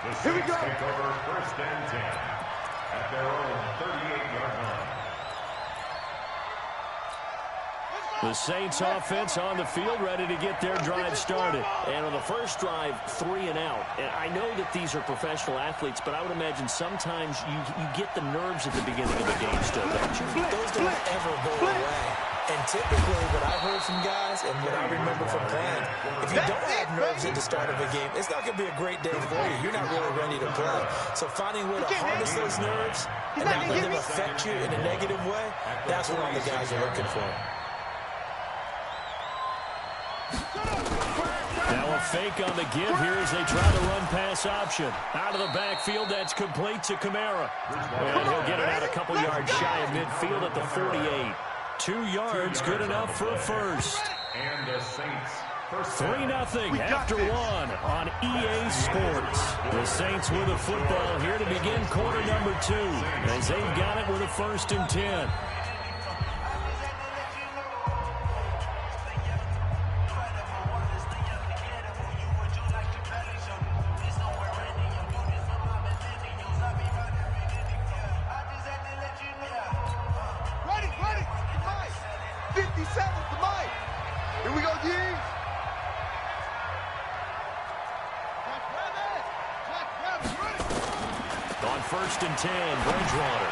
The Here we Saints go. take over 1st and 10 at their own 38-yard line. The Saints offense on the field, ready to get their drive started. And on the first drive, 3 and out. And I know that these are professional athletes, but I would imagine sometimes you get the nerves at the beginning of the game still, don't you? Those don't ever go away. And typically what I've heard from guys and what I remember from playing, if you don't have nerves at the start of a game, it's not going to be a great day for you. You're not really ready to play. So finding a way to harness those nerves and not let them affect you in a negative way, that's what all the guys are looking for. Now a fake on the give here as they try the run-pass option. Out of the backfield, that's complete to Kamara. And he'll get it out a couple yards shy of midfield at the 48. 2 yards, good enough for a first. And the Saints. 3-0 after 1 on EA Sports. The Saints with the football here to begin quarter number 2 as they've got it with a 1st and 10. On 1st and 10, Bridgewater.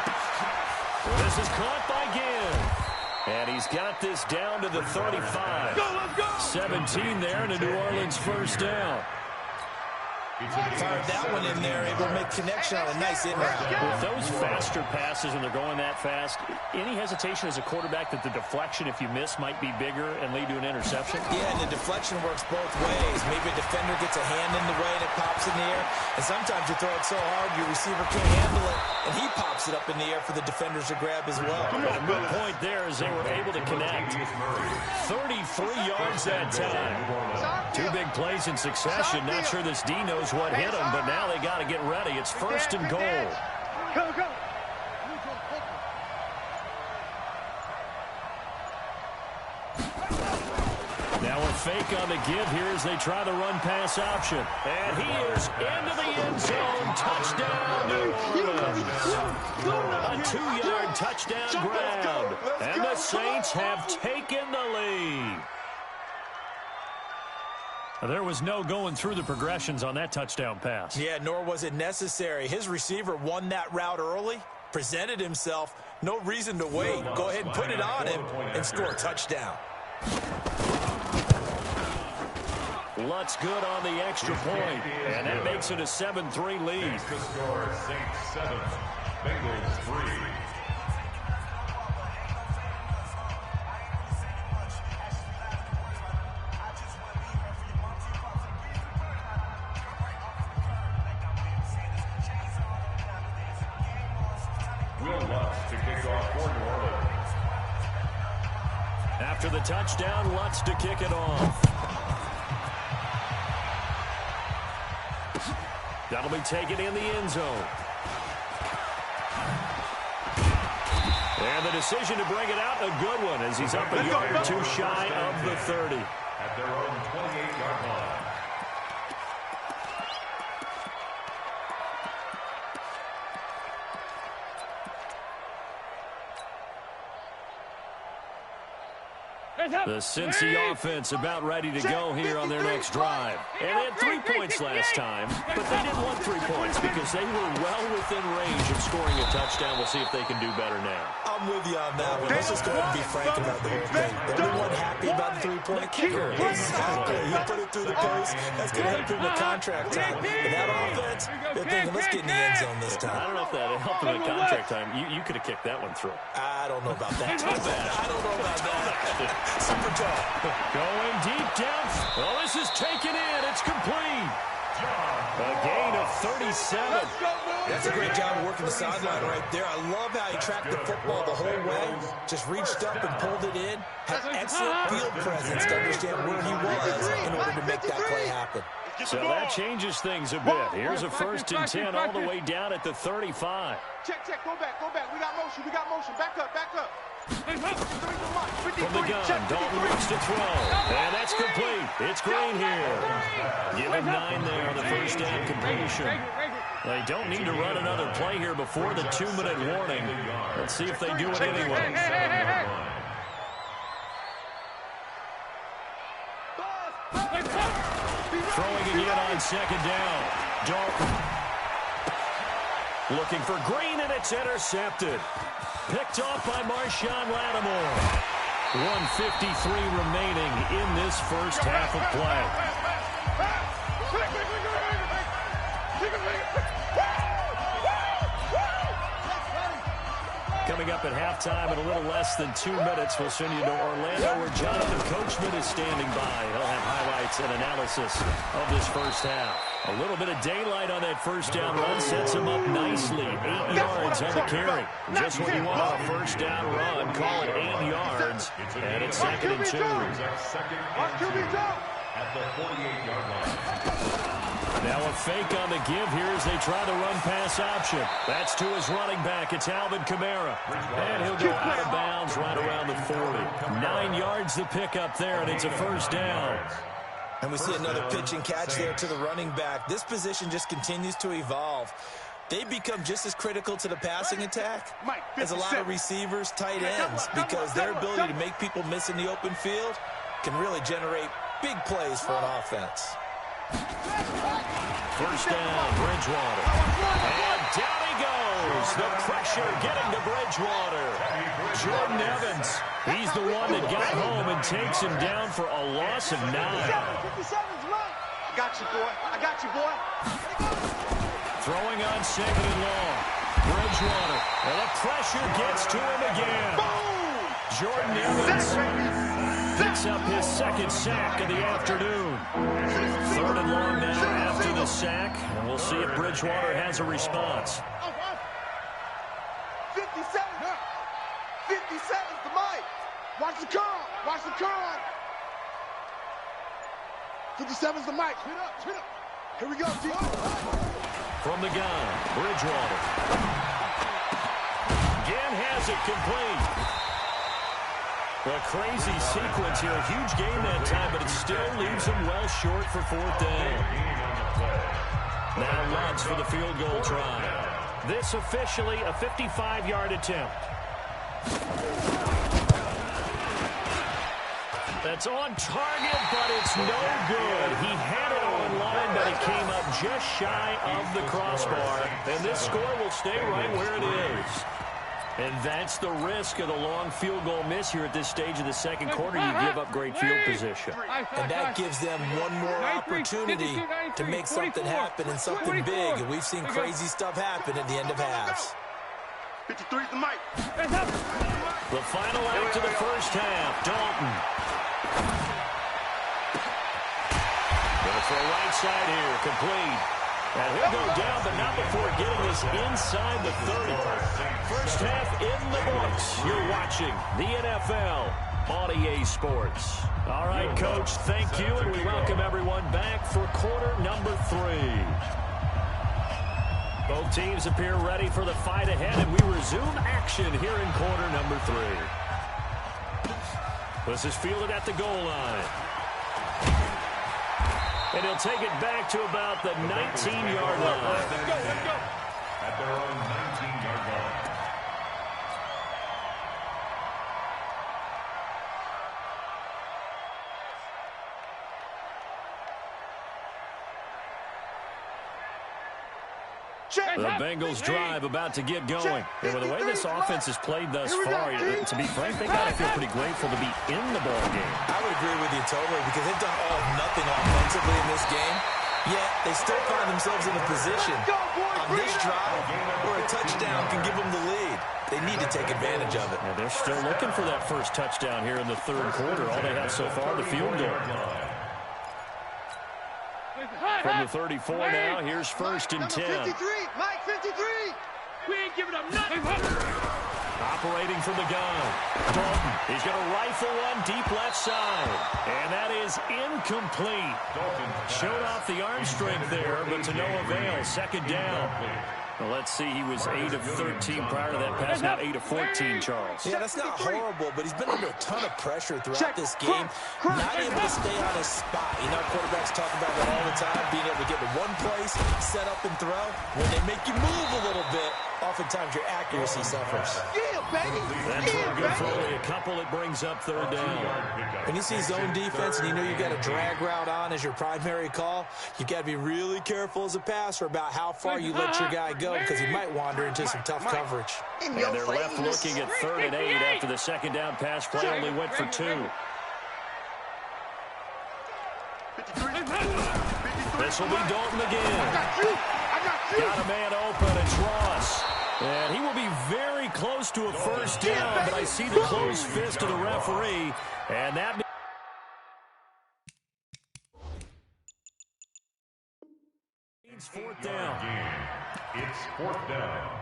Well, this is caught by Ginn. And he's got this down to the 35. Let's go! 17 there and a New Orleans first down. Fired that one in there, able to make connection on a nice in route. With those faster passes and they're going that fast, any hesitation as a quarterback that the deflection, if you miss, might be bigger and lead to an interception? Yeah, and the deflection works both ways. Maybe a defender gets a hand in the way and it pops in the air. And sometimes you throw it so hard your receiver can't handle it, and he pops it up in the air for the defenders to grab as well. But a good point there as they were able to connect. 33 yards that time. 2 big plays in succession. Not sure this D knows what hit them, but now they got to get ready. It's 1st and goal. Go, go. Now a fake on the give here as they try the run-pass option. And he is into the end zone. Touchdown, New Orleans. A 2-yard touchdown grab. And the Saints have taken the lead. There was no going through the progressions on that touchdown pass. Yeah, nor was it necessary. His receiver won that route early, presented himself. No reason to wait. Go ahead and put it on him and score a touchdown. Lutz good on the extra point, and that makes it a 7-3 lead. The score, Saints 7, Bengals 3. Lutz to kick off for New Orleans. After the touchdown, Lutz to kick it off. That'll be taken in the end zone. And the decision to bring it out, a good one, as he's up a yard or 2 shy of the 30. At their own 28-yard line. The Cincy offense about ready to go here on their next drive. And they had 3 points last time, but they didn't want 3 points because they were well within range of scoring a touchdown. We'll see if they can do better now. I'm with you on that one. Let's just go ahead and be frank about the whole thing. Everyone happy about the 3-point kicker. Exactly. He put it through the post. That's going to help him with contract time. But that offense, they're thinking, let's get in the end zone this time. I don't know if that helped him at contract time. You could have kicked that one through. I don't know about that. I don't know about that. Super tough. Going deep down. Oh, this is taken in. It's complete. A gain of 37. That's a great job of working the sideline right there. I love how he tracked the football the whole way. Just reached up and pulled it in. Had excellent field presence to understand where he was in order to make that play happen. So that changes things a bit. Here's a 1st and 10 all the way down at the 35. Check, go back. We got motion. Back up. From the gun, Dalton looks to throw. And that's complete. It's Green here. Give him 9 there on the first down completion. They don't need to run another play here before the 2-minute warning. Let's see if they do it anyway. Throwing again on second down. Dalton. Looking for Green, and it's intercepted. Picked off by Marshawn Lattimore. 1:53 remaining in this first half of play. Coming up at halftime in a little less than 2 minutes, we'll send you to Orlando where Jonathan Coachman is standing by. He'll have highlights and analysis of this first half. A little bit of daylight on that first down run sets him up nicely. 8 yards on the carry. Just what you want on a first down run. Call it 8 yards. And it's 2nd and 2. At the 48-yard line. Now a fake on the give here as they try the run-pass option. That's to his running back. It's Alvin Kamara. And he'll go out of bounds right around the 40. 9 yards to pick up there, and it's a first down. And we see another pitch and catch there to the running back. This position just continues to evolve. They become just as critical to the passing attack as a lot of receivers, tight ends, because their ability to make people miss in the open field can really generate big plays for an offense. First down, Bridgewater. And down he goes. The pressure getting to Bridgewater. Jordan Evans. He's the one that got home and takes him down for a loss of 9. I got you, boy. I got you, boy. Throwing on 2nd and long. Bridgewater. And the pressure gets to him again. Boom! Jordan Evans picks up his 2nd sack of the afternoon. 3rd and long now after the sack. And we'll see if Bridgewater has a response. 57. 57's the mic. Watch the curl. Watch the curl. 57's the mic. Hit up. Hit up. Here we go, G. From the gun, Bridgewater. Again has it complete. A crazy sequence here. A huge game that time, but it still leaves him well short for 4th down. Now Lutz for the field goal try. This officially a 55-yard attempt. That's on target, but it's no good. He had it on line, but it came up just shy of the crossbar. And this score will stay right where it is. And that's the risk of the long field goal miss here at this stage of the second quarter. You give up great field position. And that gives them one more opportunity to make something happen and something big. And we've seen crazy stuff happen at the end of halves. 53's the mic. The final out to the first half. Dalton. Gonna throw right side here. Complete. And he'll go down, but not before getting this inside the 30. First half in the books. You're watching the NFL on EA Sports. All right, Coach, thank you, and we welcome everyone back for quarter number 3. Both teams appear ready for the fight ahead, and we resume action here in quarter number 3. This is fielded at the goal line. And he'll take it back to about the 19-yard line. Let's go. At their own 19-yard line. The Bengals drive about to get going. And with the way this offense has played thus far, to be frank, they got to feel pretty grateful to be in the ball game. I would agree with you totally because they've done all of nothing offensively in this game. Yet they still find themselves in a position on this drive where a touchdown can give them the lead. They need to take advantage of it. Yeah, they're still looking for that first touchdown here in the third quarter. All they have so far, the field goal. From the 34 now, here's 1st and 10. 53, Mike 53. We ain't giving up nothing. Operating from the gun. Dalton, he's going to rifle one deep left side. And that is incomplete. Showed off the arm strength there, but to no avail. 2nd down. Well, let's see, he was 8 of 13 prior to that pass, now 8 of 14, Charles. Yeah, that's not horrible, but he's been under a ton of pressure throughout this game, not able to stay on his spot. You know, quarterbacks talk about that all the time, being able to get to one place, set up and throw. When they make you move a little bit, oftentimes your accuracy suffers. Yeah, baby. That's no good for only a couple. It brings up third down. When you see zone defense and you know you've got a drag route on as your primary call, you got to be really careful as a passer about how far you let your guy go because he might wander into some tough coverage. And they're left looking at 3rd and 8 after the second down pass play only went for 2. This will be Dalton again. Got a man open. It's Ross. And he will be very close to a first down, but I see the closed fist of the referee, and that means 4th down. It's 4th down.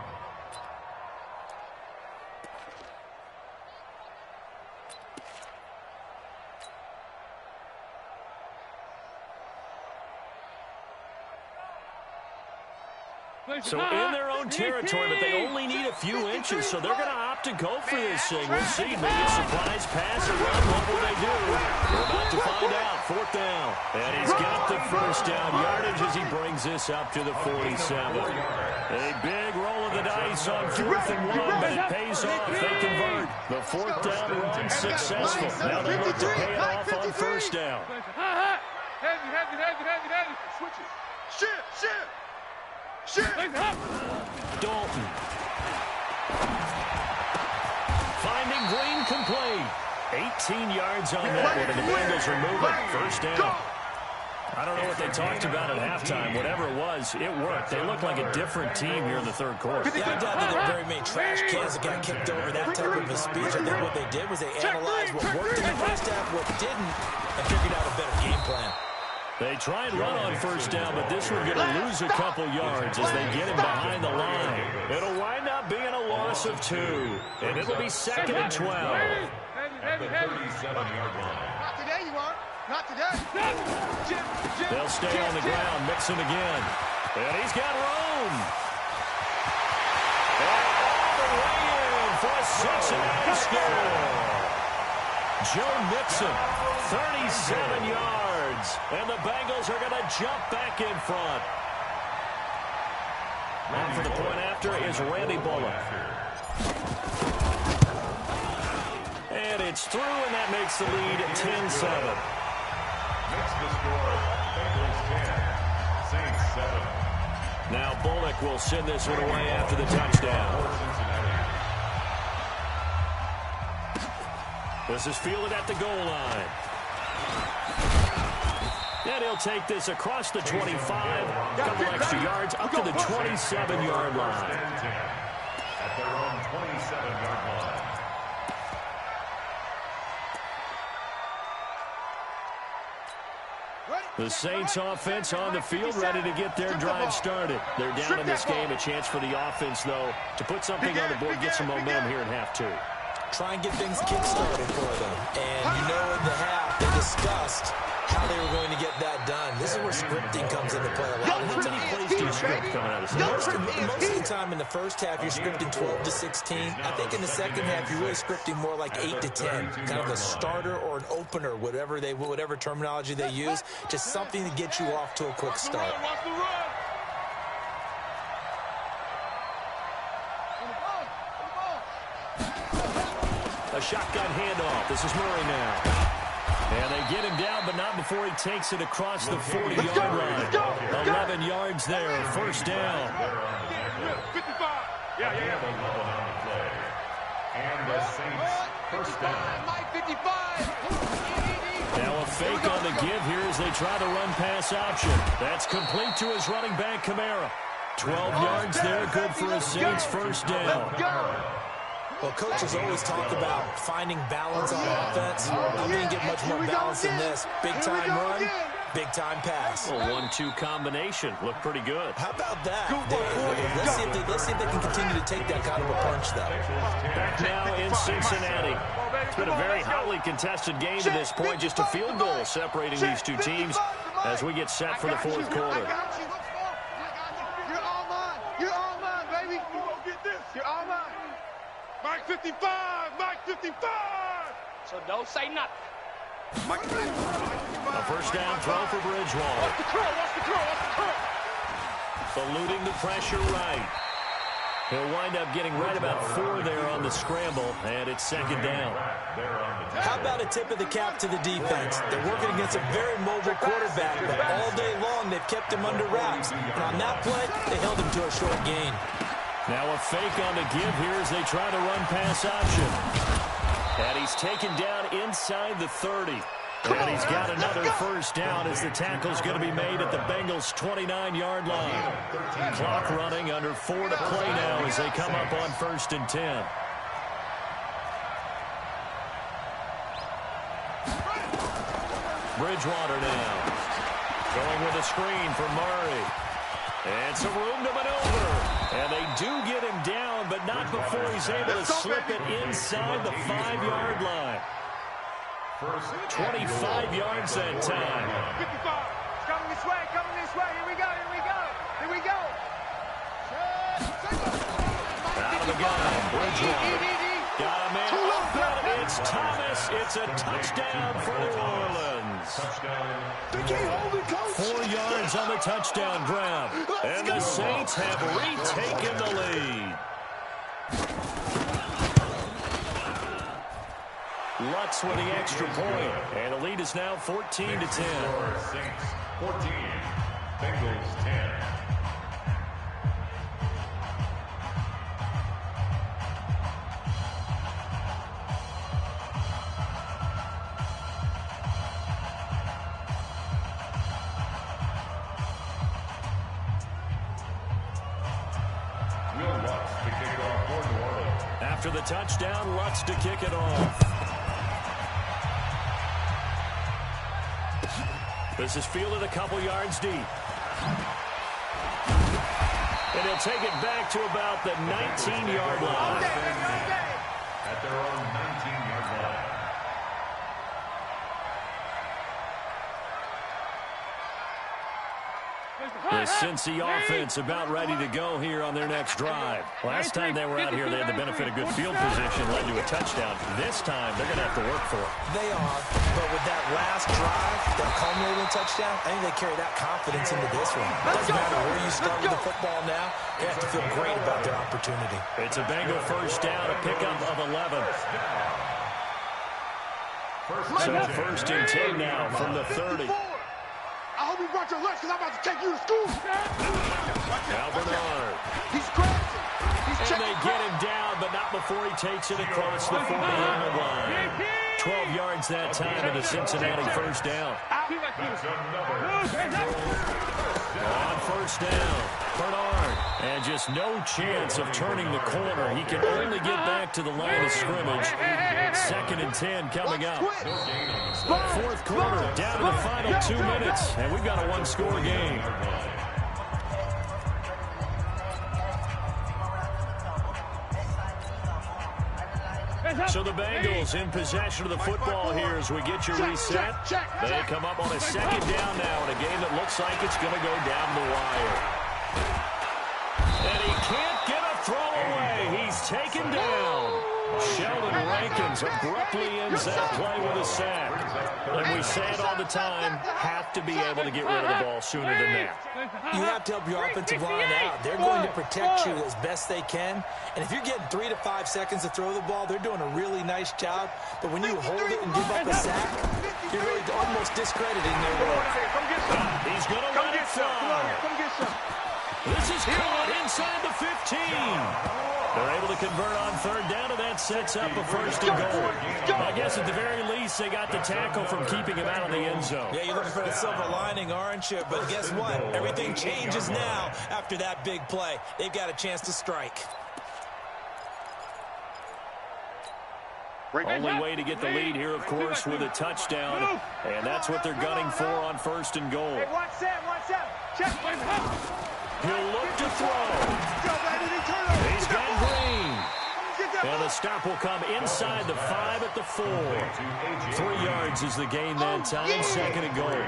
So in their own territory, but they only need a few inches, so they're going to opt to go for this thing. We'll see. Maybe a surprise pass or run. What will they do? We're about to find out. 4th down. And he's got the first down yardage as he brings this up to the 47. A big roll of the dice on 4th and 1, but it pays off. They convert. The 4th down run successful. Now they look to pay it off on first down. Switch it. Shift. Dalton. Finding Green complete. 18 yards on that one, and the Bengals are moving. First down. I don't know what they talked about at halftime. Whatever it was, it worked. They look like a different team here in the 3rd quarter. Yeah, I doubt that there were very many trash cans that got kicked over that type of a speech. I think what they did was they analyzed what worked in the first half, what didn't, and figured out a better game plan. They try and run on first down, but this one's going to lose a couple yards as they get him behind the line. It'll wind up being a loss of 2, and it'll be 2nd and 12. At the 37-yard line. Not today, you aren't. Not today. They'll stay on the ground, mix him again. And he's got room. And all the way in for a Cincinnati score. Joe Mixon, 37 yards. And the Bengals are going to jump back in front. On for the point after is Randy Bullock. And it's through, and that makes the lead 10-7. Makes the score Bengals 10, Saints 7. Now Bullock will send this one away after the touchdown. This is fielded at the goal line. And he'll take this across the 25, a couple extra yards, up to the 27-yard line. At their own 27-yard line. The Saints offense on the field, ready to get their drive started. They're down in this game. A chance for the offense, though, to put something on the board, get some momentum here in half 2. Try and get things kick-started for them. And you know in the half, they discussed how they were going to get that done. This is where scripting comes into play a lot of the time. Plays do script coming out of the Most of the time in the first half, you're scripting 12 to 16. I think in the second half, you're really scripting more like 8 to 10. Kind of a starter or an opener, whatever terminology they use. Just something to get you off to a quick start. A shotgun handoff. This is Murray now. And they get him down, but not before he takes it across the 40-yard line. 11 yards there, first down. 55. Yeah. And the Saints first down. Mike 55. Now a fake on the give here as they try the run-pass option. That's complete to his running back, Kamara. 12 yards there, good for a Saints first down. Well, coaches always talk about finding balance on offense. I'm going to get much more balance than this. Big-time run, big-time pass. A 1-2 combination. Looked pretty good. How about that? Let's see if they can continue to take that kind of a punch, though. Back now in Cincinnati. It's been a very hotly contested game to this point. Just a field goal separating these two teams as we get set for the 4th quarter. You're all mine. You're all mine, baby. You won't get this. You're all mine. Mike 55! Mike 55! So don't say nothing. Mike 55. A first down throw for Bridgewater. Watch the curl. Eluding the pressure right. He'll wind up getting right about 4 there on the scramble, and it's second down. How about a tip of the cap to the defense? They're working against a very mobile quarterback, but all day long they've kept him under wraps. And on that play, they held him to a short gain. Now a fake on the give here as they try to run pass option. And he's taken down inside the 30. And he's got another first down as the tackle's going to be made at the Bengals' 29-yard line. Clock running, under 4 to play now as they come up on 1st and 10. Bridgewater now. Going with a screen for Murray. And some room to maneuver. And they do get him down, but not before he's able to slip it inside the 5-yard line. 25 yards that time. 55. Coming this way, coming this way. Here we go, here we go. Here we go. Out of the gun, Bridgewater. Got a man open. It's Thomas. It's a touchdown for New Orleans. 4 yards on the touchdown grab. And the Saints have retaken the lead. Lutz with the extra point, and the lead is now 14 to 10. Saints 14, Bengals 10. Will Lutz to kick off for New Orleans. After the touchdown, Lutz to kick it off. This is fielded a couple yards deep. And he'll take it back to about the 19-yard line. At their own 19-yard line. The Cincy offense about ready to go here on their next drive. Last time they were out here, they had the benefit of good field position, led to a touchdown. This time, they're going to have to work for it. They are, but with that last drive, that culminating touchdown, I think they carry that confidence into this one. It doesn't matter where you start with the football now, they have to feel great about their opportunity. It's a Bengal first down, a pickup of 11. So 1st and 10 now from the 30. I hope you brought your lunch because I'm about to take you to school. Now Bernard. He's scratching. He's And they get him down, but not before he takes it across the 40-yard line. 12 yards that time in the Cincinnati first down. On first down, Bernard. And just no chance of turning the corner. He can only get back to the line of scrimmage. 2nd and 10 coming up. 4th quarter, down to the final 2 minutes. And we've got a one-score game. So the Bengals in possession of the football here as we get your reset. They come up on a 2nd down now in a game that looks like it's going to go down the wire. And he can't get a throw away. He's taken down. Sheldon Rankins abruptly ends that play with a sack. And we say it all the time, have to be able to get rid of the ball sooner than that. You have to help your offensive line out. They're going to protect you as best they can. And if you're getting 3 to 5 seconds to throw the ball, they're doing a really nice job. But when you hold it and give up a sack, you're really almost discrediting their work. He's going to let it fly. Come get some. This is caught inside the 15. They're able to convert on 3rd down, and that sets up a 1st and goal. I guess at the very least, they got the tackle from keeping him out of the end zone. Yeah, you're looking for the silver lining, aren't you? But guess what? Everything changes now after that big play. They've got a chance to strike. Only way to get the lead here, of course, with a touchdown. And that's what they're gunning for on 1st and goal. Hey, watch that. Check. He'll look to throw. He's got Green. And the stop will come inside the 5 at the 4. 3 yards is the gain that time. 2nd and goal.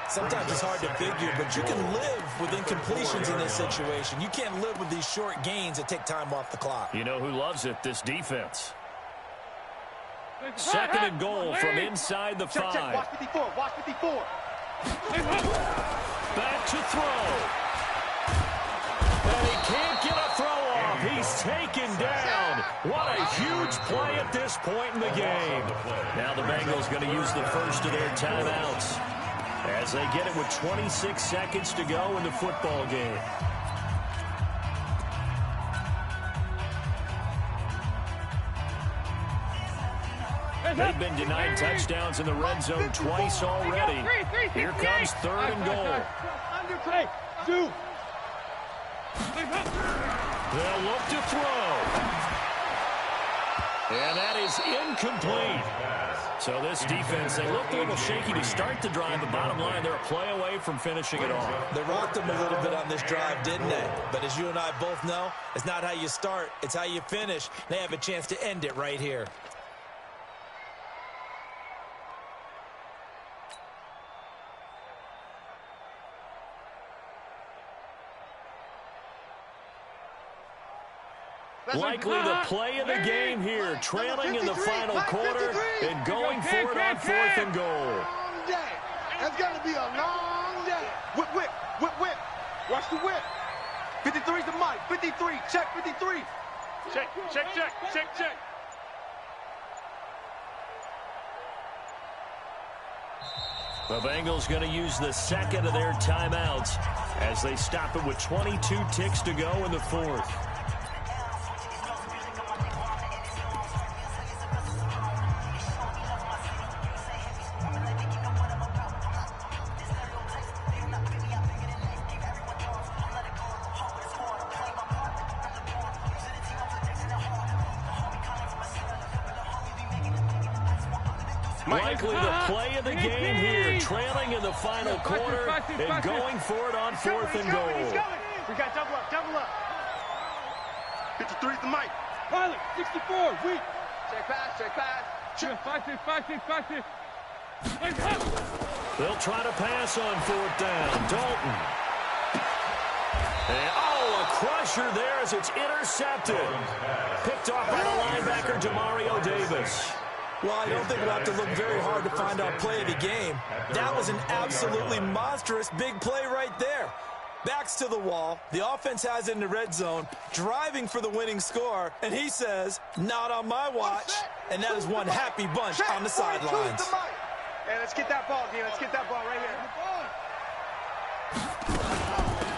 Sometimes it's hard to figure, but you can live with incompletions in this situation. You can't live with these short gains that take time off the clock. You know who loves it? This defense. 2nd and goal from inside the 5. Check. Watch 54. Watch 54. Back to throw. And he can't get a throw off. He he's taken down. What a huge play at this point in the game. Now the Bengals going to use the first of their timeouts as they get it with 26 seconds to go in the football game. They've been denied touchdowns in the red zone twice already. Here comes 3rd and goal. They'll look to throw. And that is incomplete. So this defense, they looked a little shaky to start the drive, but bottom line, they're a play away from finishing it off. They rocked them a little bit on this drive, didn't they? But as you and I both know, it's not how you start, it's how you finish. They have a chance to end it right here. Likely the play of the game here, trailing in the final quarter and going for it on 4th and goal. That's going to be a long day. Whip, whip, whip, whip. Watch the whip. 53's the mic. 53. Check 53. Check, check, check, check, check. The Bengals going to use the second of their timeouts as they stop it with 22 ticks to go in the 4th. Likely the play of the game here, trailing in the final quarter and going for it on 4th and goal. We got double up, double up. 53's the mic. Pilot, 64, weak. Check pass, check pass. Check, 5-6. They'll try to pass on 4th down. Dalton. And, oh, a crusher there as it's intercepted. Picked off by the linebacker, Demario Davis. Well, I don't think we'll have to look very hard to find out play of the game. That was an absolutely monstrous big play right there. Backs to the wall. The offense has it in the red zone, driving for the winning score, and he says, not on my watch. And that is one happy bunch on the sidelines. Hey, let's get that ball, D. Let's get that ball right here.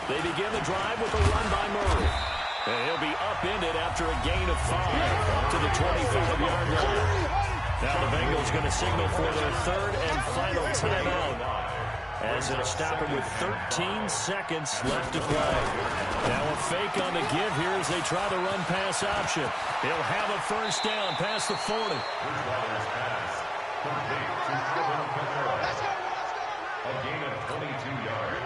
They begin the drive with a run by Murray. And he'll be upended after a gain of 5 to the 25-yard line. Now the Bengals going to signal for their 3rd and final timeout as they'll stop it with 13 seconds left to play. Now a fake on the give here as they try the run-pass option. He'll have a 1st down past the 40.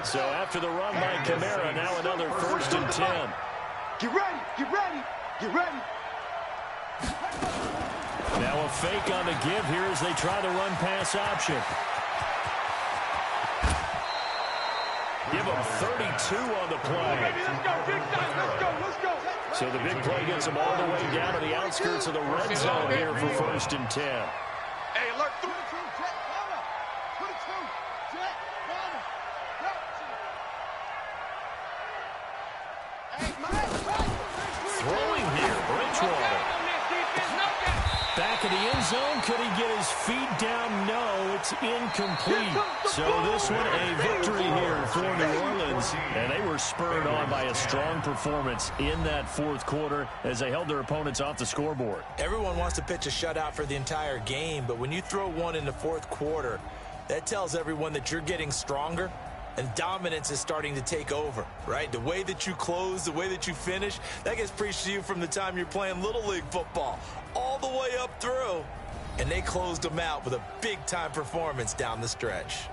So after the run by Kamara, now another 1st and 10. Get ready, get ready, get ready. Now a fake on the give here as they try the run-pass option. Give them 32 on the play. Let's go, big time, let's go, let's go. So the big play gets them all the way down to the outskirts of the red zone here for 1st and 10. Hey, alert, 22, jet, bomber. 22, jet, bomber. Hey, Mike. Throwing here, Bridgewater. Back in the end zone, could he get his feet down? No, it's incomplete. So this one a victory here for New Orleans. And they were spurred on by a strong performance in that 4th quarter as they held their opponents off the scoreboard. Everyone wants to pitch a shutout for the entire game, but when you throw one in the 4th quarter, that tells everyone that you're getting stronger and dominance is starting to take over, right? The way that you close, the way that you finish, that gets preached to you from the time you're playing Little League football all the way up through. And they closed them out with a big-time performance down the stretch.